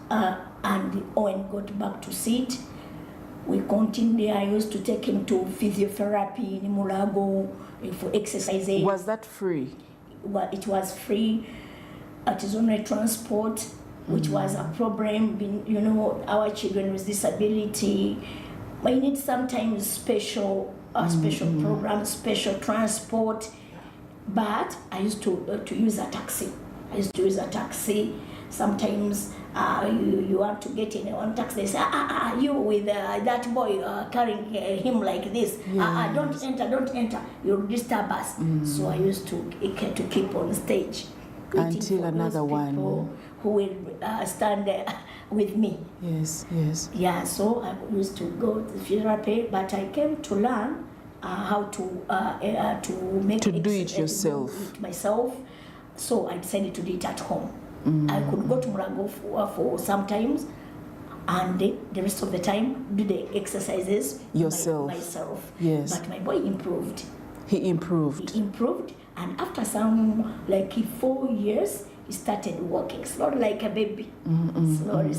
and Owen got back to sit. We continued. I used to take him to physiotherapy in Mulago for exercising. Was that free? Well, it was free. It is only transport, which was a problem. You know, our children with disability, we need sometimes special programs, special transport. But I used to use a taxi. Sometimes you want to get in one taxi, they say, you with that boy carrying him like this, Yes. don't enter, you'll disturb us. So I used to keep on stage. Until another one. Who will stand with me. Yes, yes. Yeah, so I used to go to therapy, but I came to learn how to make to do it yourself. Do it myself. So I decided to do it at home. I could go to Murago for sometimes, and the rest of the time do the exercises yourself. Myself. Yes. But my boy improved. He improved. And after some 4 years, he started walking slowly like a baby. Slowly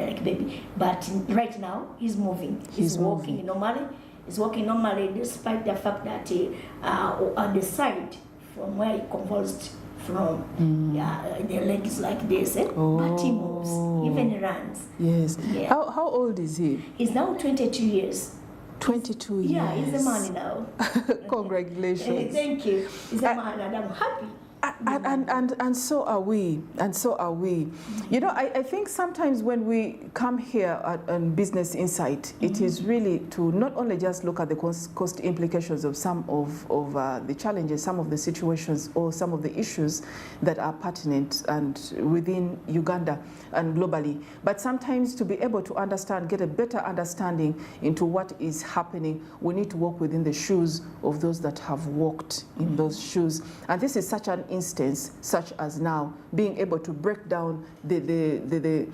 like a baby. But right now, he's moving. He's walking normally. He's walking normally, despite the fact that on the side from where he convulsed from, the leg is like this, but he moves, even runs. Yes. Yeah. How old is he? He's now 22 years. 22 years. Yeah, he's a man now. Congratulations. Thank you. He's a man, and I'm happy. And so are we. You know, I think sometimes when we come here on Business Insight, it is really to not only just look at the cost implications of some of the challenges, some of the situations, or some of the issues that are pertinent and within Uganda and globally, but sometimes to be able to understand, get a better understanding into what is happening, we need to walk within the shoes of those that have walked in those shoes. And this is such an instance, such as now, being able to break down the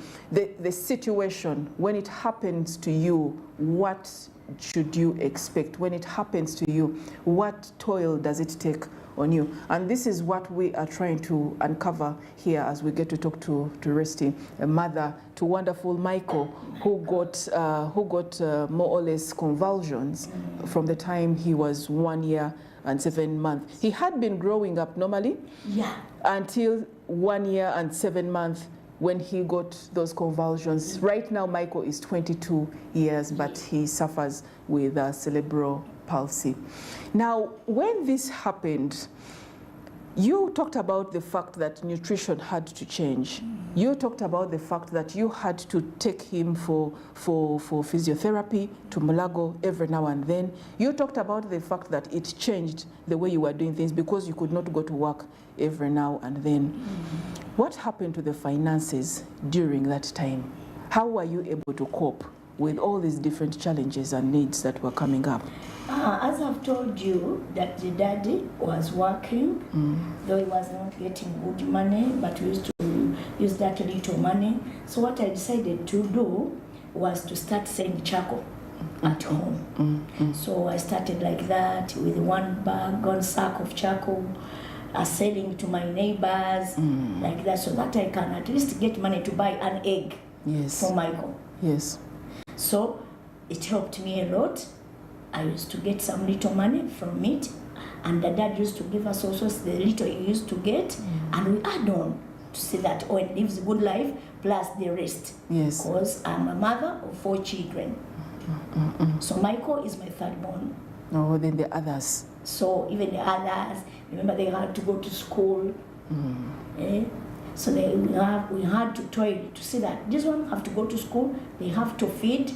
situation. When it happens to you, what should you expect? When it happens to you, what toil does it take on you? And this is what we are trying to uncover here as we get to talk to Resty, a mother to wonderful Michael, who got more or less convulsions from the time he was 1 year and 7 months. He had been growing up normally, until 1 year and 7 months when he got those convulsions. Right now, Michael is 22 years, but he suffers with cerebral palsy. Now, when this happened, you talked about the fact that nutrition had to change. You talked about the fact that you had to take him for physiotherapy to Mulago every now and then. You talked about the fact that it changed the way you were doing things because you could not go to work every now and then. What happened to the finances during that time? How were you able to cope with all these different challenges and needs that were coming up? As I've told you, that the daddy was working, though he was not getting good money, but we used to use that little money. So what I decided to do was to start selling charcoal at home. So I started like that with one sack of charcoal, selling to my neighbors, like that, so that I can at least get money to buy an egg for Michael. Yes. So it helped me a lot. I used to get some little money from it, and the dad used to give us also the little he used to get, and we add on to see that he lives a good life plus the rest. Yes. Because I'm a mother of 4 children. So Michael is my third born. Oh, then the others. So even the others, remember they had to go to school. So we had to toil to see that this one have to go to school, they have to feed,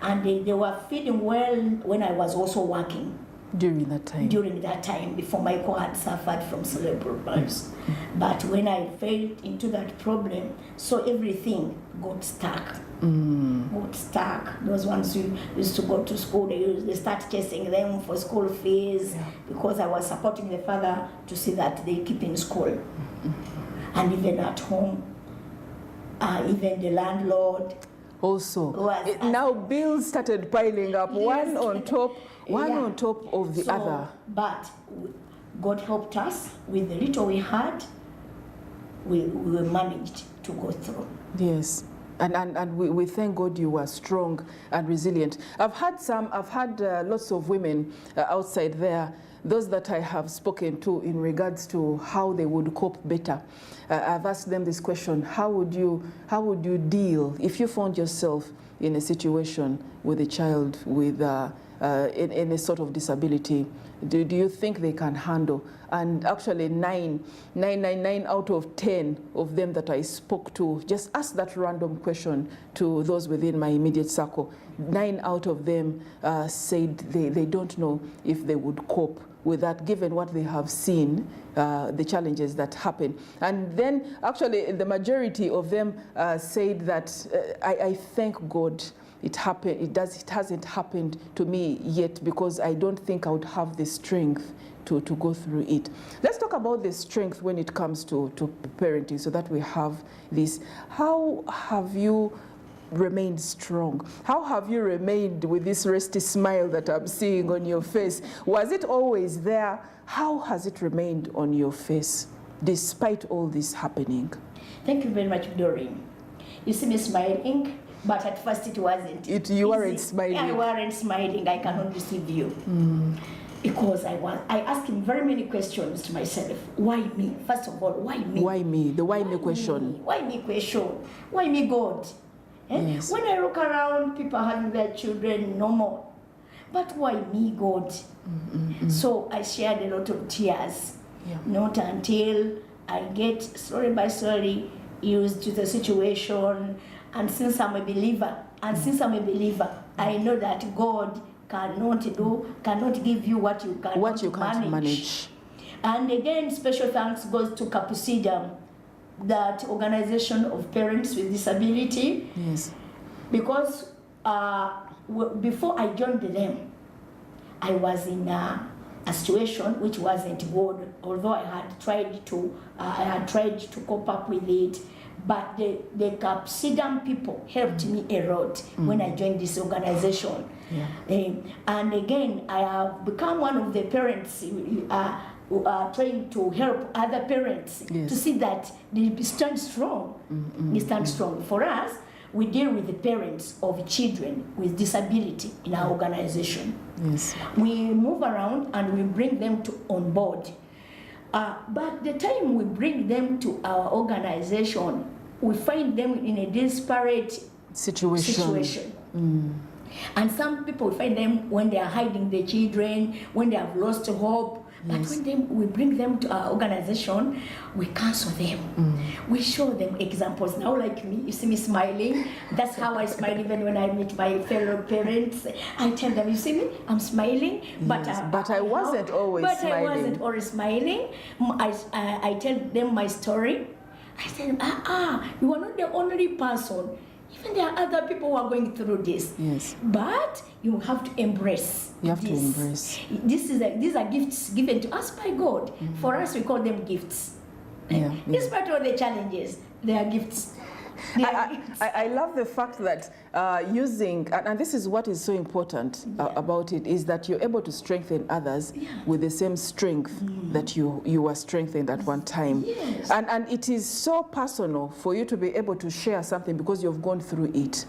and they were feeding well when I was also working. During that time? During that time, before Michael had suffered from cerebral palsy. But when I fell into that problem, so everything got stuck. Got stuck. Those ones who used to go to school, they start chasing them for school fees, because I was supporting the father to see that they keep in school. And even at home, even the landlord. Also, now bills started piling up, one on top of the other. But God helped us with the little we had. We managed to go through. Yes. And we thank God you were strong and resilient. I've had lots of women outside there, those that I have spoken to in regards to how they would cope better. I've asked them this question: how would you deal if you found yourself in a situation with a child with any sort of disability? Do you think they can handle? And actually 9 out of 10 of them that I spoke to, just asked that random question to those within my immediate circle. 9 out of them said they don't know if they would cope with that, given what they have seen, the challenges that happen. And then actually the majority of them said that I thank God it happened. It hasn't happened to me yet, because I don't think I would have the strength to go through it. Let's talk about the strength when it comes to parenting, so that we have this. How have you remained strong? How have you remained with this resty smile that I'm seeing on your face? Was it always there? How has it remained on your face despite all this happening? Thank you very much, Doreen. You see me smiling, but at first it wasn't. You weren't smiling. I weren't smiling. I cannot deceive you. Because I asked him very many questions to myself. Why me? First of all, why me? Why me? The why me question. Why me question? Why me, God? Yes. When I look around, people having their children normal. But why me, God? So I shared a lot of tears. Not until I get slowly by slowly used to the situation. And since I'm a believer, I know that God cannot give you what you can't manage. And again, special thanks goes to Capucidum, that organization of parents with disability. Yes. Because before I joined them, I was in a situation which wasn't good, although I had tried to cope up with it. But the Capucidum people helped me a lot when I joined this organization. And again, I have become one of the parents who are trying to help other parents to see that they stand strong. They stand strong. For us, we deal with the parents of children with disability in our organization. Yes. We move around and we bring them on board. But the time we bring them to our organization, we find them in a desperate situation. And some people find them when they are hiding their children, when they have lost hope. But when we bring them to our organization, we counsel them. We show them examples. Now, like me, you see me smiling. That's how I smile even when I meet my fellow parents. I tell them, you see me, I'm smiling. But I wasn't always smiling. I wasn't always smiling. I tell them my story. I said, you are not the only person. Even there are other people who are going through this. Yes. But you have to embrace. You have to embrace. These are gifts given to us by God. For us, we call them gifts. Despite all the challenges, they are gifts. I love the fact that using, and this is what is so important about it, is that you're able to strengthen others with the same strength that you were strengthened at one time. Yes. And it is so personal for you to be able to share something because you've gone through it.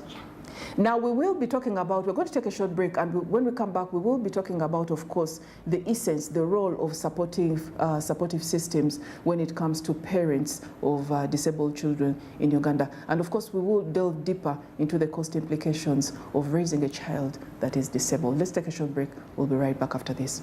Now we will be talking about, we're going to take a short break, and when we come back we will be talking about, of course, the essence, the role of supportive systems when it comes to parents of disabled children in Uganda. And of course we will delve deeper into the cost implications of raising a child that is disabled. Let's take a short break. We'll be right back after this.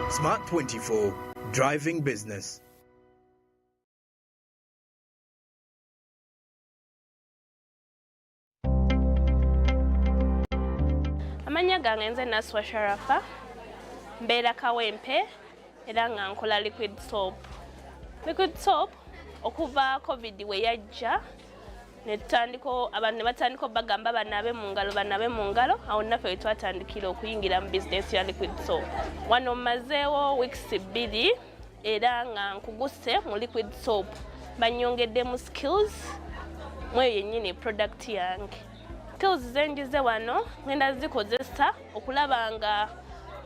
Smart 24, driving business. Amanya gange nze Naswa Sharafa, mbeera Kawempe era nga nkola liquid soap. Liquid soap okuva COVID we yajja abantu ne batandika bagamba banabe mu ngalo awo naffe we twatandikira okuyingira mu business ya liquid soap. Wano mmazeewo weeks 2 era nga nkuguse mu liquid soap banyongeddemu skills mweyo yennyini product yange. Skills zenjize wano ngenda zikozesa okulaba nga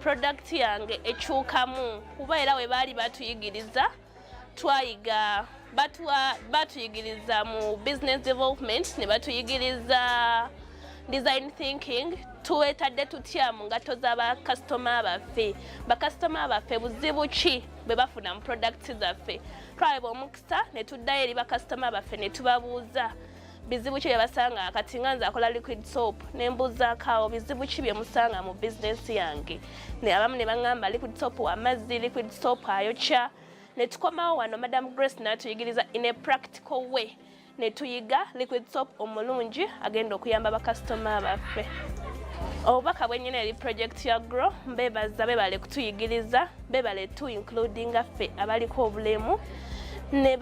product yange ekyukamu kuba era we baali batuyigiriza twayiga batuyigiriza mu business development ne batuyigiriza design thinking tuwetadde tutya mu ngato z'abakasitoma baffe. Bakasitoma baffe buzibu ki bwe bafuna mu products zaffe. Twalaba omukisa ne tuddayo eri bakasitoma baffe ne tubabuuza bizibu ki bye basanga kati nga nze akola liquid soap ne mbuuzaako awo bizibu ki bye musanga mu business yange. Abamu ne baŋŋamba liquid soap w'amazzi, liquid soap ayokya. Ne tukomawo wano Madam Grace n'atuyigiriza in a practical way. Ne tuyiga liquid soap omulungi agenda okuyamba bakasitoma baffe. Obubaka bwennyini eri project ya Grow mbeebaza beebale kutuyigiriza, beebale tu including ffe abaliko obulemu ne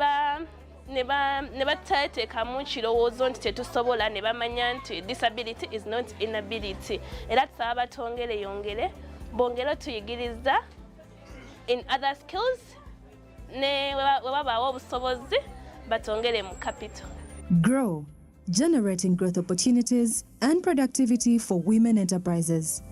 bateekamu kirowoozo nti tetusobola ne bamanya nti disability is not inability. Era tusaba batongereyongere bongere tuyigiriza in other skills ne webabaawo obusobozi batongere mu capital. Grow, generating growth opportunities and productivity for women enterprises.